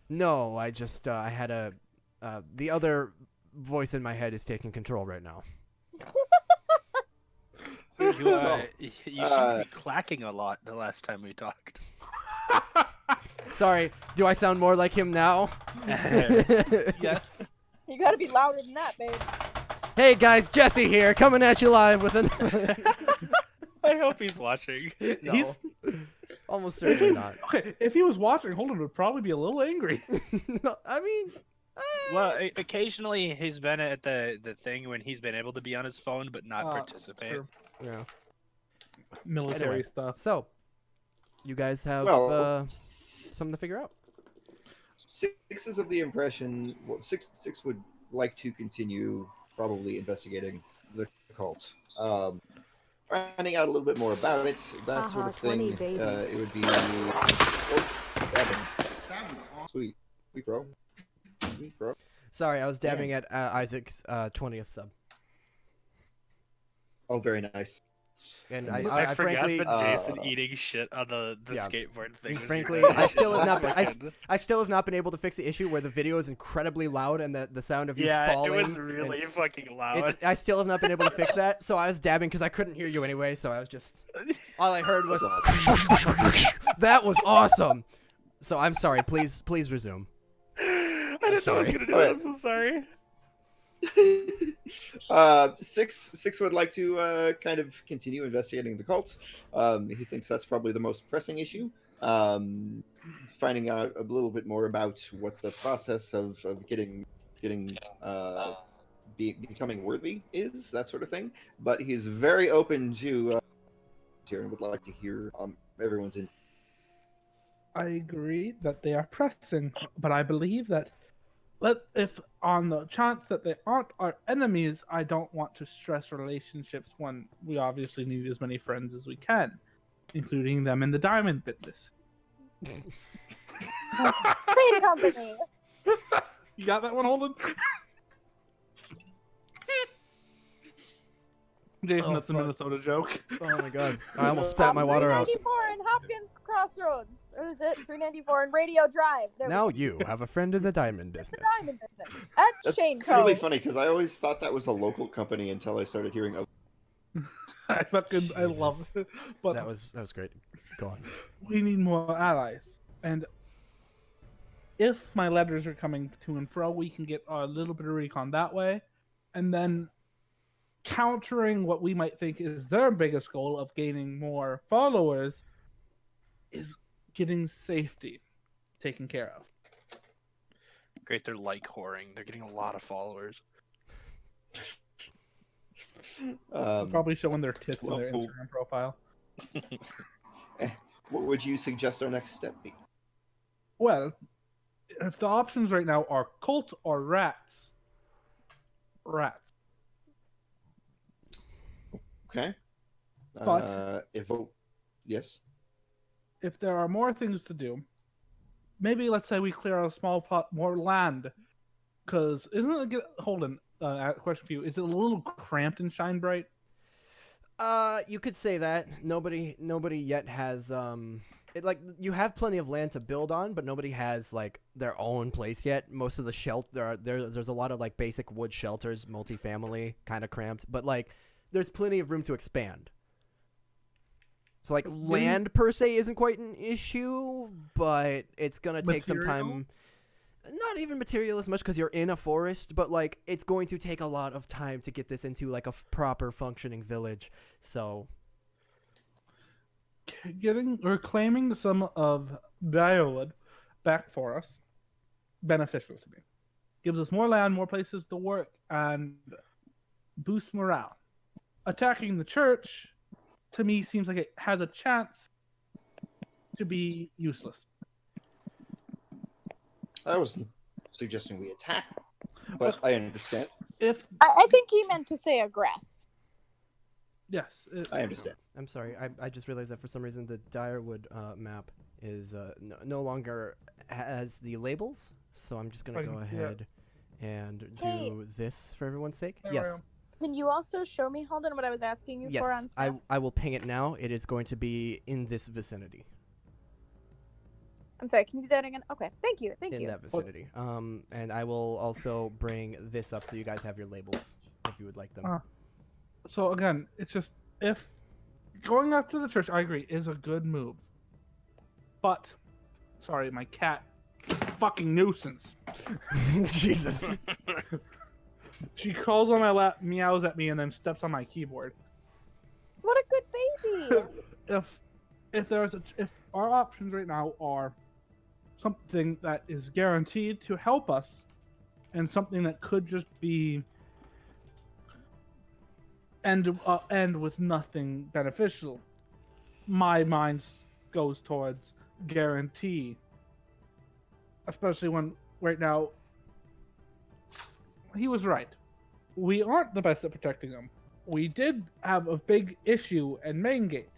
No, I just I had a the other voice in my head is taking control right now. you seem Uh, to be clacking a lot the last time we talked. Sorry, do I sound more like him now? Yes. You gotta be louder than that, babe. Hey guys, Jesse here, coming at you live with an I hope he's watching. No, He's- almost certainly not. Okay, if he was watching, Holden would probably be a little angry. No, I mean, Well, occasionally he's been at the thing when he's been able to be on his phone but not participate. Sure. yeah. Military Anyway. stuff. So, you guys have Well, something to figure out. Six is of the impression. Well, six would like to continue probably investigating the cult. finding out a little bit more about it, that sort of 20, thing, baby. it would be. Oh, Evan. Sweet. Sweet, bro. Sweet, bro. Sorry, I was dabbing at Isaac's 20th sub. Oh, very nice. And I I forgot frankly, that Jason eating shit on the yeah. skateboard thing. was Frankly, your I still have not. fucking- I still have not been able to fix the issue where the video is incredibly loud and the sound of you Yeah, falling. it was and really fucking loud. I still have not been able to fix that, so I was dabbing because I couldn't hear you anyway. So I was just all I heard was that was awesome. So I'm sorry. Please resume. I didn't know I was gonna do it. I'm so sorry. Six would like to kind of continue investigating the cult. He thinks that's probably the most pressing issue. Finding out a little bit more about what the process of becoming worthy is, that sort of thing. But he's very open to here and would like to hear everyone's in. I agree that they are pressing, but I believe that if on the chance that they aren't our enemies, I don't want to stress relationships when we obviously need as many friends as we can, including them in the diamond business. Same company. You got that one, Holden? Jason, Oh, that's a fuck. Minnesota joke. Oh my god! I almost spat my water out. 394 in Hopkins Crossroads. Or is it 394 in Radio Drive? There we Now go. you have a friend in the diamond The business. diamond business. At Shane It's really Cove. funny because I always thought that was a local company until I started hearing of. I love it. But That was great. Go on. we need more allies. And if my letters are coming to and fro, we can get a little bit of recon that way. And then countering what we might think is their biggest goal of gaining more followers is getting safety taken care of. Great, they're like whoring. They're getting a lot of followers. Probably showing their tits on their Whoa. Instagram profile. What would you suggest our next step be? Well, if the options right now are cult or rats, rats. Okay. But- yes. If there are more things to do, maybe let's say we clear a small plot more land. Because isn't it, Holden, question for you, is it a little cramped in Shine Bright? You could say that. Nobody yet has you have plenty of land to build on, but nobody has like their own place yet. Most of the there's a lot of like basic wood shelters, multifamily, kind of cramped, but like there's plenty of room to expand. So like land per se isn't quite an issue, but it's gonna take some time. Not even material as much because you're in a forest, but like it's going to take a lot of time to get this into like a proper functioning village. So Claiming some of Direwood back for us, beneficial to me. Gives us more land, more places to work, and boosts morale. Attacking the church, to me, seems like it has a chance to be useless. I wasn't suggesting we attack, but I understand. I think he meant to say aggress. Yes. I understand. I'm sorry. I just realized that for some reason the Direwood map is no longer has the labels. So I'm just gonna go ahead and do this for everyone's sake. Yes. Can you also show me, Holden, what I was asking you for on Yes. staff? I will ping it now. It is going to be in this vicinity. I'm sorry, can you do that again? Okay, thank you, thank In you. that vicinity. And I will also bring this up so you guys have your labels if you would like them. So again, it's just if going after the church, I agree, is a good move. But sorry, my cat is a fucking nuisance. Jesus. She crawls on my lap, meows at me, and then steps on my keyboard. What a good baby! If our options right now are something that is guaranteed to help us, and something that could just be end with nothing beneficial, my mind goes towards guarantee. Especially when right now he was right. We aren't the best at protecting them. we did have a big issue in Main Gate.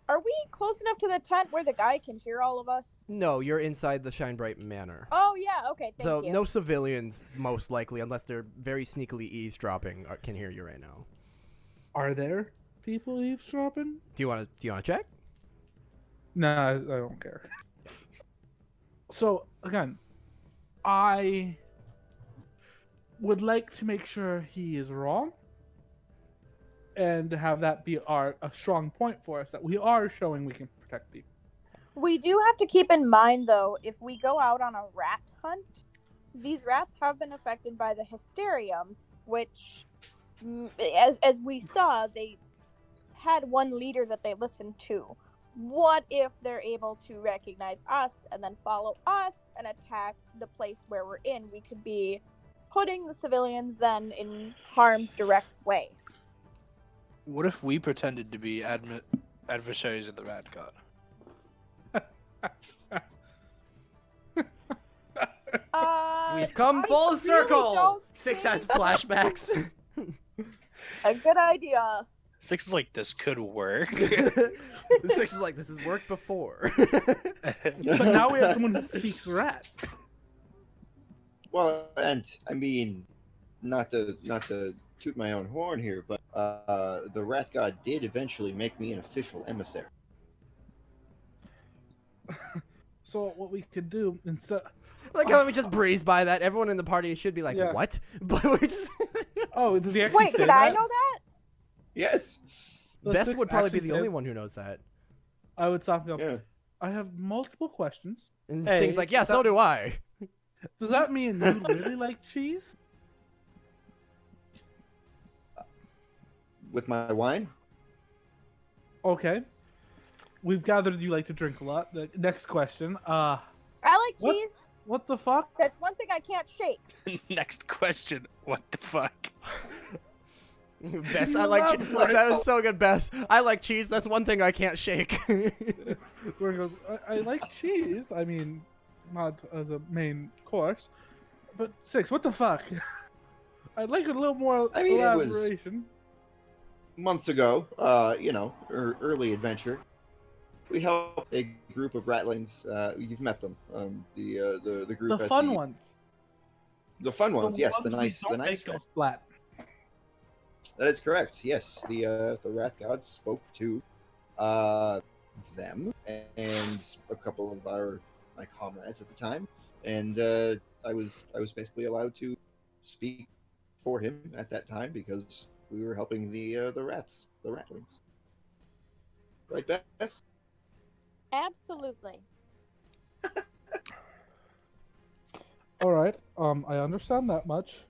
Are we close enough to the tent where the guy can hear all of us? No, you're inside the Shinebright Manor. Oh, yeah, okay, thank So you. no civilians, most likely, unless they're very sneakily eavesdropping, can hear you right now. Are there people eavesdropping? Do you want to check? No, I don't care. So, again, I would like to make sure he is wrong and have that be a strong point for us, that we are showing we can protect people. We do have to keep in mind, though, if we go out on a rat hunt, these rats have been affected by the hysterium, which, as we saw, they had one leader that they listened to. What if they're able to recognize us and then follow us and attack the place where we're in? We could be putting the civilians then in harm's direct way. What if we pretended to be adversaries of the rat god? We've come I full really circle. don't 6 think has flashbacks. a good idea. 6 is like, this could work. 6 is like, this has worked before. But now we have someone who speaks rat. Well, and I mean, not to toot my own horn here, but the rat god did eventually make me an official emissary. So what we could do instead... Like how we just breeze by that. Everyone in the party should be like, Yeah. what? But we just... Oh, did he actually Wait, say could I that? know that? Yes. The Bess six would probably be actually the only said- one who knows that. I would stop and go, Yeah. I have multiple questions. And Hey, Sting's like, yeah, so that- do I. Does that mean you really like cheese? With my wine. Okay. We've gathered you like to drink a lot. The next question. I like What? cheese. What the fuck? That's one thing I can't shake. Next question. What the fuck? Bess, I like cheese. That was so good, Bess. I like cheese. That's one thing I can't shake. Gordon goes, I like cheese. I mean, not as a main course. But 6, what the fuck? I'd like a little more I mean, it was- elaboration. Months ago, early adventure, we helped a group of ratlings. You've met them. The group. The at fun ones. The fun ones, yes. The ones nice, we the don't nice. make go splat. That is correct. Yes, the rat gods spoke to them and a couple of my comrades at the time, and I was basically allowed to speak for him at that time because we were helping the ratlings. Right, Bess? Absolutely. All right. I understand that much.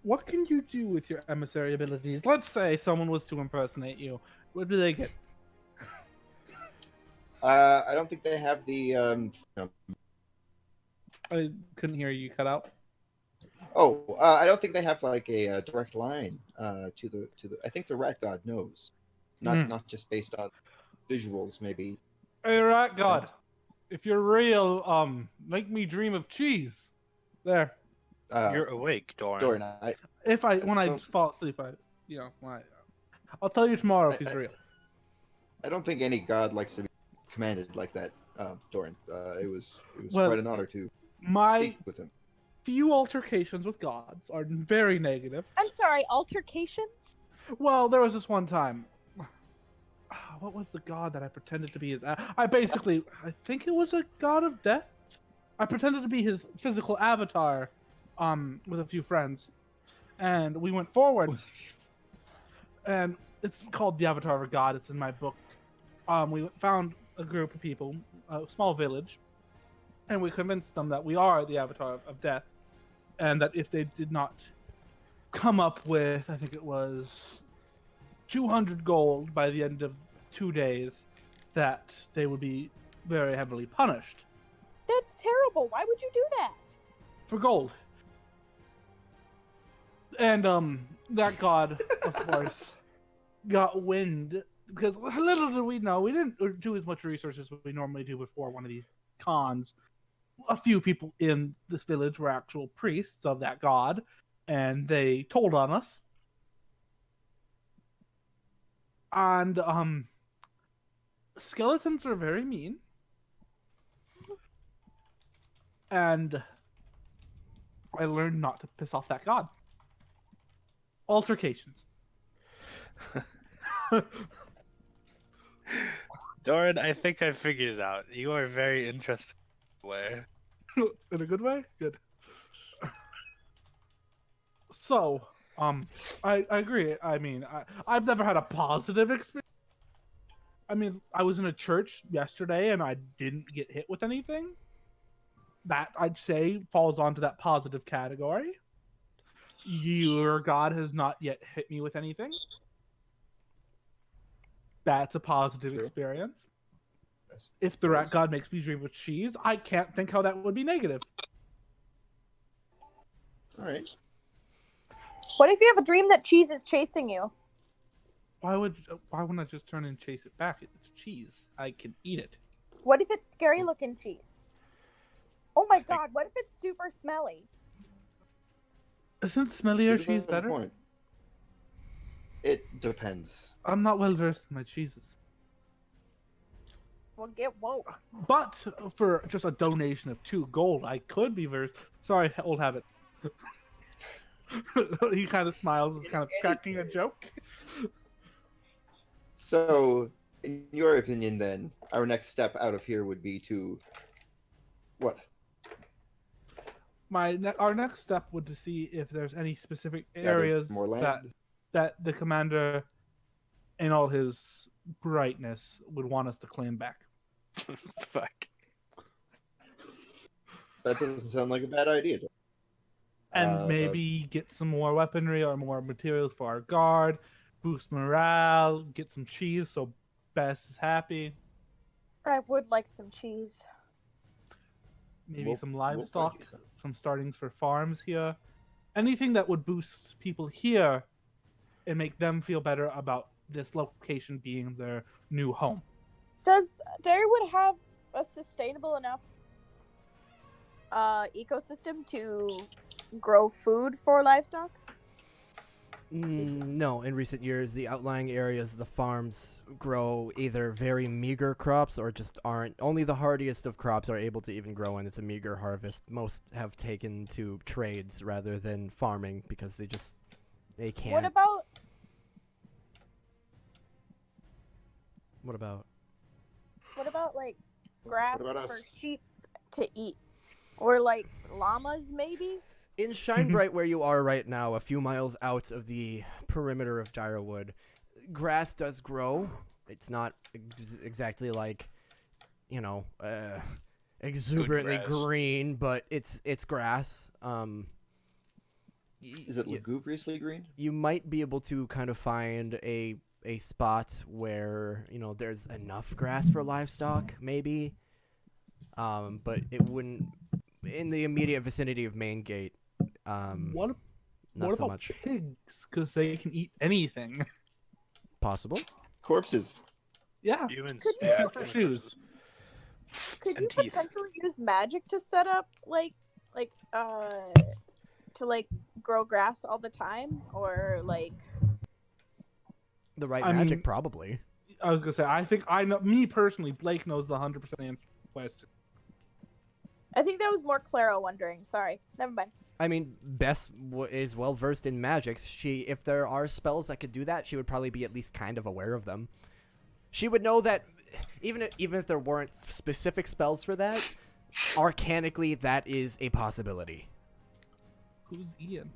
What can you do with your emissary abilities? Let's say someone was to impersonate you. What do they get? I don't think they have the. I couldn't hear you. Cut out. I don't think they have like a direct line to the. I think the rat god knows, not just based on visuals, maybe. Hey, rat god, if you're real, make me dream of cheese. There. You're awake, Doran. Doran, When I don't- fall asleep, I'll tell you tomorrow if he's real. I don't think any god likes to be commanded like that, Doran. It was Well, quite an honor to My speak with him. few altercations with gods are very negative. I'm sorry, altercations? Well, there was this one time. What was the god that I pretended to be his? I think it was a god of death. I pretended to be his physical avatar, with a few friends, and we went forward. And it's called the Avatar of a God. It's in my book. We found a group of people, a small village, and we convinced them that we are the Avatar of death, and that if they did not come up with, I think it was 200 gold by the end of 2 days, that they would be very heavily punished That's terrible. Why would you do that? for gold. And that god, of course, got wind, because little did we know, we didn't do as much research as we normally do before one of these cons. A few people in this village were actual priests of that god, and they told on us. And skeletons are very mean. And I learned not to piss off that god. Altercations. Doran, I think I figured it out. You are very interesting. Way. In a good way? Good. So, I agree. I mean, I've never had a positive experience. I mean, I was in a church yesterday and I didn't get hit with anything. That, I'd say, falls onto that positive category. Your god has not yet hit me with anything. That's a positive True. experience. Yes. If the rat god makes me dream with cheese, I can't think how that would be negative. All right. What if you have a dream that cheese is chasing you? Why wouldn't I just turn and chase it back? It's cheese. I can eat it. What if it's scary looking cheese? Oh my god, what if it's super smelly? Isn't smellier Good cheese better? point. It depends. I'm not well versed in my cheeses. Well, get woke. But for just a donation of 2 gold, I could be versed. Sorry, old habit. He kind of smiles, is kind of cracking a joke. So, in your opinion, then, our next step out of here would be to what? Our next step would to see if there's any specific Gather areas more land? that the commander, in all his brightness, would want us to claim back. Fuck. That doesn't sound like a bad idea. And maybe get some more weaponry or more materials for our guard, boost morale, get some cheese so Bess is happy. I would like some cheese. Maybe some we'll livestock, find you some. some startings for farms here. Anything that would boost people here and make them feel better about this location being their new home. Does Direwood have a sustainable enough ecosystem to grow food for livestock? No, in recent years, the outlying areas, the farms grow either very meager crops or just aren't. Only the hardiest of crops are able to even grow, and it's a meager harvest. Most have taken to trades rather than farming because they can't. What about like grass What about for us? sheep to eat? Or like llamas maybe? In Shinebright, where you are right now, a few miles out of the perimeter of Direwood, grass does grow. It's not exactly like, exuberantly grass. green, but it's grass. Is it lugubriously green? You might be able to kind of find a spot where there's enough grass for livestock, maybe. But it wouldn't in the immediate vicinity of Main Gate. What Not so about much pigs? Because they can eat anything. possible. Corpses. Yeah. Humans. Could you- Yeah, For human shoes. corpses. Could you And teeth. potentially use magic to set up to grow grass all the time, or like The right I magic, mean- probably. I was gonna say, I think I know. Me personally, Blake knows the 100% answer to the question. I think that was more Clara wondering. Sorry, never mind. I mean, Bess is well versed in magics. If there are spells that could do that, she would probably be at least kind of aware of them. She would know that even if there weren't specific spells for that, arcanically that is a possibility. Who's Ian?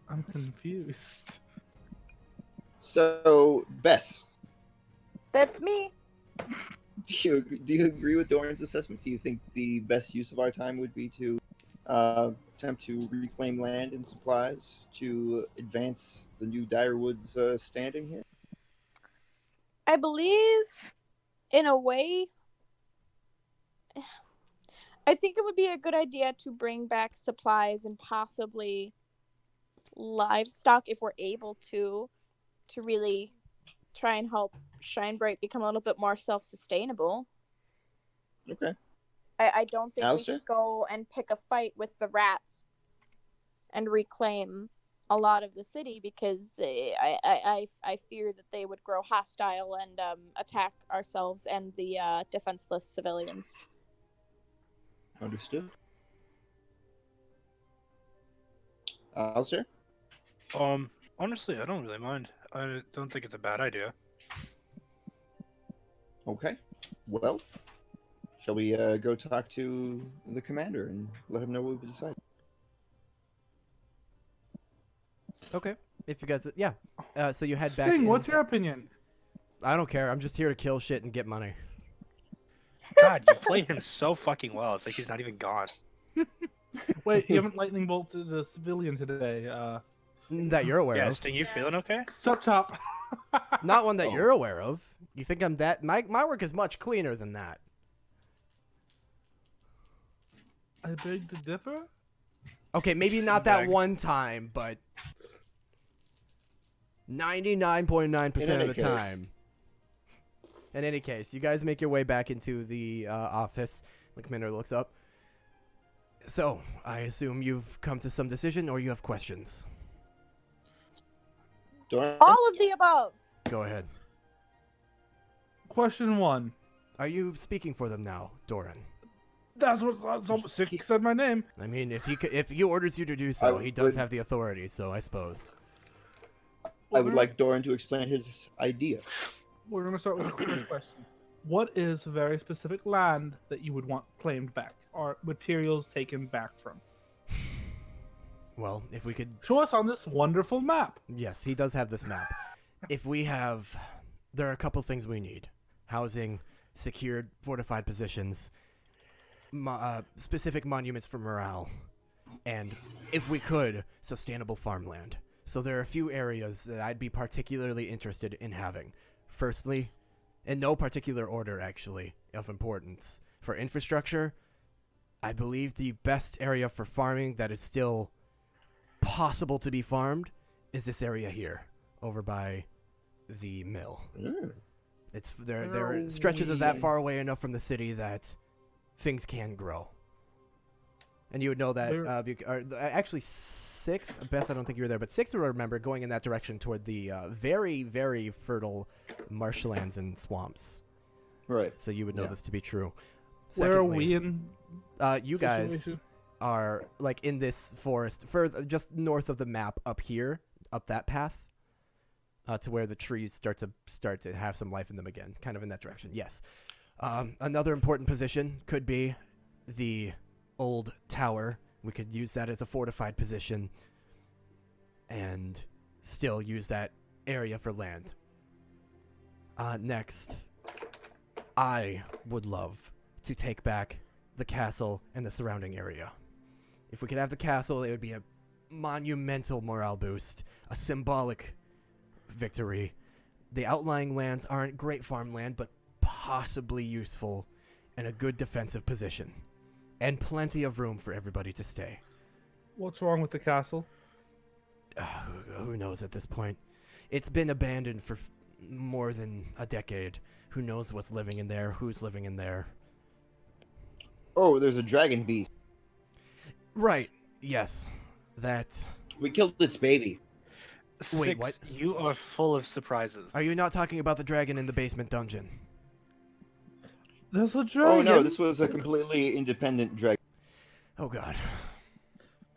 I'm confused. So, Bess, That's me. do you agree with Doran's assessment? Do you think the best use of our time would be to attempt to reclaim land and supplies to advance the new Direwood's standing here? I believe, in a way, I think it would be a good idea to bring back supplies and possibly livestock if we're able to really try and help Shinebright become a little bit more self-sustainable. Okay. I don't think Alistair? we should go and pick a fight with the rats and reclaim a lot of the city because I fear that they would grow hostile and attack ourselves and the defenseless civilians. Understood. Alistair? Honestly, I don't really mind. I don't think it's a bad idea. Okay. Well, shall we go talk to the commander and let him know what we decided? Okay. If you guys, yeah. So you head back. Sting, what's your opinion? I don't care. I'm just here to kill shit and get money. God, you play him so fucking well. It's like he's not even gone. Wait, you haven't lightning bolted a civilian today. That you're aware Yeah, of. Sting, you feeling okay? Sup, chop. Not one that Oh. you're aware of. You think I'm that? My work is much cleaner than that. I beg to differ. Okay, maybe not that Bag. one time, but 99.9% of the case. time. In any case, you guys make your way back into the office. The commander looks up. So, I assume you've come to some decision, or you have questions. Doran? All of the above. Go ahead. Question 1. Are you speaking for them now, Doran? That's what Sick said my name. I mean, if he orders you to do so, he does would- have the authority. So I suppose. I would like Doran to explain his idea. We're going to start with the first question. What is very specific land that you would want claimed back, or materials taken back from? Well, if we could. Show us on this wonderful map. Yes, he does have this map. If we have, there are a couple things we need: housing, secured, fortified positions, specific monuments for morale, and if we could, sustainable farmland. So there are a few areas that I'd be particularly interested in having. Firstly, in no particular order actually, of importance, for infrastructure, I believe the best area for farming that is still possible to be farmed is this area here, over by the mill. It's there are stretches of that far away enough from the city that things can grow. And you would know that actually Six, Bess, I don't think you were there, but Six will remember going in that direction toward the very, very fertile marshlands and swamps. Right. So you would know Yeah. this to be true. Where are Secondly, we in? you guys situation? are like in this forest, further just north of the map, up here, up that path, to where the trees start to have some life in them again, kind of in that direction. Yes. Another important position could be the old tower. We could use that as a fortified position, and still use that area for land. Next, I would love to take back the castle and the surrounding area. If we could have the castle, it would be a monumental morale boost, a symbolic victory. The outlying lands aren't great farmland, but possibly useful and a good defensive position. And plenty of room for everybody to stay. What's wrong with the castle? Who knows at this point? It's been abandoned for more than a decade. Who knows what's living in there? Who's living in there? Oh, there's a dragon beast. Right. Yes. That. We killed its baby. Wait, Six, what? You are full of surprises. Are you not talking about the dragon in the basement dungeon? There's a dragon. Oh no, this was a completely independent dragon. Oh god.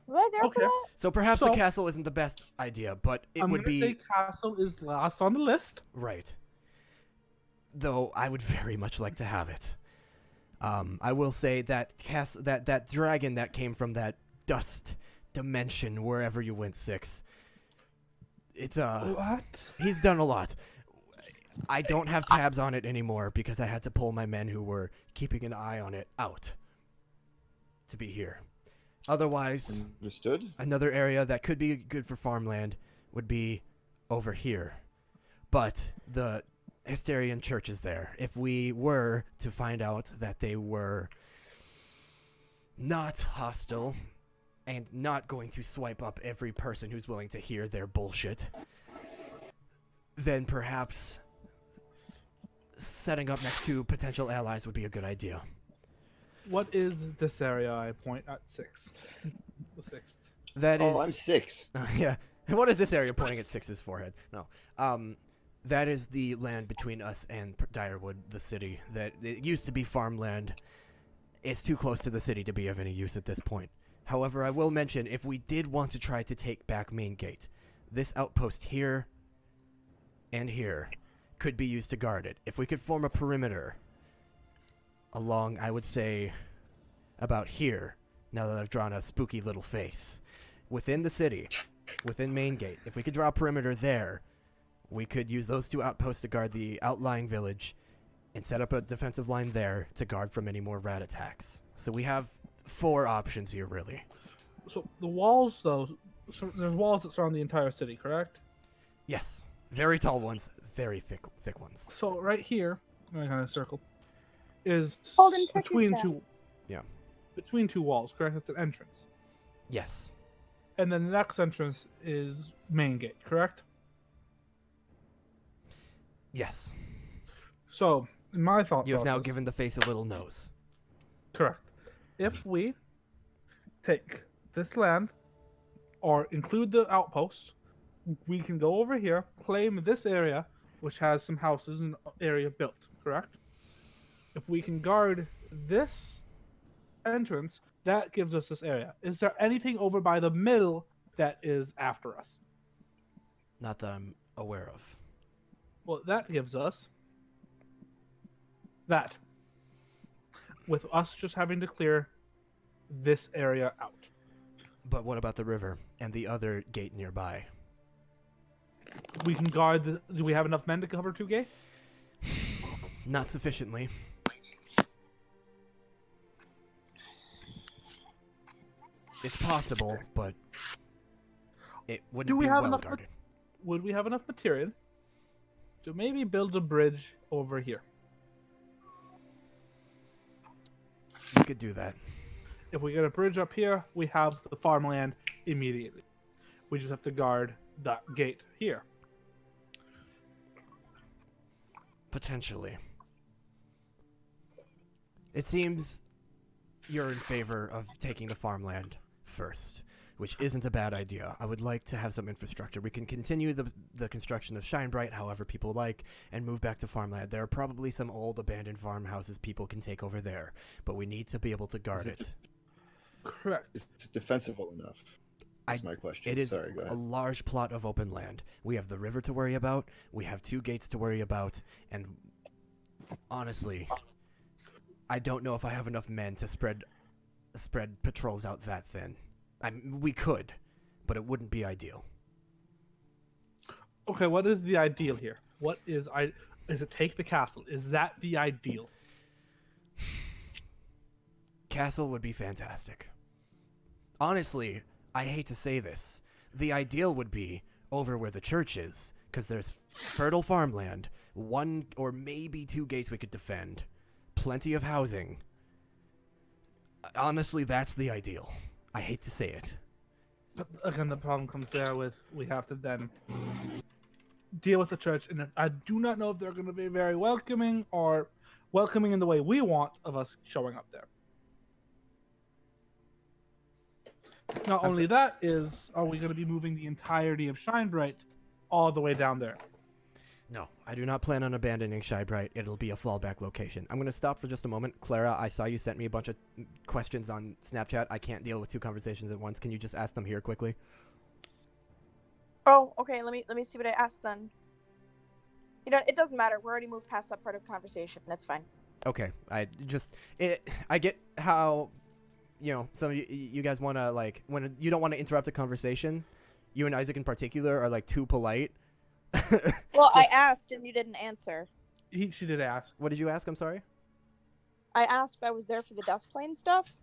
Was I there for Okay. that? So perhaps the So- castle isn't the best idea, but it I'm would gonna be say castle is last on the list. right. Though I would very much like to have it. I will say that that dragon that came from that dust dimension wherever you went, Six. It's What? he's done a lot. I don't have tabs on it anymore because I had to pull my men who were keeping an eye on it out to be here. Otherwise, Understood. another area that could be good for farmland would be over here. But the Hysterian church is there. If we were to find out that they were not hostile and not going to swipe up every person who's willing to hear their bullshit, then perhaps setting up next to potential allies would be a good idea. What is this area? I point at 6. The 6th. That is, Oh, I'm 6. yeah, What is this area pointing at Six's forehead? No. That is the land between us and Direwood, the city. That it used to be farmland. It's too close to the city to be of any use at this point. However, I will mention, if we did want to try to take back Main Gate, this outpost here and here could be used to guard it. If we could form a perimeter along, I would say, about here, now that I've drawn a spooky little face, within the city, within Main Gate, if we could draw a perimeter there, we could use those two outposts to guard the outlying village and set up a defensive line there to guard from any more rat attacks. So we have 4 options here, really. So the walls, though, there's walls that surround the entire city, correct? Yes. Very tall ones, very thick ones. So right here, I kind of circle, is Holden, check between your two. Yeah. Between 2 walls, correct? That's an entrance. Yes. And then the next entrance is Main Gate, correct? Yes. So, in my thought You have now process- given the face a little nose. Correct. If we take this land, or include the outpost, we can go over here, claim this area, which has some houses and area built, correct? If we can guard this entrance, that gives us this area. Is there anything over by the middle that is after us? Not that I'm aware of. Well, that gives us that. With us just having to clear this area out. But what about the river and the other gate nearby? We can guard the... Do we have enough men to cover 2 gates? Not sufficiently. It's possible, but it wouldn't Do we be have well enough guarded. Would we have enough material to maybe build a bridge over here? We could do that. If we get a bridge up here, we have the farmland immediately. We just have to guard that gate here. Potentially. It seems you're in favor of taking the farmland first, which isn't a bad idea. I would like to have some infrastructure. We can continue the construction of Shinebright however people like and move back to farmland. There are probably some old abandoned farmhouses people can take over there, but we need to be able to guard it. Correct. Is it defensible enough? That's my question. It is Sorry, go a ahead. large plot of open land. We have the river to worry about, we have 2 gates to worry about, and honestly, I don't know if I have enough men to spread patrols out that thin. We could, but it wouldn't be ideal. Okay, what is the ideal here? What is it take the castle? Is that the ideal? Castle would be fantastic. Honestly, I hate to say this. The ideal would be over where the church is, because there's fertile farmland, 1 or maybe 2 gates we could defend, plenty of housing. Honestly, that's the ideal. I hate to say it. But again, the problem comes there with we have to then deal with the church, and I do not know if they're going to be very welcoming or welcoming in the way we want of us showing up there. Not only that is, are we going to be moving the entirety of Shinebright all the way down there? No, I do not plan on abandoning Shinebright. It'll be a fallback location. I'm going to stop for just a moment. Clara, I saw you sent me a bunch of questions on Snapchat. I can't deal with 2 conversations at once. Can you just ask them here quickly? Oh, okay. Let me see what I asked then. You know, it doesn't matter. We're already moved past that part of the conversation. That's fine. Okay, I get how, you know, some of you guys want to, like, when you don't want to interrupt a conversation. You and Isaac in particular are, like, too polite. Well, I Just- asked and you didn't answer. She did ask. What did you ask? I'm sorry. I asked if I was there for the dust plane stuff,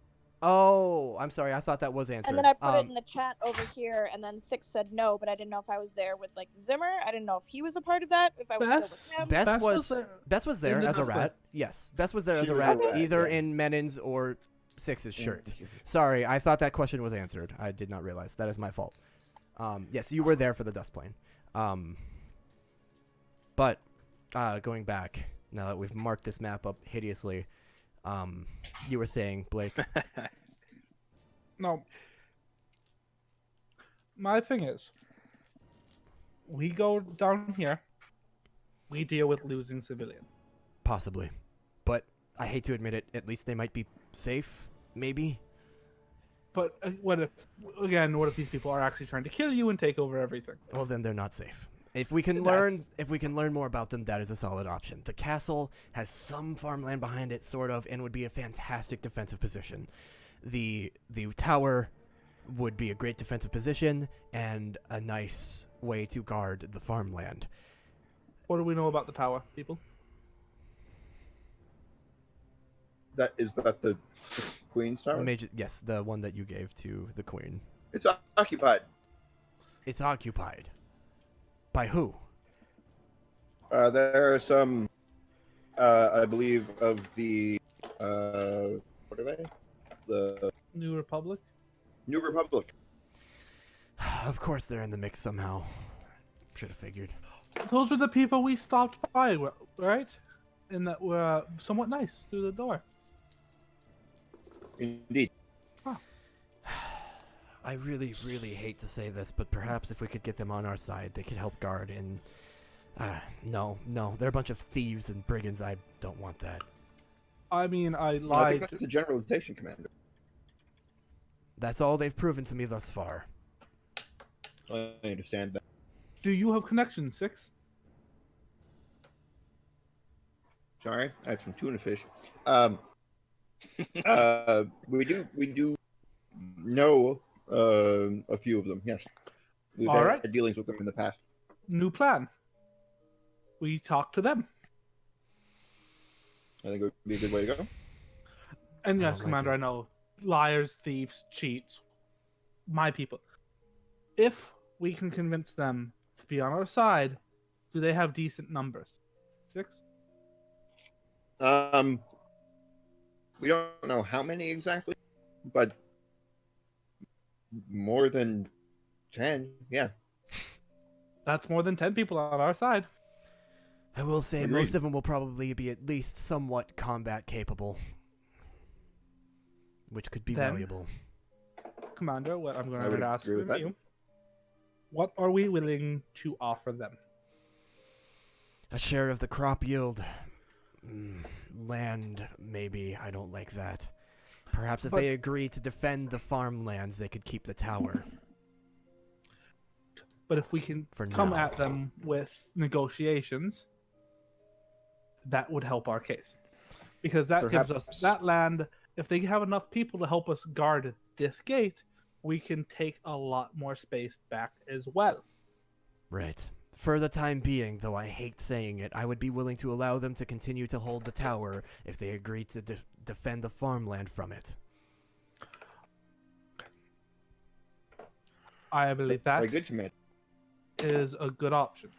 Oh, I'm sorry. I thought that was answered. and then I put it in the chat over here, and then Six said no, but I didn't know if I was there with like Zimmer. I didn't know if he was a part of that. If I was still with him. Bess was there in the as a dust plane. rat. Yes, Bess was there as She a was rat, a rat, either yeah. in Menin's or Six's shirt. Sorry, I thought that question was answered. I did not realize. That is my fault. Yes, you were there for the dust plane. But going back, now that we've marked this map up hideously, you were saying, Blake. No. My thing is, We go down here. We deal with losing civilians. Possibly. But I hate to admit it, at least they might be safe, maybe? But what if these people are actually trying to kill you and take over everything? Well, then they're not safe. If we can learn more about them, that is a solid option. The castle has some farmland behind it, sort of, and would be a fantastic defensive position. The tower would be a great defensive position and a nice way to guard the farmland. What do we know about the tower, people? Is that the Queen's Tower? Yes, the one that you gave to the Queen. It's occupied. It's occupied. By who? There are some, I believe, of the, what are they? The New Republic? New Republic. Of course they're in the mix somehow. Should have figured. Those are the people we stopped by, right? And that were somewhat nice through the door. Indeed. I really, really hate to say this, but perhaps if we could get them on our side, they could help guard and... no, they're a bunch of thieves and brigands. I don't want that. I mean, I I lied. think that's a generalization, Commander. That's all they've proven to me thus far. I understand that. Do you have connections, Six? Sorry, I have some tuna fish. We do know a few of them. Yes, we've All had right. dealings with them in the past. New plan. We talk to them. I think it would be a good way to go. And I yes, don't like Commander, it. I know. Liars, thieves, cheats. My people. If we can convince them to be on our side, do they have decent numbers? Six? We don't know how many exactly, but more than 10. Yeah. That's more than 10 people on our side. I will say Agreed. most of them will probably be at least somewhat combat capable, which could be Then- valuable. Commander, what I'm I going would to ask agree with from that. you, what are we willing to offer them? A share of the crop yield. Land, maybe. I don't like that. Perhaps if But- they agree to defend the farmlands, they could keep the tower. But if we can For come now. at them with negotiations, that would help our case. Because that gives us Perhaps- that land. If they have enough people to help us guard this gate, we can take a lot more space back as well. Right. For the time being, though I hate saying it, I would be willing to allow them to continue to hold the tower if they agree to defend the farmland from it. I believe that A good command. is a good option.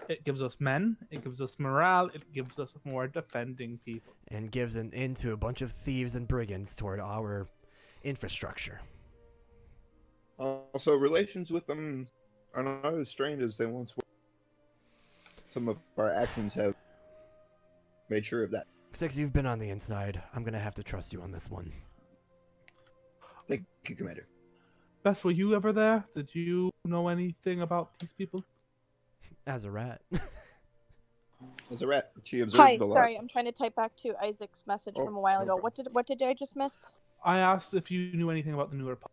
It gives us men, it gives us morale, it gives us more defending people. And gives an end to a bunch of thieves and brigands toward our infrastructure. Also, relations with them are not as strained as they once were. Some of our actions have made sure of that. Six, you've been on the inside. I'm gonna have to trust you on this one. Thank you, Commander. Bess, were you ever there? Did you know anything about these people? As a rat. As a rat, she observed Hi, a lot. sorry, I'm trying to type back to Isaac's message Oh, from a while ago. okay. What did I just miss? I asked if you knew anything about the New Republic.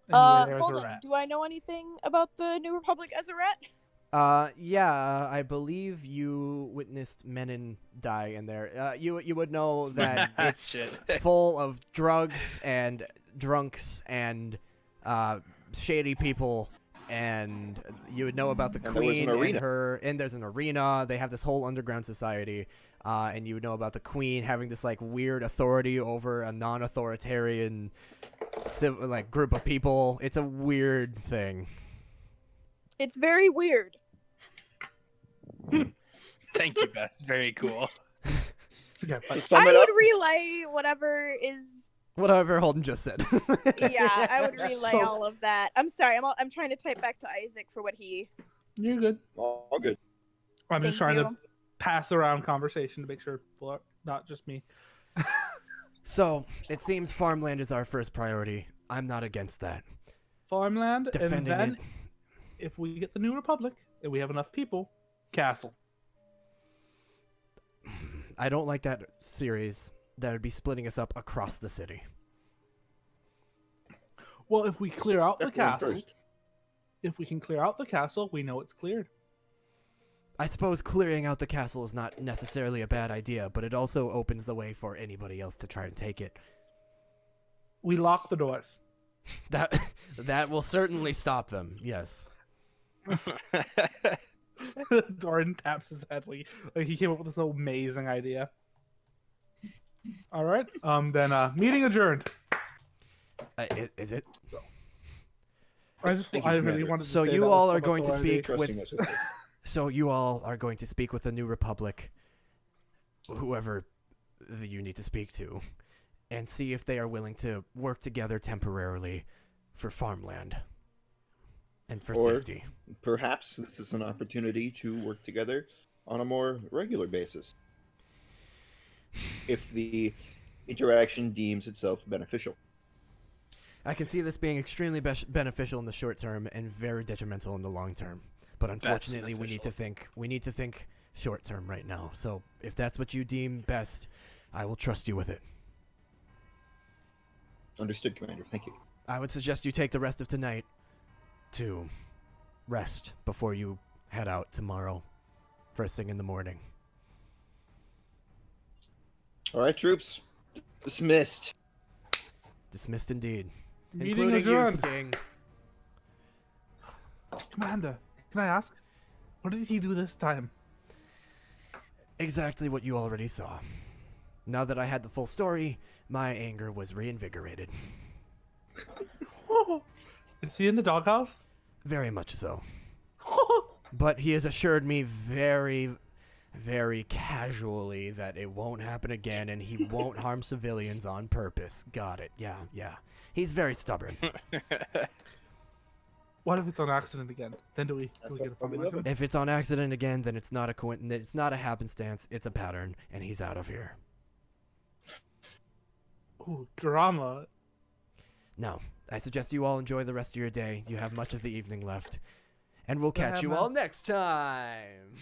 And you were there as Hold a on. rat. Do I know anything about the New Republic as a rat? Yeah, I believe you witnessed Menon die in there. You would know that it's Shit. full of drugs and drunks and shady people, and you would know about the And there was an queen and arena. her. And there's an arena. They have this whole underground society, and you would know about the queen having this like weird authority over a non-authoritarian group of people. It's a weird thing. It's very weird. Thank you, Bess. Very cool. Okay, To but sum I it up, would relay whatever is. Whatever Holden just said. Yeah, I would relay So- all of that. I'm sorry. I'm trying to type back to Isaac for what he. you're good. all good. I'm just Thank trying to you. pass around conversation to make sure people are not just me. So, it seems farmland is our first priority. I'm not against that. Farmland, Defending and then it. If we get the New Republic and we have enough people, castle. I don't like that series. That would be splitting us up across the city. Well, if we clear out the Step one castle, first. if we can clear out the castle, we know it's cleared. I suppose clearing out the castle is not necessarily a bad idea, but it also opens the way for anybody else to try and take it. We lock the doors. That will certainly stop them. Yes. Doran taps his head like he came up with this amazing idea. All right. Then meeting adjourned. Is it? Thank you, I really Commander. wanted to So say you that all with are some going to authority. speak with. Trusting us with this. So you all are going to speak with the New Republic, whoever you need to speak to, and see if they are willing to work together temporarily for farmland and for Or- safety. Perhaps this is an opportunity to work together on a more regular basis. If the interaction deems itself beneficial. I can see this being extremely beneficial in the short term and very detrimental in the long term. But unfortunately, we need to think short term right now. So if that's what you deem best, I will trust you with it. Understood, Commander. Thank you. I would suggest you take the rest of tonight to rest before you head out tomorrow, first thing in the morning. All right, troops. Dismissed. Dismissed indeed. Meeting Including you, adjourned. Sting. Commander, can I ask? What did he do this time? Exactly what you already saw. Now that I had the full story, my anger was reinvigorated. Is he in the doghouse? Very much so. But he has assured me very, very casually that it won't happen again and he won't harm civilians on purpose. Got it. Yeah. He's very stubborn. What if it's on accident again? Then do we That's get a what we punishment? love If it's on accident again, then it's not a coincidence. It's not a happenstance. It's a pattern, and he's out of here. Ooh, drama. No, I suggest you all enjoy the rest of your day. You have much of the evening left, and we'll catch Yeah, you man. all next time.